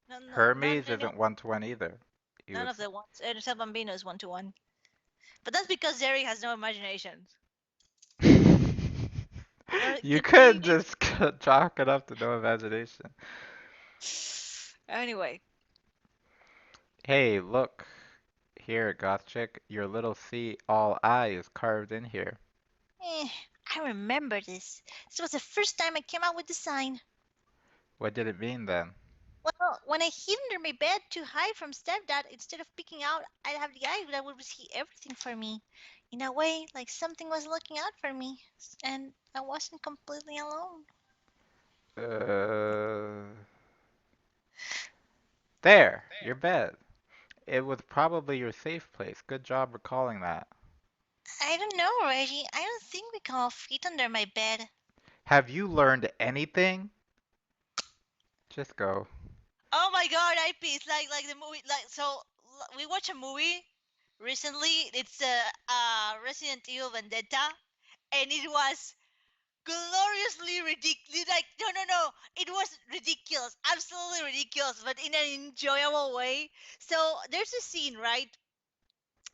[SPEAKER 2] no, no,
[SPEAKER 1] Hermes isn't one to one either. He
[SPEAKER 2] none
[SPEAKER 1] was.
[SPEAKER 2] of the ones. And El Bambino is 1-to-1. But that's because Zeri has no imagination.
[SPEAKER 1] You could just chalk it up to no imagination.
[SPEAKER 2] Anyway,
[SPEAKER 1] Hey, look. Here, goth chick, your little C all I is carved in here.
[SPEAKER 2] eh, I remember this. This was the first time I came out with the sign.
[SPEAKER 1] What did it mean then?
[SPEAKER 2] Well, when I hid under my bed to hide from stepdad, instead of peeking out, I'd have the guy that would see everything for me. In a way, like something was looking out for me, and I wasn't completely alone.
[SPEAKER 1] Uh, there, your bed. It was probably your safe place. Good job recalling that.
[SPEAKER 2] I don't know, Reggie. I don't think we can all fit under my bed.
[SPEAKER 1] Have you learned anything? Just go.
[SPEAKER 2] Oh my god, IP! It's like the movie. Like so, we watched a movie recently. It's Resident Evil Vendetta, and it was gloriously ridiculous. Like no, it was ridiculous, absolutely ridiculous, but in an enjoyable way. So there's a scene, right?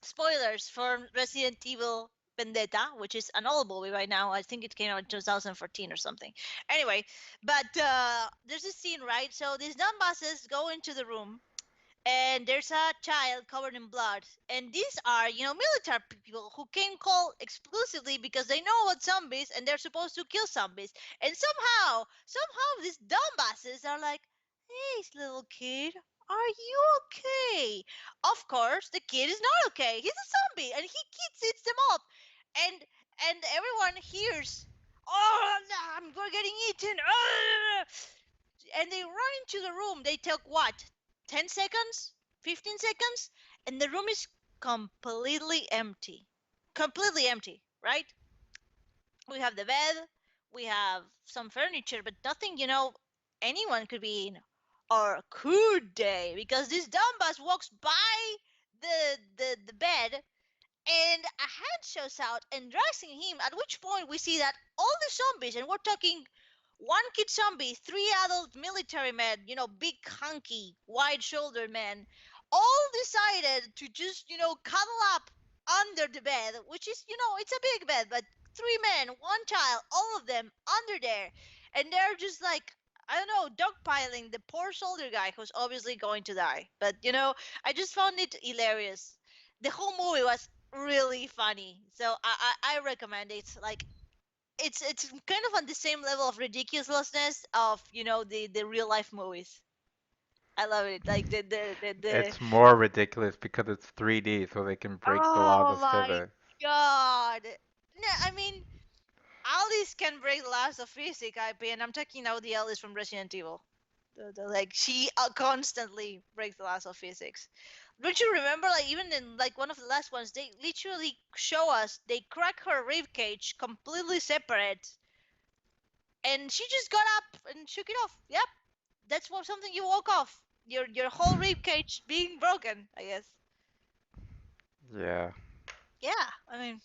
[SPEAKER 2] Spoilers for Resident Evil Vendetta, which is an old movie right now. I think it came out in 2014 or something. Anyway, but there's a scene, right? So these dumb buses go into the room and there's a child covered in blood, and these are military people who came call exclusively because they know about zombies and they're supposed to kill zombies, and somehow these dumbasses are like, hey little kid, are you okay? Of course the kid is not okay. He's a zombie and he kids eats them up, and everyone hears, oh no, we're getting eaten. And they run into the room. They take what, 10 seconds, 15 seconds, and the room is completely empty. Completely empty, right? We have the bed, we have some furniture, but nothing, anyone could be in. Or could they? Because this dumbass walks by the bed, and a hand shows out and drags him, at which point we see that all the zombies, and we're talking one kid zombie, three adult military men, big hunky wide shouldered men, all decided to just cuddle up under the bed, which is, it's a big bed, but three men, one child, all of them under there, and they're just like, I don't know, dogpiling the poor soldier guy who's obviously going to die. But I just found it hilarious. The whole movie was really funny, so I recommend it. Like, it's kind of on the same level of ridiculousness of the real life movies. I love it. Like the
[SPEAKER 1] It's more ridiculous because it's 3D, so they can break the laws
[SPEAKER 2] oh
[SPEAKER 1] of
[SPEAKER 2] my
[SPEAKER 1] physics.
[SPEAKER 2] god. No, I mean, Alice can break the laws of physics, IP, and I'm talking now the Alice from Resident Evil. Like, she constantly breaks the laws of physics. Don't you remember, like, even in like one of the last ones, they literally show us they crack her rib cage completely separate, and she just got up and shook it off. Yep, that's what something you woke off. Your whole rib cage being broken, I guess.
[SPEAKER 1] Yeah.
[SPEAKER 2] Yeah, I mean,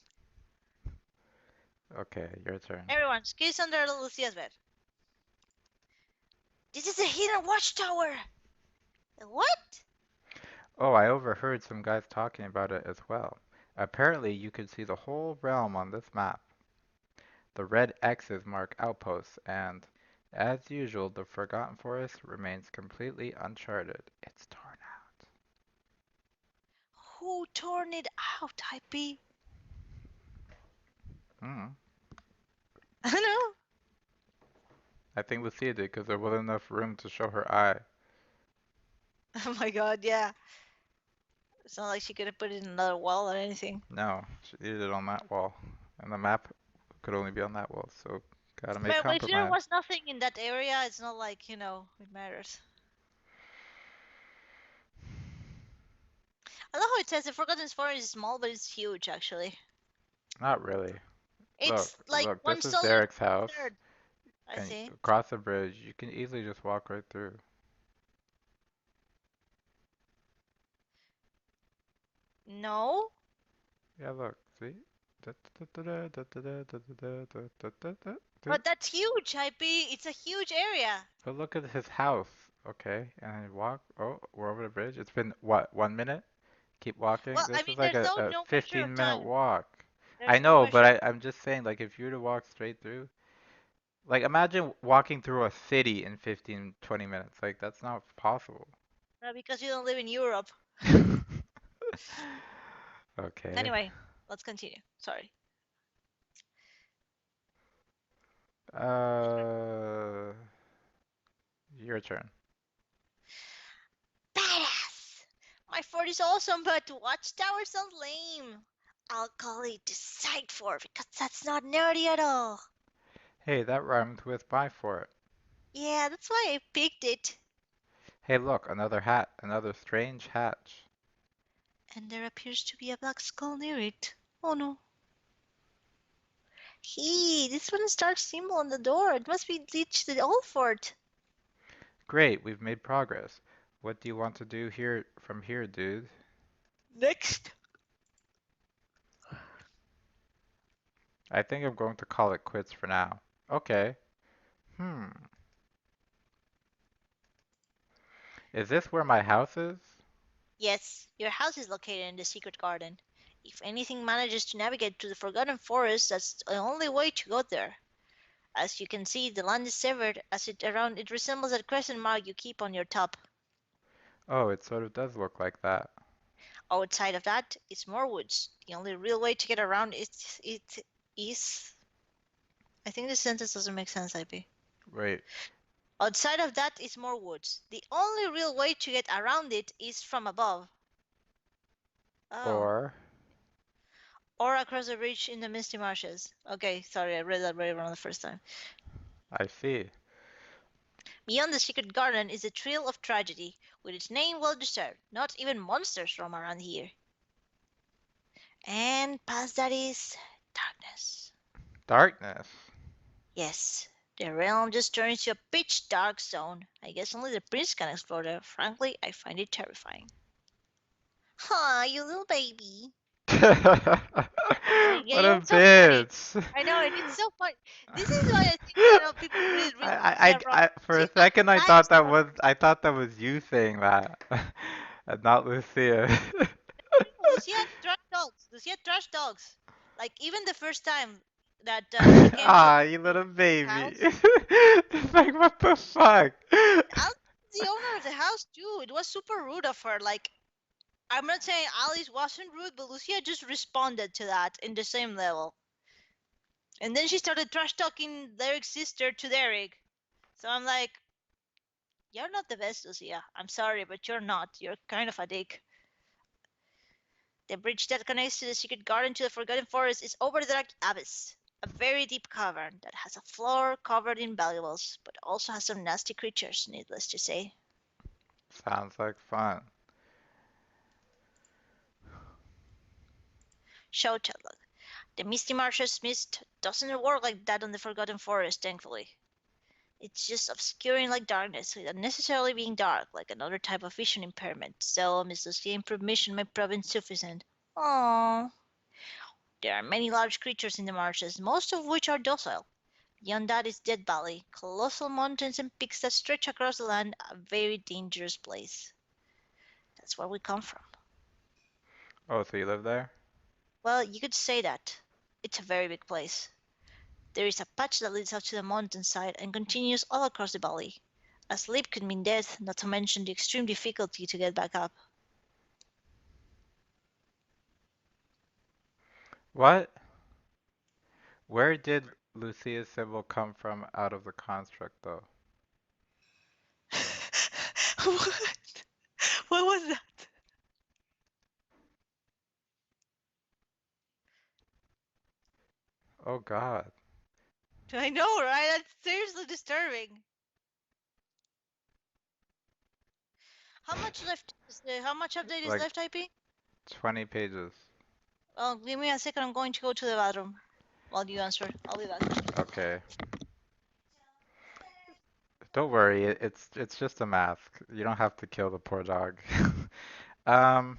[SPEAKER 1] Okay, your turn.
[SPEAKER 2] everyone, kiss under Lucia's bed. This is a hidden watchtower. What?
[SPEAKER 1] Oh, I overheard some guys talking about it as well. Apparently, you could see the whole realm on this map. The red X's mark outposts, and, as usual, the Forgotten Forest remains completely uncharted. It's torn out.
[SPEAKER 2] Who torn it out, Hypey?
[SPEAKER 1] Hmm.
[SPEAKER 2] I don't know.
[SPEAKER 1] I think Lucia did because there wasn't enough room to show her eye.
[SPEAKER 2] Oh my god, yeah. It's not like she could have put it in another wall or anything.
[SPEAKER 1] No, she needed it on that wall. And the map could only be on that wall, so gotta make
[SPEAKER 2] But if there
[SPEAKER 1] compromise.
[SPEAKER 2] was nothing in that area, it's not like, it matters. I love how it says the Forgotten Forest is small, but it's huge, actually.
[SPEAKER 1] Not really. Look,
[SPEAKER 2] It's like
[SPEAKER 1] look,
[SPEAKER 2] one
[SPEAKER 1] this is
[SPEAKER 2] solid
[SPEAKER 1] Derek's house,
[SPEAKER 2] third, I
[SPEAKER 1] and
[SPEAKER 2] see.
[SPEAKER 1] across the bridge, you can easily just walk right through.
[SPEAKER 2] No?
[SPEAKER 1] Yeah, look, see?
[SPEAKER 2] But that's huge, Hypey. It's a huge area.
[SPEAKER 1] But look at his house, okay? And you walk. Oh, we're over the bridge. It's been, what, 1 minute? Keep walking.
[SPEAKER 2] Well, I
[SPEAKER 1] This
[SPEAKER 2] mean,
[SPEAKER 1] is like
[SPEAKER 2] there's
[SPEAKER 1] a
[SPEAKER 2] no measure of
[SPEAKER 1] 15-minute
[SPEAKER 2] time.
[SPEAKER 1] walk. I
[SPEAKER 2] There's no
[SPEAKER 1] know, but
[SPEAKER 2] measure.
[SPEAKER 1] I'm just saying, like, if you were to walk straight through, like, imagine walking through a city in 15, 20 minutes. Like, that's not possible.
[SPEAKER 2] Because you don't live in Europe.
[SPEAKER 1] Okay.
[SPEAKER 2] Anyway, let's continue. Sorry.
[SPEAKER 1] Uh, your turn.
[SPEAKER 2] Badass! My fort is awesome, but Watchtower sounds lame. I'll call it the side fort because that's not nerdy at all.
[SPEAKER 1] Hey, that rhymed with my fort.
[SPEAKER 2] Yeah, that's why I picked it.
[SPEAKER 1] Hey, look, another hat, another strange hatch.
[SPEAKER 2] And there appears to be a black skull near it. Oh no. Hey, this one star symbol on the door. It must be lead to the old fort.
[SPEAKER 1] Great, we've made progress. What do you want to do here from here, dude?
[SPEAKER 2] Next.
[SPEAKER 1] I think I'm going to call it quits for now. Okay. Hmm. Is this where my house is?
[SPEAKER 2] Yes, your house is located in the secret garden. If anything manages to navigate to the Forgotten Forest, that's the only way to go there. As you can see, the land is severed as it resembles that crescent mark you keep on your top.
[SPEAKER 1] Oh, it sort of does look like that.
[SPEAKER 2] Outside of that is more woods. The only real way to get around it is. I think this sentence doesn't make sense, IP.
[SPEAKER 1] Wait,
[SPEAKER 2] Outside of that is more woods. The only real way to get around it is from above. Oh.
[SPEAKER 1] or
[SPEAKER 2] Or across the bridge in the misty marshes. Okay, sorry, I read that very wrong the first time.
[SPEAKER 1] I see.
[SPEAKER 2] Beyond the secret garden is the Trail of Tragedy, with its name well deserved. Not even monsters roam around here. And past that is darkness.
[SPEAKER 1] Darkness.
[SPEAKER 2] Yes, the realm just turns to a pitch dark zone. I guess only the prince can explore there. Frankly, I find it terrifying. Aw, you little baby.
[SPEAKER 1] What
[SPEAKER 2] Yeah,
[SPEAKER 1] a
[SPEAKER 2] it's so funny.
[SPEAKER 1] bitch.
[SPEAKER 2] I know, and it's so funny. This is why I think people read Lucia wrong.
[SPEAKER 1] For a
[SPEAKER 2] She's not
[SPEAKER 1] second
[SPEAKER 2] nice though.
[SPEAKER 1] I thought that was you saying that, and not Lucia.
[SPEAKER 2] Lucia had trash dogs. Lucia had trash dogs. Like even the first time that she came to
[SPEAKER 1] Ah, you little
[SPEAKER 2] the
[SPEAKER 1] baby.
[SPEAKER 2] house,
[SPEAKER 1] Like, what the fuck?
[SPEAKER 2] Alice was the owner of the house too. It was super rude of her. Like I'm not saying Alice wasn't rude, but Lucia just responded to that in the same level. And then she started trash talking Derek's sister to Derek. So I'm like, you're not the best, Lucia. I'm sorry, but you're not. You're kind of a dick. The bridge that connects to the secret garden to the Forgotten Forest is over the Dark Abyss, a very deep cavern that has a floor covered in valuables, but also has some nasty creatures, needless to say.
[SPEAKER 1] Sounds like fun.
[SPEAKER 2] Show Chadlock. The Misty Marshes mist doesn't work like that on the Forgotten Forest, thankfully. It's just obscuring like darkness without necessarily being dark, like another type of vision impairment. So, Miss Lucia improved mission may prove insufficient. Aww. There are many large creatures in the marshes, most of which are docile. Beyond that is Dead Valley, colossal mountains and peaks that stretch across the land, a very dangerous place. That's where we come from.
[SPEAKER 1] Oh, so you live there?
[SPEAKER 2] Well, you could say that. It's a very big place. There is a patch that leads up to the mountainside and continues all across the valley. A slip could mean death, not to mention the extreme difficulty to get back up.
[SPEAKER 1] What? Where did Lucia's symbol come from out of the construct, though?
[SPEAKER 2] What? What was that?
[SPEAKER 1] Oh God.
[SPEAKER 2] I know, right? That's seriously disturbing. How much left? How much update is
[SPEAKER 1] Like
[SPEAKER 2] left, IP?
[SPEAKER 1] 20 pages.
[SPEAKER 2] Well, give me a second. I'm going to go to the bathroom while you answer. I'll be back.
[SPEAKER 1] Okay. Don't worry, it's just a mask. You don't have to kill the poor dog. Um,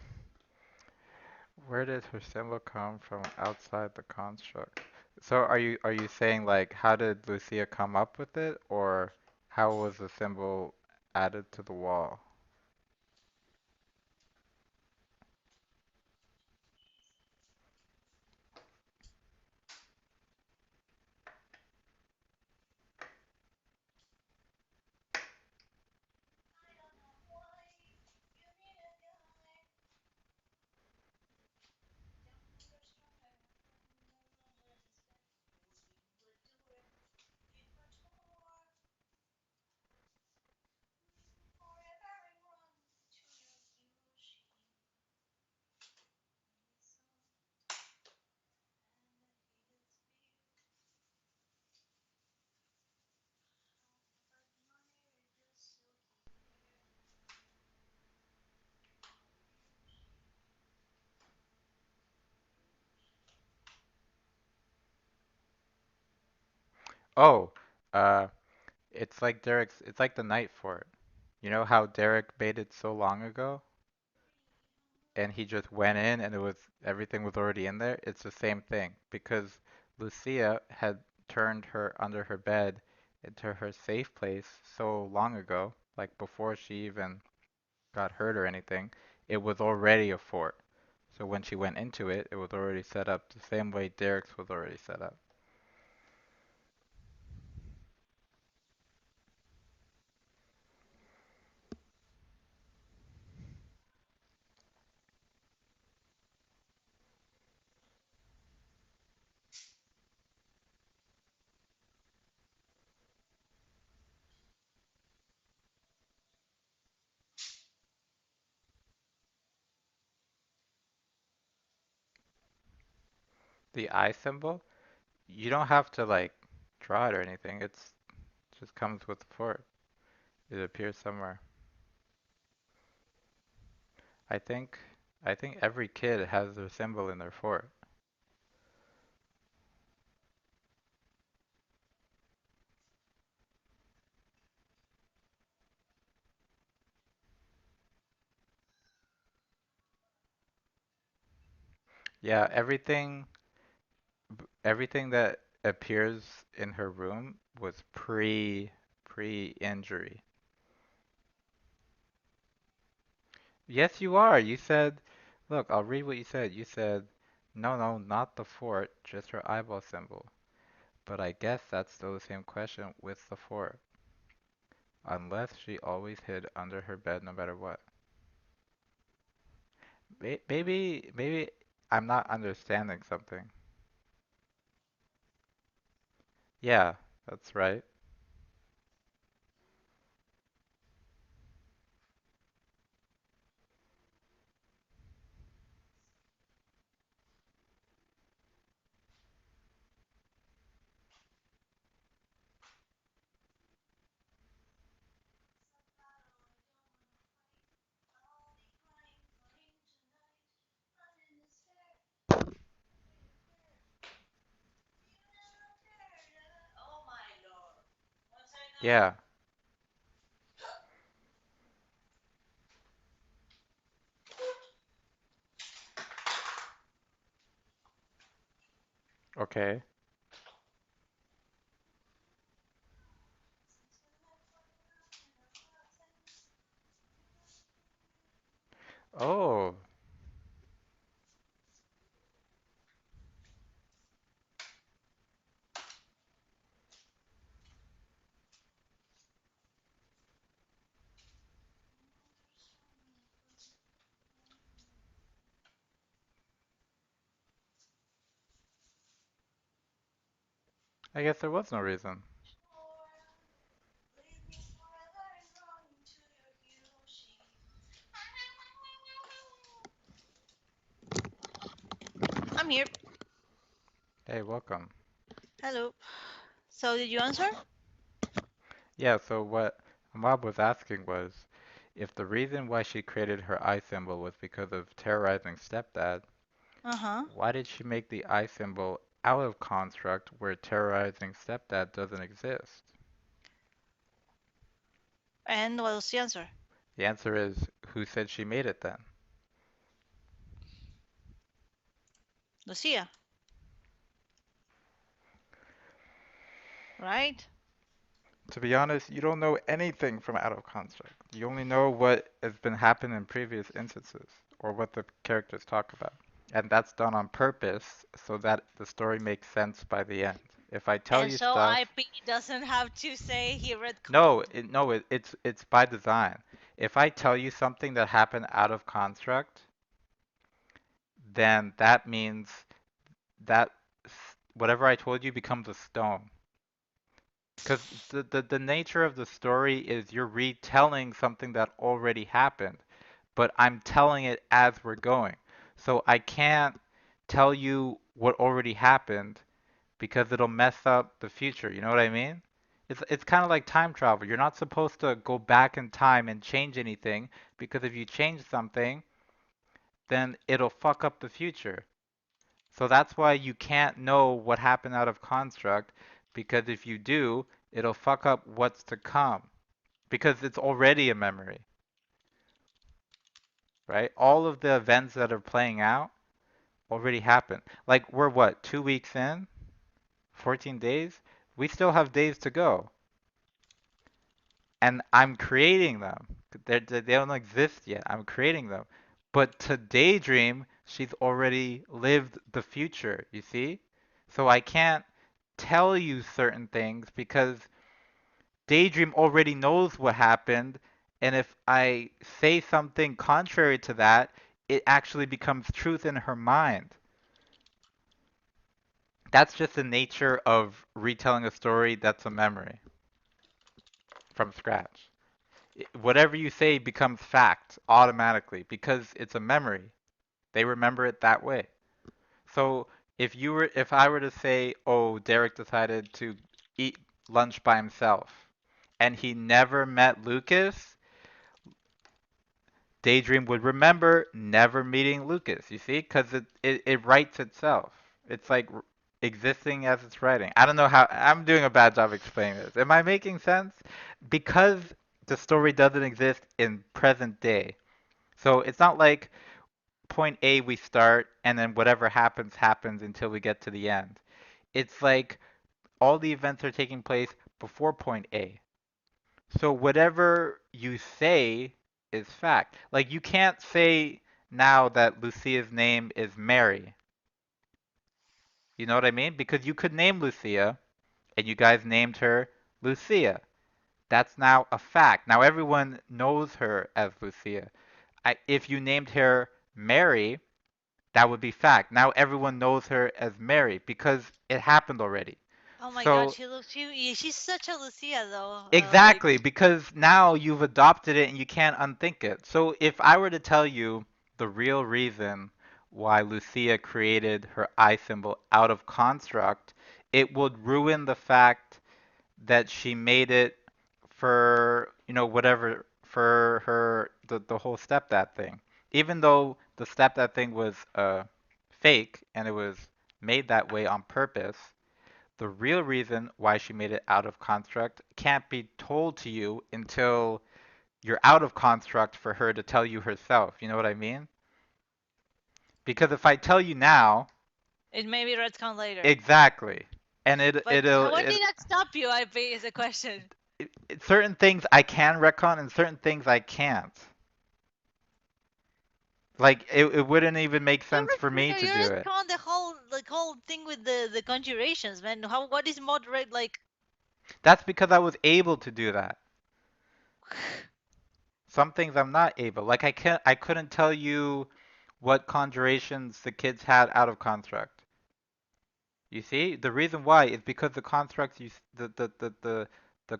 [SPEAKER 1] where did her symbol come from outside the construct? So are you saying like how did Lucia come up with it or how was the symbol added to the wall? Oh, uh it's like the night fort. You know how Derek made it so long ago? And he just went in and it was everything was already in there. It's the same thing because Lucia had turned her under her bed into her safe place so long ago, like before she even got hurt or anything, it was already a fort. So when she went into it, it was already set up the same way Derek's was already set up. The eye symbol, you don't have to like draw it or anything. It's just comes with the fort. It appears somewhere. I think I think every kid has their symbol in their fort. Yeah, everything that appears in her room was pre-injury. Yes, you are. You said, look, I'll read what you said. You said, no, no, not the fort, just her eyeball symbol. But I guess that's still the same question with the fort. Unless she always hid under her bed no matter what. Maybe I'm not understanding something. Yeah, that's right. Yeah, okay. Oh, I guess there was no reason.
[SPEAKER 2] I'm here.
[SPEAKER 1] Hey, welcome.
[SPEAKER 2] Hello. So did you answer?
[SPEAKER 1] Yeah, so what Mob was asking was if the reason why she created her eye symbol was because of terrorizing stepdad,
[SPEAKER 2] Uh-huh.
[SPEAKER 1] why did she make the eye symbol out of construct where terrorizing stepdad doesn't exist?
[SPEAKER 2] And what was the answer?
[SPEAKER 1] The answer is who said she made it then?
[SPEAKER 2] Lucia, right?
[SPEAKER 1] To be honest, you don't know anything from out of construct. You only know what has been happening in previous instances or what the characters talk about. And that's done on purpose so that the story makes sense by the end. If I tell
[SPEAKER 2] And
[SPEAKER 1] you
[SPEAKER 2] so
[SPEAKER 1] stuff,
[SPEAKER 2] IP doesn't have to say he
[SPEAKER 1] no,
[SPEAKER 2] retconned.
[SPEAKER 1] it's by design. If I tell you something that happened out of construct, then that means that whatever I told you becomes a stone. Because the nature of the story is you're retelling something that already happened, but I'm telling it as we're going. So I can't tell you what already happened because it'll mess up the future. You know what I mean? It's kind of like time travel. You're not supposed to go back in time and change anything because if you change something, then it'll fuck up the future. So that's why you can't know what happened out of construct because if you do, it'll fuck up what's to come because it's already a memory, right? All of the events that are playing out already happened. Like we're what, 2 weeks in? 14 days? We still have days to go. And I'm creating them. They don't exist yet. I'm creating them. But to Daydream, she's already lived the future, you see? So I can't tell you certain things because Daydream already knows what happened. And if I say something contrary to that, it actually becomes truth in her mind. That's just the nature of retelling a story that's a memory from scratch. Whatever you say becomes fact automatically because it's a memory. They remember it that way. So if I were to say, oh, Derek decided to eat lunch by himself and he never met Lucas, Daydream would remember never meeting Lucas, you see? Because it writes itself. It's like existing as it's writing. I don't know how, I'm doing a bad job explaining this. Am I making sense? Because the story doesn't exist in present day. So it's not like point A we start and then whatever happens happens until we get to the end. It's like all the events are taking place before point A. So whatever you say is fact. Like you can't say now that Lucia's name is Mary. You know what I mean? Because you could name Lucia and you guys named her Lucia. That's now a fact. Now everyone knows her as Lucia. If you named her Mary, that would be fact. Now everyone knows her as Mary because it happened already.
[SPEAKER 2] Oh my god,
[SPEAKER 1] So
[SPEAKER 2] she looks she's such a Lucia though. Like
[SPEAKER 1] exactly, because now you've adopted it and you can't unthink it. So if I were to tell you the real reason why Lucia created her eye symbol out of construct, it would ruin the fact that she made it for, whatever, for the whole stepdad thing. Even though the stepdad thing was fake and it was made that way on purpose, the real reason why she made it out of construct can't be told to you until you're out of construct for her to tell you herself. You know what I mean? Because if I tell you now,
[SPEAKER 2] it may be retcon later.
[SPEAKER 1] exactly, and
[SPEAKER 2] But what did that stop you? I bet is a question.
[SPEAKER 1] certain things I can retcon and certain things I can't. Like it wouldn't even make sense for me to
[SPEAKER 2] You
[SPEAKER 1] do it.
[SPEAKER 2] retcon the whole thing with the conjurations, man. What is moderate like?
[SPEAKER 1] That's because I was able to do that. Some things I'm not able. Like I couldn't tell you what conjurations the kids had out of construct. You see, the reason why is because the constructs the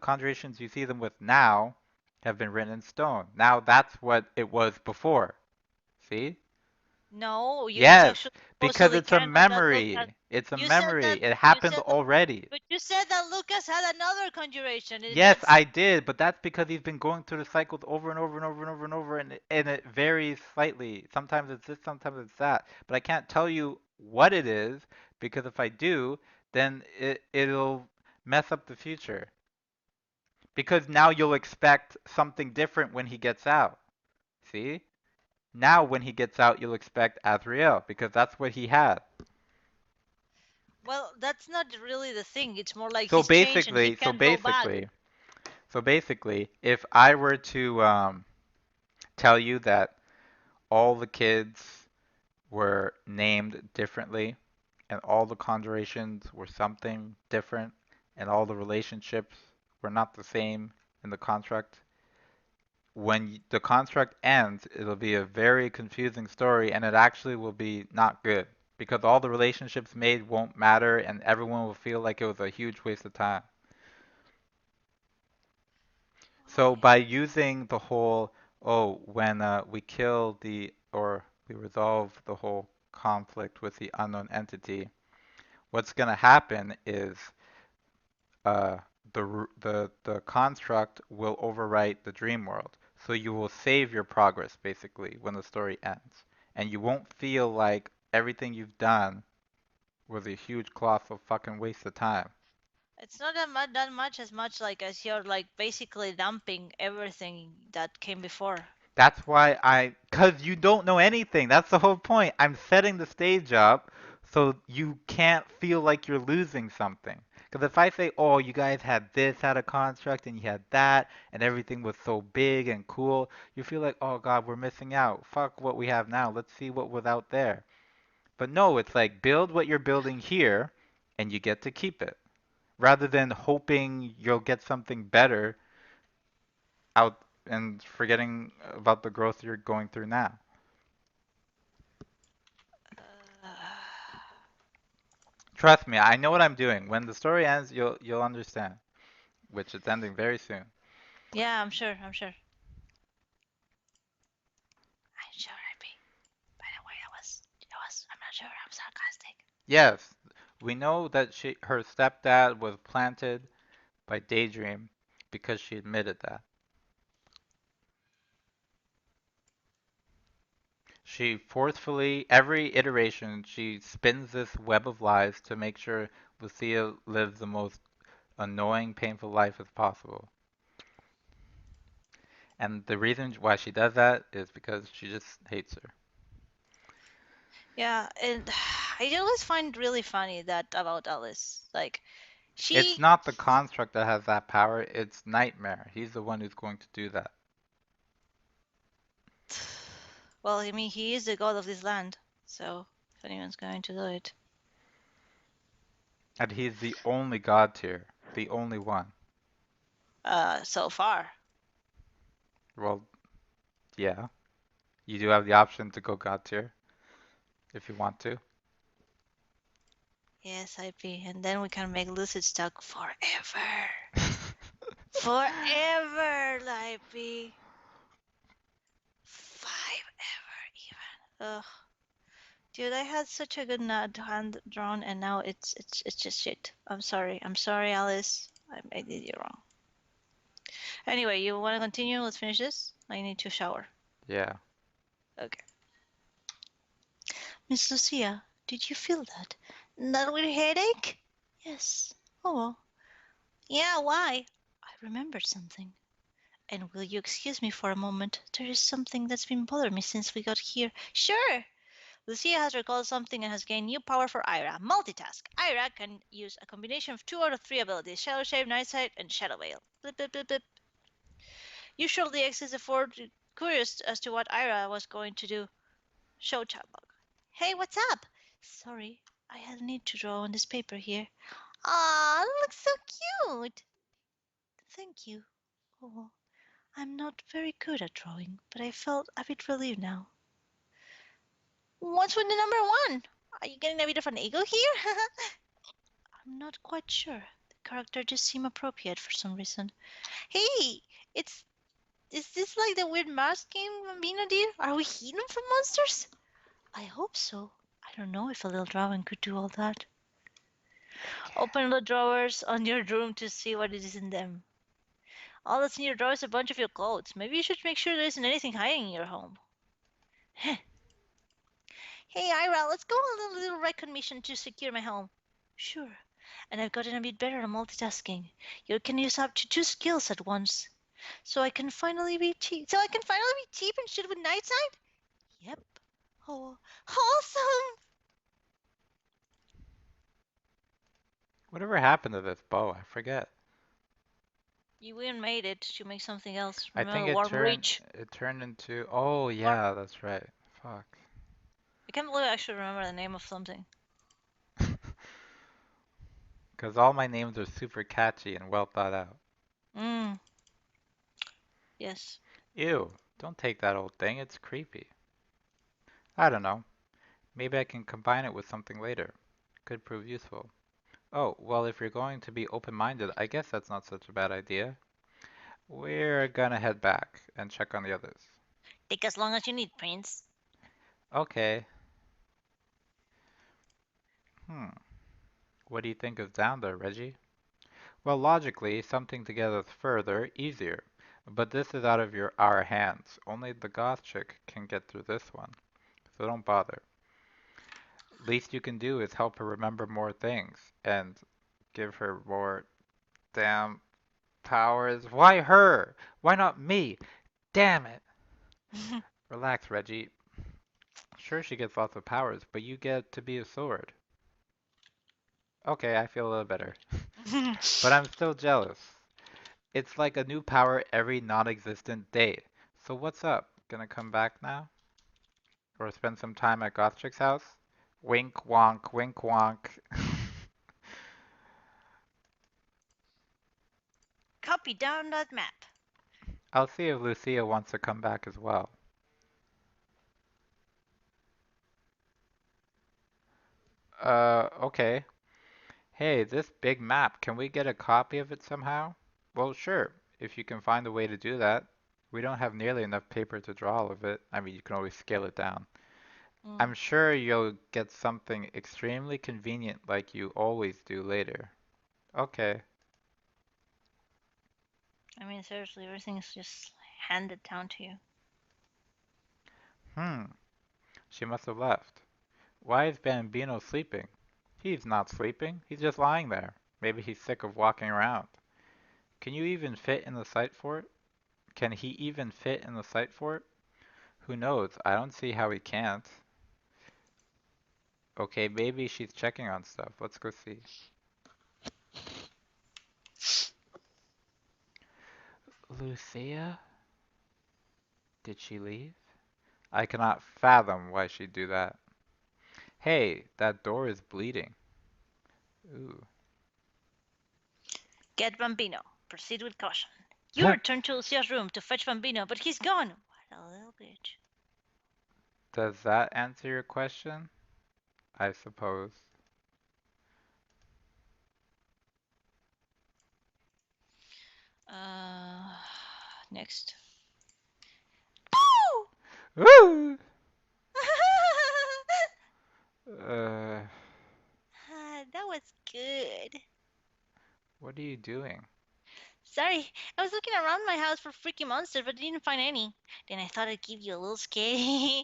[SPEAKER 1] conjurations you see them with now have been written in stone. Now that's what it was before. See?
[SPEAKER 2] No, you
[SPEAKER 1] Yes,
[SPEAKER 2] actually
[SPEAKER 1] because
[SPEAKER 2] supposedly
[SPEAKER 1] it's a
[SPEAKER 2] canon that Lucas.
[SPEAKER 1] memory. It's a
[SPEAKER 2] You said
[SPEAKER 1] memory.
[SPEAKER 2] that.
[SPEAKER 1] It
[SPEAKER 2] You
[SPEAKER 1] happened
[SPEAKER 2] said that.
[SPEAKER 1] already.
[SPEAKER 2] But you said that Lucas had another conjuration, and
[SPEAKER 1] Yes,
[SPEAKER 2] that's
[SPEAKER 1] I did, but that's because he's been going through the cycles over and over and over and over and over, and it varies slightly. Sometimes it's this, sometimes it's that. But I can't tell you what it is because if I do, then it'll mess up the future. Because now you'll expect something different when he gets out. See? Now when he gets out, you'll expect Azrael because that's what he had.
[SPEAKER 2] well, that's not really the thing. It's more like
[SPEAKER 1] So
[SPEAKER 2] he's changed and he
[SPEAKER 1] basically, so
[SPEAKER 2] can't go back.
[SPEAKER 1] basically, so basically, if I were to tell you that all the kids were named differently, and all the conjurations were something different, and all the relationships were not the same in the construct. When the construct ends, it'll be a very confusing story, and it actually will be not good because all the relationships made won't matter, and everyone will feel like it was a huge waste of time. So
[SPEAKER 2] Why?
[SPEAKER 1] by using the whole, oh, when we kill the or we resolve the whole conflict with the unknown entity, what's going to happen is uh, the construct will overwrite the dream world. So you will save your progress basically when the story ends, and you won't feel like everything you've done was a huge colossal fucking waste of time.
[SPEAKER 2] It's not that much as much like as you're like basically dumping everything that came before.
[SPEAKER 1] That's why cause you don't know anything. That's the whole point. I'm setting the stage up so you can't feel like you're losing something. Because if I say, oh, you guys had this out of construct and you had that and everything was so big and cool, you feel like, oh God, we're missing out. Fuck what we have now. Let's see what was out there. But no, it's like build what you're building here and you get to keep it. Rather than hoping you'll get something better out and forgetting about the growth you're going through now.
[SPEAKER 2] Uh,
[SPEAKER 1] Trust me, I know what I'm doing. When the story ends, you'll understand, which it's ending very soon.
[SPEAKER 2] yeah, I'm sure. I'm sure. I'm sure, RP. By the way, that was. I'm not sure. I'm sarcastic.
[SPEAKER 1] Yes, we know that her stepdad was planted by Daydream because she admitted that. She forcefully, every iteration, she spins this web of lies to make sure Lucia lives the most annoying, painful life as possible. And the reason why she does that is because she just hates her.
[SPEAKER 2] Yeah, and I always find really funny that about Alice. Like,
[SPEAKER 1] It's
[SPEAKER 2] she.
[SPEAKER 1] not the construct that has that power, it's Nightmare. He's the one who's going to do that.
[SPEAKER 2] Well, I mean, he is the god of this land. So, if anyone's going to do it.
[SPEAKER 1] And he's the only god tier. The only one.
[SPEAKER 2] So far.
[SPEAKER 1] Well, yeah. You do have the option to go god tier if you want to.
[SPEAKER 2] Yes, IP. And then we can make Lucid Stock forever. Forever, IP. Five ever, even. Ugh. Dude, I had such a good hand drawn, and now it's just shit. I'm sorry. I'm sorry, Alice. I did you wrong. Anyway, you want to continue? Let's finish this. I need to shower.
[SPEAKER 1] Yeah.
[SPEAKER 2] Okay. Miss Lucia, did you feel that? That weird headache? Yes. Oh well. Yeah, why? I remembered something. And will you excuse me for a moment? There is something that's been bothering me since we got here. Sure! Lucia has recalled something and has gained new power for Ira. Multitask. Ira can use a combination of 2 out of 3 abilities: Shadow Shape, Night Sight, and Shadow Veil. Blip, blip, blip, blip. You shortly exit the fort, curious as to what Ira was going to do. Show chat log. Hey, what's up? Sorry, I had a need to draw on this paper here. Aw, that looks so cute. Thank you. Oh, I'm not very good at drawing, but I felt a bit relieved now. What's with the number one? Are you getting a bit of an ego here? I'm not quite sure. The character just seemed appropriate for some reason. Hey, it's is this like the weird mask game Bambino did? Are we hidden from monsters? I hope so. I don't know if a little drawing could do all that. Open the drawers on your room to see what it is in them. All that's in your drawer is a bunch of your clothes. Maybe you should make sure there isn't anything hiding in your home. Hey, Ira, let's go on a little recon mission to secure my home. Sure. And I've gotten a bit better at multitasking. You can use up to two skills at once. So I can finally be cheap. So I can finally be cheap and shoot with night sight? Yep. Oh, awesome!
[SPEAKER 1] Whatever happened to this bow? I forget.
[SPEAKER 2] You even made it to make something else.
[SPEAKER 1] I think
[SPEAKER 2] Remember Warm Reach?
[SPEAKER 1] it turned into. Oh
[SPEAKER 2] Warm.
[SPEAKER 1] yeah, that's right. Fuck.
[SPEAKER 2] I can't believe I actually remember the name of something.
[SPEAKER 1] Because all my names are super catchy and well thought out.
[SPEAKER 2] Mmm. Yes.
[SPEAKER 1] Ew, don't take that old thing, it's creepy. I don't know. Maybe I can combine it with something later. Could prove useful. Oh, well, if you're going to be open-minded, I guess that's not such a bad idea. We're gonna head back and check on the others.
[SPEAKER 2] Take as long as you need, Prince.
[SPEAKER 1] Okay. Hmm. What do you think is down there, Reggie? Well, logically, something to get us further, easier. But this is out of our hands. Only the goth chick can get through this one. So don't bother. Least you can do is help her remember more things and give her more damn powers. Why her? Why not me? Damn it. Relax, Reggie. Sure, she gets lots of powers, but you get to be a sword. Okay, I feel a little better. But I'm still jealous. It's like a new power every non-existent day. So what's up? Gonna come back now? Or spend some time at Gothchick's house? Wink wonk, wink wonk.
[SPEAKER 2] Copy down that map.
[SPEAKER 1] I'll see if Lucia wants to come back as well. Okay. Hey, this big map, can we get a copy of it somehow? Well, sure, if you can find a way to do that. We don't have nearly enough paper to draw all of it. I mean, you can always scale it down.
[SPEAKER 2] Mm.
[SPEAKER 1] I'm sure you'll get something extremely convenient like you always do later. Okay.
[SPEAKER 2] I mean, seriously, everything's just handed down to you.
[SPEAKER 1] Hmm. She must have left. Why is Bambino sleeping? He's not sleeping. He's just lying there. Maybe he's sick of walking around. Can you even fit in the sight for it? Can he even fit in the sight for it? Who knows? I don't see how he can't. Okay, maybe she's checking on stuff. Let's go see. Lucia? Did she leave? I cannot fathom why she'd do that. Hey, that door is bleeding. Ooh.
[SPEAKER 2] Get Bambino. Proceed with caution. You return to Lucia's room to fetch Bambino, but he's gone. What a little bitch.
[SPEAKER 1] Does that answer your question? I suppose.
[SPEAKER 2] Uh, next.
[SPEAKER 1] Woo! Uh,
[SPEAKER 2] That was good.
[SPEAKER 1] what are you doing?
[SPEAKER 2] Sorry, I was looking around my house for freaky monsters, but didn't find any. Then I thought I'd give you a little scare.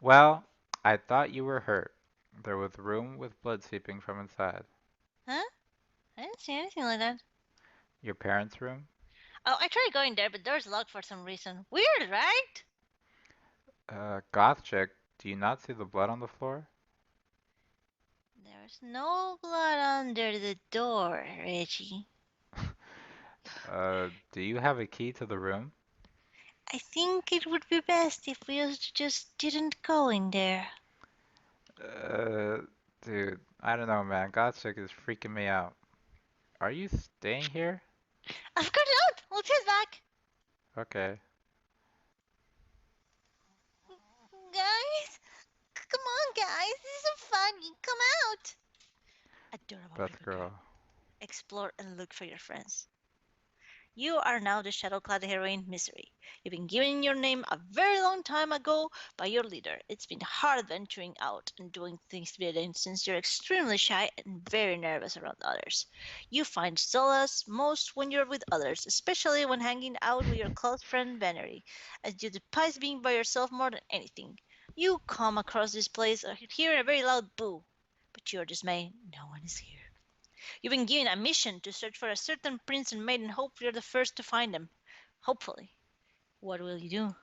[SPEAKER 1] Well, I thought you were hurt. There was room with blood seeping from inside.
[SPEAKER 2] Huh? I didn't see anything like that.
[SPEAKER 1] Your parents' room?
[SPEAKER 2] Oh, I tried going there, but door's locked for some reason. Weird, right?
[SPEAKER 1] Goth chick, do you not see the blood on the floor?
[SPEAKER 2] There's no blood under the door, Reggie.
[SPEAKER 1] Do you have a key to the room?
[SPEAKER 2] I think it would be best if we just didn't go in there.
[SPEAKER 1] Uh, dude, I don't know, man. Goth chick is freaking me out. Are you staying here?
[SPEAKER 2] I've got it out! Let's head back!
[SPEAKER 1] Okay.
[SPEAKER 2] Guys? Come on, guys. This is so funny. Come out. Adorable
[SPEAKER 1] Beth
[SPEAKER 2] baby girl.
[SPEAKER 1] girl.
[SPEAKER 2] Explore and look for your friends. You are now the shadow-clad heroine, Misery. You've been given your name a very long time ago by your leader. It's been hard venturing out and doing things together since you're extremely shy and very nervous around others. You find solace most when you're with others, especially when hanging out with your close friend Venery, as you despise being by yourself more than anything. You come across this place hearing a very loud boo, but to your dismay, no one is here. You've been given a mission to search for a certain prince and maiden. Hope you're the first to find them. Hopefully. What will you do?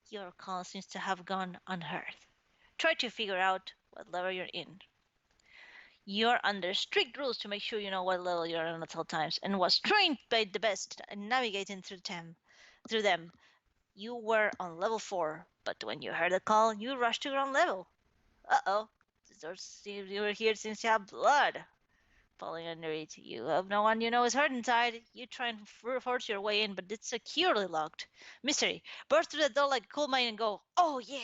[SPEAKER 2] Your call seems to have gone unheard. Try to figure out what level you're in. You're under strict rules to make sure you know what level you're on at all times, and was trained by the best in navigating through them. You were on level 4, but when you heard the call, you rushed to ground level. Uh-oh. You were here since you have blood falling under it. You have no one you know is hurt inside. You try and force your way in, but it's securely locked. Mystery, burst through the door like a coal mine and go, oh yeah!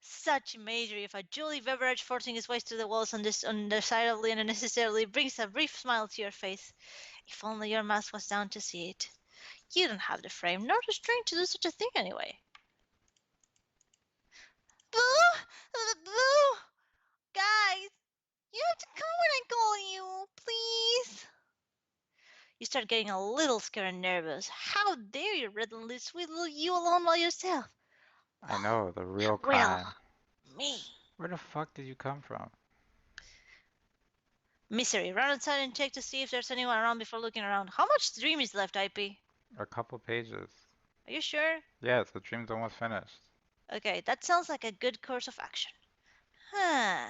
[SPEAKER 2] Such imagery of a jolly beverage forcing its way through the walls undecidedly and unnecessarily brings a brief smile to your face. If only your mouth was down to see it. You don't have the frame nor the strength to do such a thing anyway. Boo! Boo! Guys, you have to come when I call you, please. You start getting a little scared and nervous. How dare you, Red and leave sweet little you alone by yourself?
[SPEAKER 1] I know, the real
[SPEAKER 2] Well,
[SPEAKER 1] kind.
[SPEAKER 2] me.
[SPEAKER 1] Where the fuck did you come from?
[SPEAKER 2] Misery, run outside and check to see if there's anyone around before looking around. How much dream is left, IP?
[SPEAKER 1] A couple pages.
[SPEAKER 2] Are you sure?
[SPEAKER 1] Yes, the dream's almost finished.
[SPEAKER 2] Okay, that sounds like a good course of action. Huh.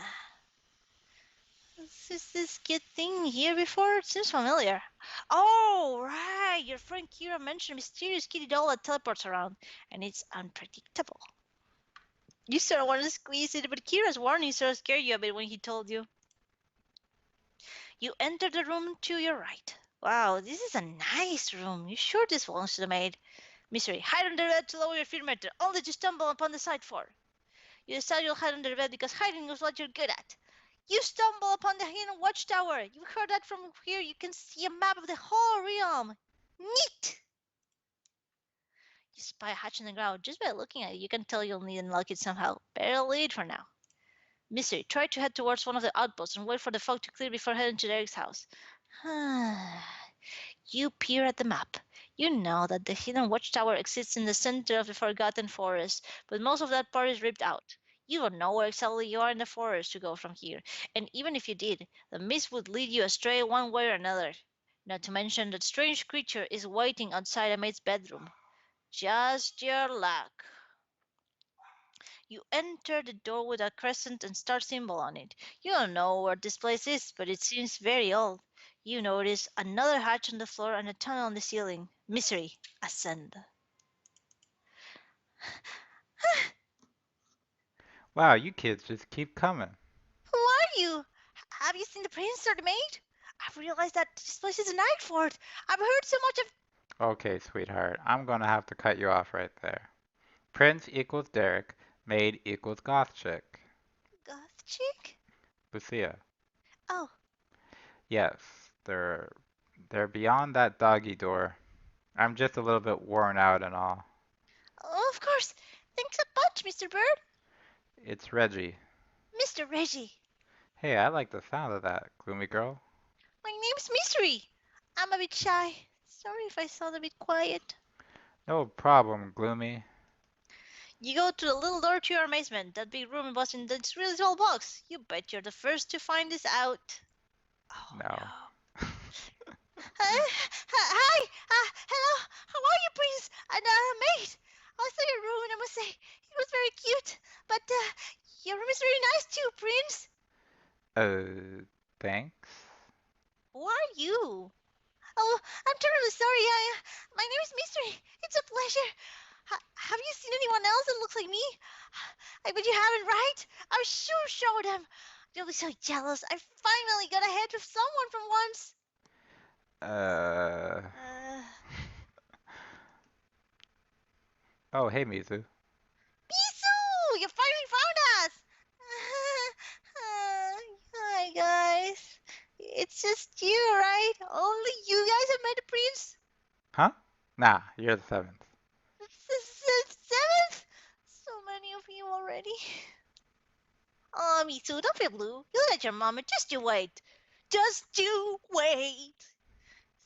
[SPEAKER 2] Is this kid thing here before? It seems familiar. Oh, right. Your friend Kira mentioned a mysterious kitty doll that teleports around, and it's unpredictable. You sort of wanted to squeeze it, but Kira's warning sort of scared you a bit when he told you. You enter the room to your right. Wow, this is a nice room. You sure this belongs to the maid? Misery, hide under the bed to lower your fear meter, only to stumble upon the side floor. You decide you'll hide under the bed because hiding is what you're good at. You stumble upon the hidden watchtower. You heard that from here. You can see a map of the whole realm. Neat! You spy a hatch in the ground. Just by looking at it, you can tell you'll need to unlock it somehow. Better lead for now. Misery, try to head towards one of the outposts and wait for the fog to clear before heading to Derek's house. You peer at the map. You know that the hidden watchtower exists in the center of the Forgotten Forest, but most of that part is ripped out. You don't know where exactly you are in the forest to go from here, and even if you did, the mist would lead you astray one way or another. Not to mention that strange creature is waiting outside a maid's bedroom. Just your luck. You enter the door with a crescent and star symbol on it. You don't know where this place is, but it seems very old. You notice another hatch on the floor and a tunnel on the ceiling. Misery, ascend.
[SPEAKER 1] Wow, you kids just keep coming.
[SPEAKER 2] Who are you? Have you seen the prince or the maid? I've realized that this place is a night fort. I've heard so much of
[SPEAKER 1] Okay, sweetheart, I'm gonna have to cut you off right there. Prince equals Derek, maid equals goth chick.
[SPEAKER 2] goth chick.
[SPEAKER 1] Lucia.
[SPEAKER 2] Oh,
[SPEAKER 1] Yes, they're beyond that doggy door. I'm just a little bit worn out and all.
[SPEAKER 2] oh, of course. Thanks a bunch, Mr. Bird.
[SPEAKER 1] It's Reggie.
[SPEAKER 2] Mr. Reggie.
[SPEAKER 1] Hey, I like the sound of that, gloomy girl.
[SPEAKER 2] My name's Mystery. I'm a bit shy. Sorry if I sound a bit quiet.
[SPEAKER 1] No problem, gloomy.
[SPEAKER 2] You go to the little door to your amazement. That big room was in this really tall box. You bet you're the first to find this out. Oh
[SPEAKER 1] No.
[SPEAKER 2] no. Hi. Hello. How are you, Prince? And mate. I saw your room and I must say it was very cute. But your room is very nice too, Prince.
[SPEAKER 1] Thanks.
[SPEAKER 2] Who are you? Oh, I'm terribly sorry. My name is Mystery. It's a pleasure. Have you seen anyone else that looks like me? I bet you haven't, right? I'm sure show them. You'll be so jealous. I finally got ahead of someone from once.
[SPEAKER 1] Uh,
[SPEAKER 2] Uh,
[SPEAKER 1] Oh, hey, Mizu.
[SPEAKER 2] Misu, you finally found us! Hi, guys. It's just you, right? Only you guys have met the prince?
[SPEAKER 1] Huh? Nah, you're the seventh.
[SPEAKER 2] Seventh? So many of you already. Oh, Misu, don't feel blue. You'll get your mama. Just you wait. Just you wait.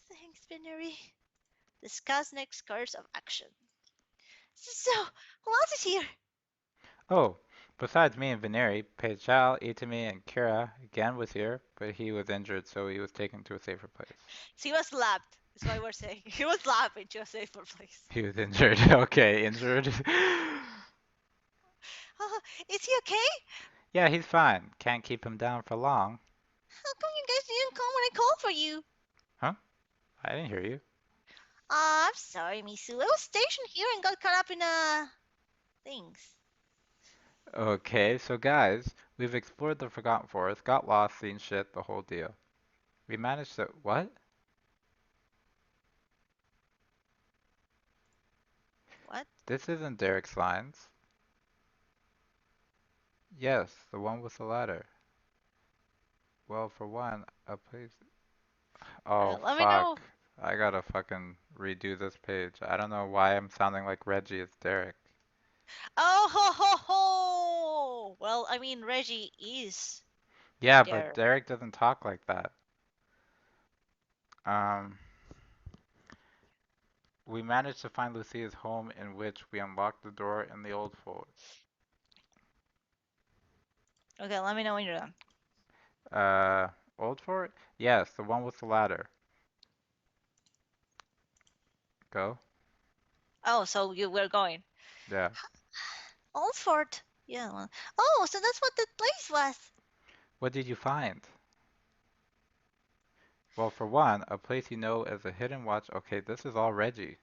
[SPEAKER 2] Thanks, Binary. Discuss next course of action. So, who else is here?
[SPEAKER 1] Oh, besides me and Veneri, Peichal, Itami, and Kira again was here, but he was injured, so he was taken to a safer place.
[SPEAKER 2] He was slapped. That's why we're saying. He was laughing to a safer place.
[SPEAKER 1] He was injured. Okay, injured.
[SPEAKER 2] Is he okay?
[SPEAKER 1] Yeah, he's fine. Can't keep him down for long.
[SPEAKER 2] How come you guys didn't come when I called for you?
[SPEAKER 1] Huh? I didn't hear you.
[SPEAKER 2] I'm sorry, Misu. I was stationed here and got caught up in things.
[SPEAKER 1] Okay, so guys, we've explored the Forgotten Forest, got lost, seen shit, the whole deal. We managed to. What?
[SPEAKER 2] What?
[SPEAKER 1] This isn't Derek's lines. Yes, the one with the ladder. Well, for one, a place. Oh,
[SPEAKER 2] Let me know.
[SPEAKER 1] fuck. I gotta fucking redo this page. I don't know why I'm sounding like Reggie. It's Derek.
[SPEAKER 2] Oh ho ho ho! Well, I mean, Reggie is
[SPEAKER 1] Yeah, but
[SPEAKER 2] there.
[SPEAKER 1] Derek doesn't talk like that. Um, we managed to find Lucia's home in which we unlocked the door in the old fort.
[SPEAKER 2] Okay, let me know when you're done.
[SPEAKER 1] Uh, old fort? Yes, the one with the ladder. Go.
[SPEAKER 2] Oh, so you were going.
[SPEAKER 1] Yeah.
[SPEAKER 2] Old Fort. Yeah. Oh, so that's what the place was.
[SPEAKER 1] What did you find? Well, for one, a place you know as a hidden watch. Okay, this is all Reggie.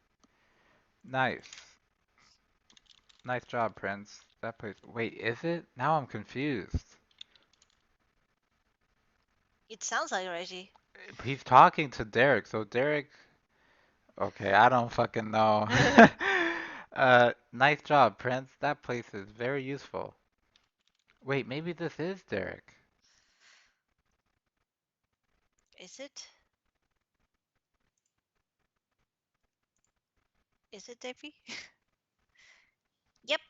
[SPEAKER 1] Nice. Nice job, Prince. That place. Wait, is it? Now I'm confused.
[SPEAKER 2] It sounds like Reggie.
[SPEAKER 1] He's talking to Derek, so Derek. Okay, I don't fucking know. Nice job, Prince. That place is very useful. Wait, maybe this is Derek.
[SPEAKER 2] Is it? Is it Davy? Yep.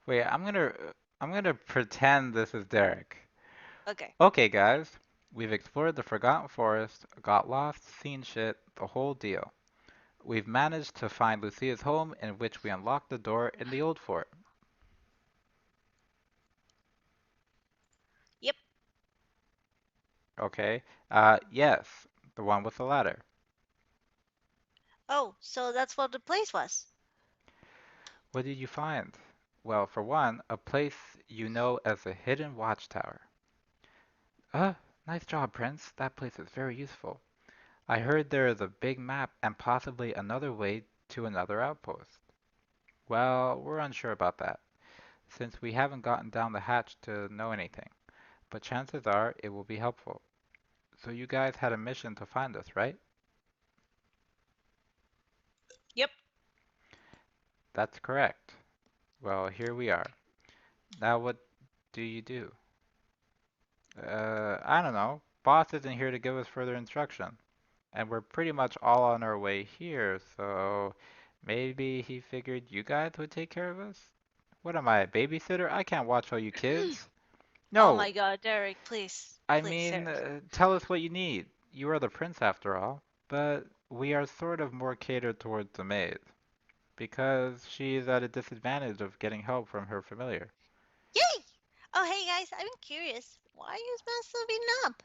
[SPEAKER 1] Wait, I'm gonna pretend this is Derek.
[SPEAKER 2] Okay.
[SPEAKER 1] Okay, guys, we've explored the Forgotten Forest, got lost, seen shit, the whole deal. We've managed to find Lucia's home, in which we unlocked the door in the old fort.
[SPEAKER 2] Yep.
[SPEAKER 1] Okay. Yes, the one with the ladder.
[SPEAKER 2] Oh, so that's what the place was.
[SPEAKER 1] What did you find? Well, for one, a place you know as the Hidden Watchtower. Uh, nice job, Prince. That place is very useful. I heard there is a big map and possibly another way to another outpost. Well, we're unsure about that, since we haven't gotten down the hatch to know anything, but chances are it will be helpful. So you guys had a mission to find us, right?
[SPEAKER 2] Yep.
[SPEAKER 1] That's correct. Well, here we are. Now what do you do? I don't know. Boss isn't here to give us further instruction. And we're pretty much all on our way here, so maybe he figured you guys would take care of us? What am I, a babysitter? I can't watch all you kids.
[SPEAKER 2] Oh
[SPEAKER 1] No,
[SPEAKER 2] my God, Derek, please,
[SPEAKER 1] I
[SPEAKER 2] please,
[SPEAKER 1] mean,
[SPEAKER 2] serious.
[SPEAKER 1] tell us what you need. You are the prince after all. But we are sort of more catered towards the maid, because she is at a disadvantage of getting help from her familiar.
[SPEAKER 2] Yay! Oh, hey guys, I'm curious. Why are you messing up?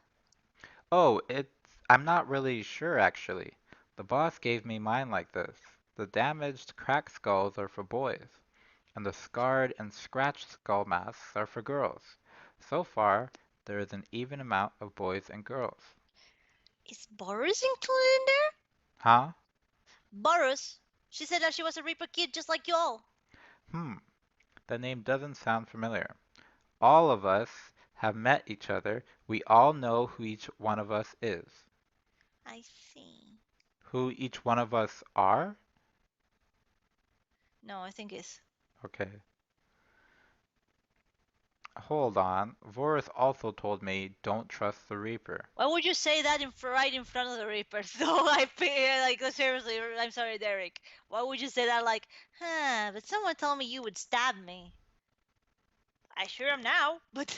[SPEAKER 1] Oh, I'm not really sure actually. The boss gave me mine like this. The damaged, cracked skulls are for boys, and the scarred and scratched skull masks are for girls. So far, there is an even amount of boys and girls.
[SPEAKER 2] Is Boris included in there?
[SPEAKER 1] Huh?
[SPEAKER 2] Boris. She said that she was a Reaper kid just like you all.
[SPEAKER 1] Hmm, the name doesn't sound familiar. All of us have met each other. We all know who each one of us is.
[SPEAKER 2] I see.
[SPEAKER 1] Who each one of us are?
[SPEAKER 2] No, I think it's.
[SPEAKER 1] Okay. Hold on. Vorus also told me don't trust the Reaper.
[SPEAKER 2] Why would you say that right in front of the Reaper? So I feel like seriously, I'm sorry, Derek. Why would you say that? Like, huh? But someone told me you would stab me. I sure am now, but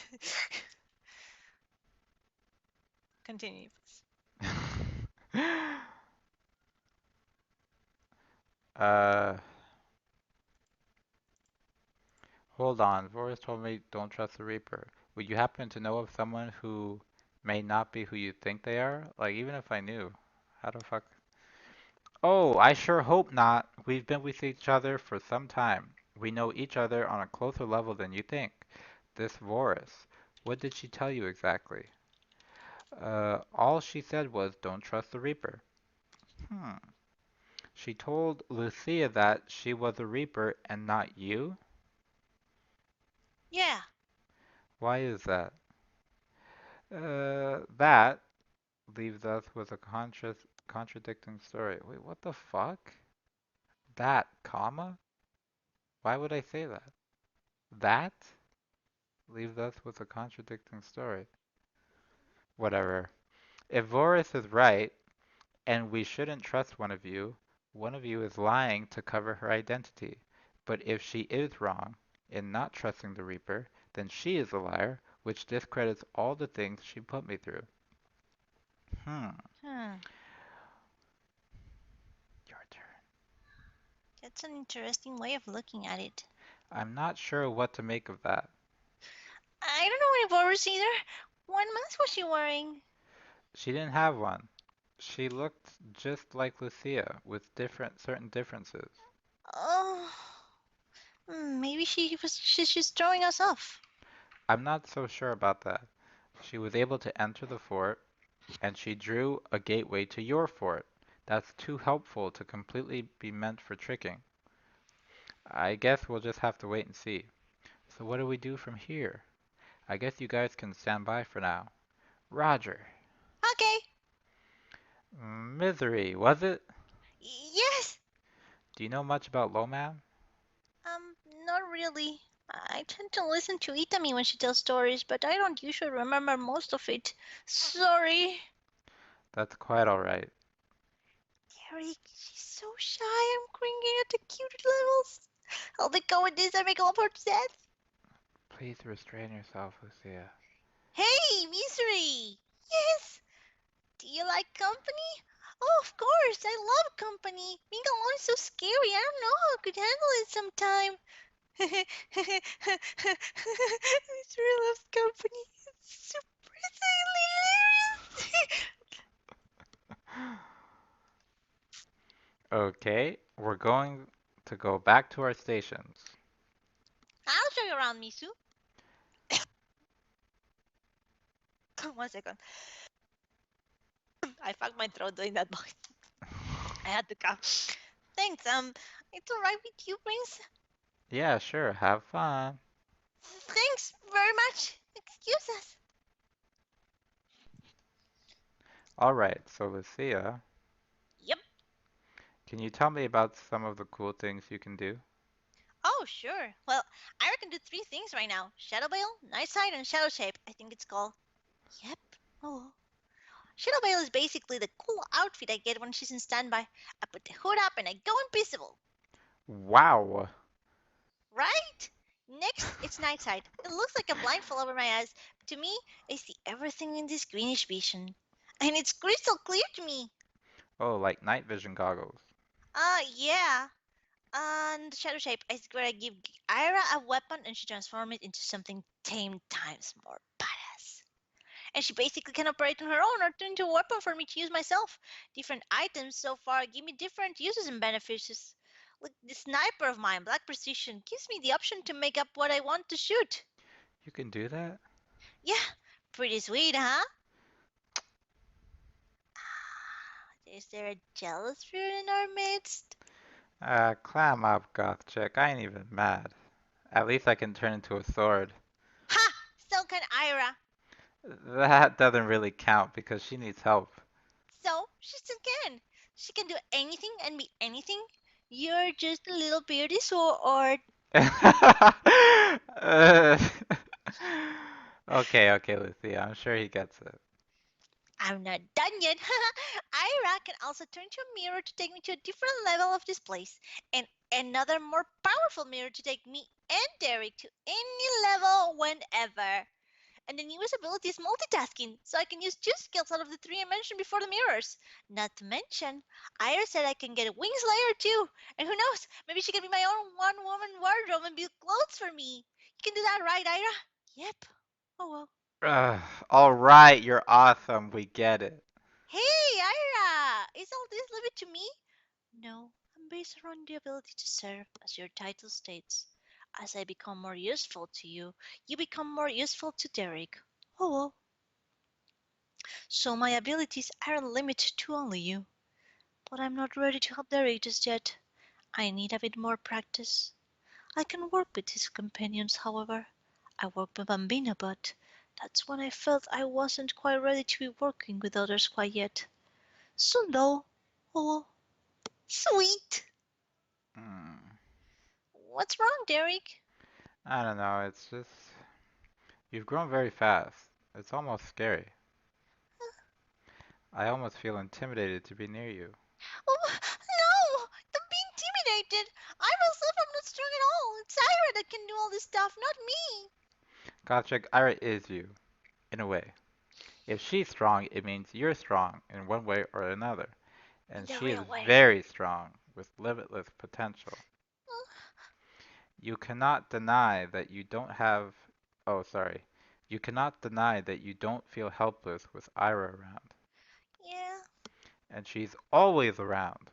[SPEAKER 2] continue.
[SPEAKER 1] uh, Hold on. Vorus told me don't trust the Reaper. Would you happen to know of someone who may not be who you think they are? Like, even if I knew, how the fuck? Oh, I sure hope not. We've been with each other for some time. We know each other on a closer level than you think. This Vorus. What did she tell you exactly? All she said was don't trust the Reaper. Hmm. She told Lucia that she was a Reaper and not you?
[SPEAKER 2] Yeah.
[SPEAKER 1] Why is that? That leaves us with a contradicting story. Wait, what the fuck? That, comma? Why would I say that? That leaves us with a contradicting story. Whatever. If Voris is right, and we shouldn't trust one of you is lying to cover her identity. But if she is wrong in not trusting the Reaper, then she is a liar, which discredits all the things she put me through. Hmm,
[SPEAKER 2] Hmm.
[SPEAKER 1] your turn.
[SPEAKER 2] That's an interesting way of looking at it.
[SPEAKER 1] I'm not sure what to make of that.
[SPEAKER 2] I don't know any Boris either. What mask was she wearing?
[SPEAKER 1] She didn't have one. She looked just like Lucia, with certain differences.
[SPEAKER 2] Oh, maybe she's just throwing us off.
[SPEAKER 1] I'm not so sure about that. She was able to enter the fort, and she drew a gateway to your fort. That's too helpful to completely be meant for tricking. I guess we'll just have to wait and see. So what do we do from here? I guess you guys can stand by for now. Roger.
[SPEAKER 2] Okay.
[SPEAKER 1] Misery, was it?
[SPEAKER 2] Yes.
[SPEAKER 1] Do you know much about Loman?
[SPEAKER 2] Not really. I tend to listen to Itami when she tells stories, but I don't usually remember most of it. Sorry.
[SPEAKER 1] That's quite alright.
[SPEAKER 2] Derek, she's so shy. I'm cringing at the cute levels. I'll let go with this and make love her to death.
[SPEAKER 1] Please restrain yourself, Lucia.
[SPEAKER 2] Hey, Misery. Yes. Do you like company? Oh, of course. I love company. Being alone is so scary. I don't know how I could handle it sometime. Misery loves company. It's super hilarious.
[SPEAKER 1] Okay, we're going to go back to our stations.
[SPEAKER 2] I'll show you around, Misu. 1 second. I fucked my throat doing that voice. I had to cough. Thanks. It's alright with you, Prince.
[SPEAKER 1] Yeah, sure, have fun.
[SPEAKER 2] Thanks very much. Excuse us.
[SPEAKER 1] Alright, so Lucia,
[SPEAKER 2] Yep.
[SPEAKER 1] can you tell me about some of the cool things you can do?
[SPEAKER 2] Oh, sure. Well, I can do three things right now: Shadow Veil, Night Sight, and Shadow Shape. I think it's called. Yep. Oh. Shadow Veil is basically the cool outfit I get when she's in standby. I put the hood up and I go invisible.
[SPEAKER 1] Wow!
[SPEAKER 2] Right? Next, it's Night Sight. It looks like a blindfold over my eyes. To me, I see everything in this greenish vision. And it's crystal clear to me.
[SPEAKER 1] Oh, like night vision goggles.
[SPEAKER 2] Yeah. And the Shadow Shape is where I give Ira a weapon and she transforms it into something 10 times more badass. And she basically can operate on her own or turn into a weapon for me to use myself. Different items so far give me different uses and benefits. Like the sniper of mine, Black Precision, gives me the option to make up what I want to shoot.
[SPEAKER 1] You can do that?
[SPEAKER 2] Yeah, pretty sweet, huh? Is there a jealous fruit in our midst?
[SPEAKER 1] Clam up, goth chick. I ain't even mad. At least I can turn into a sword.
[SPEAKER 2] Ha! So can Ira.
[SPEAKER 1] That doesn't really count because she needs help.
[SPEAKER 2] So she still can. She can do anything and be anything. You're just a little beardy sword.
[SPEAKER 1] Uh, okay, okay, Lucy. I'm sure he gets it.
[SPEAKER 2] I'm not done yet. Ira can also turn to a mirror to take me to a different level of this place, and another more powerful mirror to take me and Derek to any level whenever. And the newest ability is multitasking, so I can use two skills out of the three I mentioned before the mirrors. Not to mention, Ira said I can get a wings layer too. And who knows, maybe she can be my own one woman wardrobe and build clothes for me. You can do that, right, Ira? Yep. Oh well.
[SPEAKER 1] All right, you're awesome. We get it.
[SPEAKER 2] Hey, Ira! Is all this limited to me? No, I'm based around the ability to serve, as your title states. As I become more useful to you, you become more useful to Derek. Oh well. So my abilities aren't limited to only you. But I'm not ready to help Derek just yet. I need a bit more practice. I can work with his companions, however. I worked with Bambino, but that's when I felt I wasn't quite ready to be working with others quite yet. Soon though. Oh well. Sweet!
[SPEAKER 1] Hmm.
[SPEAKER 2] What's wrong, Derek?
[SPEAKER 1] I don't know. It's just you've grown very fast. It's almost scary. I almost feel intimidated to be near you.
[SPEAKER 2] Oh, no! Don't be intimidated! I myself am not strong at all. It's Ira that can do all this stuff, not me.
[SPEAKER 1] Gottschalk, Ira is you, in a way. If she's strong, it means you're strong in one way or another.
[SPEAKER 2] In
[SPEAKER 1] And
[SPEAKER 2] the
[SPEAKER 1] she is
[SPEAKER 2] real way.
[SPEAKER 1] very strong with limitless potential. You cannot deny that you don't have. Oh, sorry. You cannot deny that you don't feel helpless with Ira around.
[SPEAKER 2] Yeah.
[SPEAKER 1] And she's always around.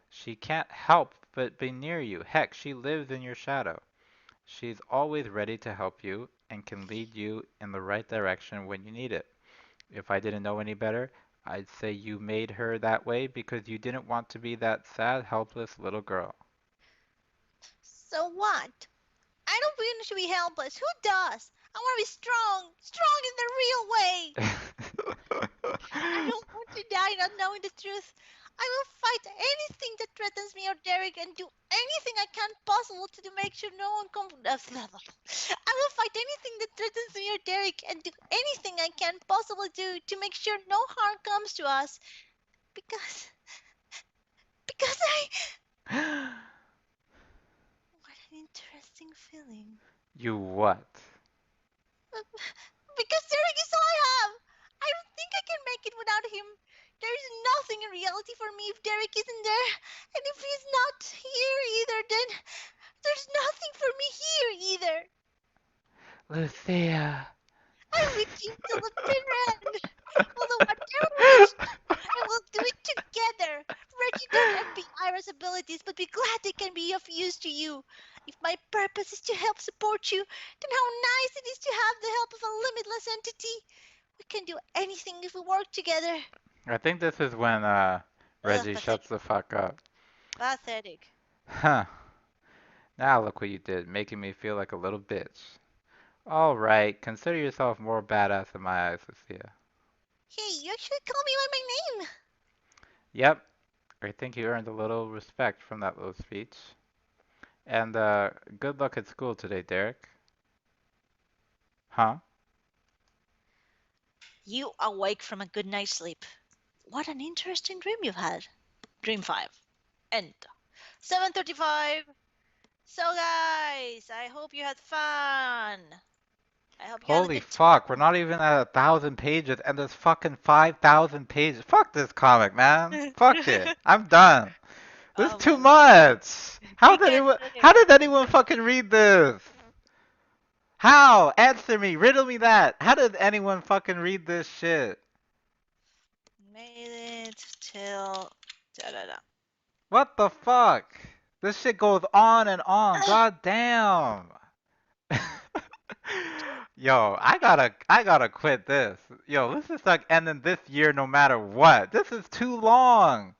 [SPEAKER 1] She can't help but be near you. Heck, she lives in your shadow. She's always ready to help you and can lead you in the right direction when you need it. If I didn't know any better, I'd say you made her that way because you didn't want to be that sad, helpless little girl.
[SPEAKER 2] So what? I don't want to be helpless. Who does? I want to be strong. Strong in the real way. I don't want to die not knowing the truth. I will fight anything that threatens me or Derek and do anything I can possible to make sure no one comes. I will fight anything that threatens me or Derek and do anything I can possibly do to make sure no harm comes to us. Because, because I. What an interesting feeling.
[SPEAKER 1] You what?
[SPEAKER 2] Because Derek is all I have. I don't think I can make it without him. There is nothing in reality for me if Derek isn't there. And if he's not here either, then there's nothing for me here either.
[SPEAKER 1] Lucia.
[SPEAKER 2] I'm with you till the bitter end. Although whatever we have to do, and we'll do it together. Reggie, don't envy Ira's abilities, but be glad they can be of use to you. If my purpose is to help support you, then how nice it is to have the help of a limitless entity. We can do anything if we work together.
[SPEAKER 1] I think this is when
[SPEAKER 2] Ugh,
[SPEAKER 1] Reggie
[SPEAKER 2] pathetic.
[SPEAKER 1] shuts the fuck up.
[SPEAKER 2] Pathetic.
[SPEAKER 1] Huh. Now look what you did, making me feel like a little bitch. Alright, consider yourself more badass in my eyes, Lucia.
[SPEAKER 2] Hey, you actually call me by my name.
[SPEAKER 1] Yep, I think you earned a little respect from that little speech. And good luck at school today, Derek. Huh?
[SPEAKER 2] You awake from a good night's sleep. What an interesting dream you've had. Dream 5. End. 7:35. So guys, I hope you had fun. I hope you had a
[SPEAKER 1] Holy
[SPEAKER 2] good
[SPEAKER 1] fuck, we're
[SPEAKER 2] time.
[SPEAKER 1] not even at 1,000 pages and there's fucking 5,000 pages. Fuck this comic, man. Fuck it. I'm done. This is
[SPEAKER 2] Oh
[SPEAKER 1] too
[SPEAKER 2] well,
[SPEAKER 1] much.
[SPEAKER 2] we can do it.
[SPEAKER 1] How did anyone fucking read this? How? Answer me. Riddle me that. How did anyone fucking read this shit?
[SPEAKER 2] Made it till da da da.
[SPEAKER 1] What the fuck? This shit goes on and on. God damn. Yo, I gotta quit this. Yo, this is like ending this year no matter what. This is too long.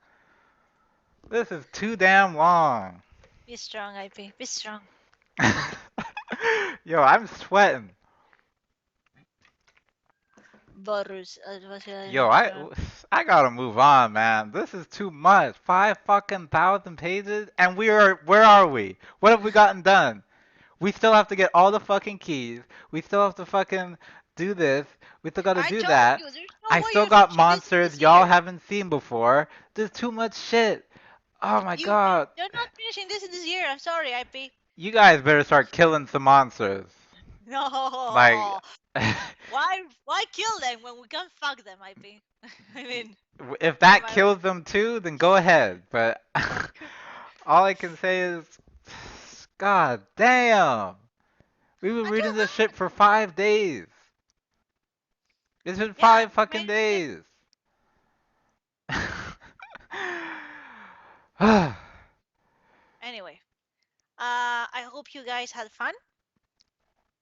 [SPEAKER 1] This is too damn long.
[SPEAKER 2] Be strong, IP. Be strong.
[SPEAKER 1] Yo, I'm sweating.
[SPEAKER 2] Boris.
[SPEAKER 1] Yo, I gotta move on, man. This is too much. 5 fucking thousand pages, and where are we? What have we gotten done? We still have to get all the fucking keys. We still have to fucking do this. We still gotta
[SPEAKER 2] I
[SPEAKER 1] do
[SPEAKER 2] told
[SPEAKER 1] that.
[SPEAKER 2] you, there's no
[SPEAKER 1] I
[SPEAKER 2] way
[SPEAKER 1] still
[SPEAKER 2] you're
[SPEAKER 1] got
[SPEAKER 2] finishing this in
[SPEAKER 1] monsters
[SPEAKER 2] this
[SPEAKER 1] y'all
[SPEAKER 2] year.
[SPEAKER 1] haven't seen before. There's too much shit. Oh my god.
[SPEAKER 2] You're not finishing this in this year. I'm sorry, IP.
[SPEAKER 1] You guys better start killing some monsters. Like,
[SPEAKER 2] No. Why kill them when we can fuck them, IP? I mean,
[SPEAKER 1] if
[SPEAKER 2] am
[SPEAKER 1] that
[SPEAKER 2] I right?
[SPEAKER 1] kills them too, then go ahead. But all I can say is, God damn. We've been
[SPEAKER 2] Until
[SPEAKER 1] reading this shit for 5 days. It's been
[SPEAKER 2] yeah,
[SPEAKER 1] 5 fucking
[SPEAKER 2] maybe.
[SPEAKER 1] days.
[SPEAKER 2] Anyway, I hope you guys had fun,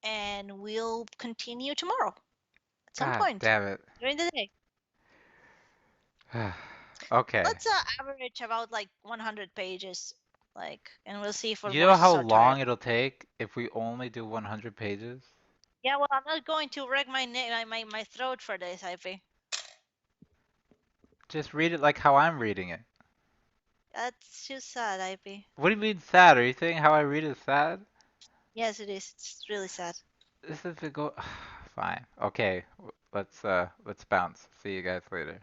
[SPEAKER 2] and we'll continue tomorrow at some
[SPEAKER 1] God
[SPEAKER 2] point
[SPEAKER 1] damn it.
[SPEAKER 2] during the day.
[SPEAKER 1] Okay.
[SPEAKER 2] Let's average about like 100 pages, like, and we'll see if our
[SPEAKER 1] You know how
[SPEAKER 2] voices are tired.
[SPEAKER 1] long it'll take if we only do 100 pages?
[SPEAKER 2] Yeah, well, I'm not going to wreck my throat for this, IP.
[SPEAKER 1] Just read it like how I'm reading it.
[SPEAKER 2] That's too sad, IP.
[SPEAKER 1] What do you mean sad? Are you saying how I read is sad?
[SPEAKER 2] Yes, it is. It's really sad.
[SPEAKER 1] This is the go. Fine. Okay. Let's bounce. See you guys later.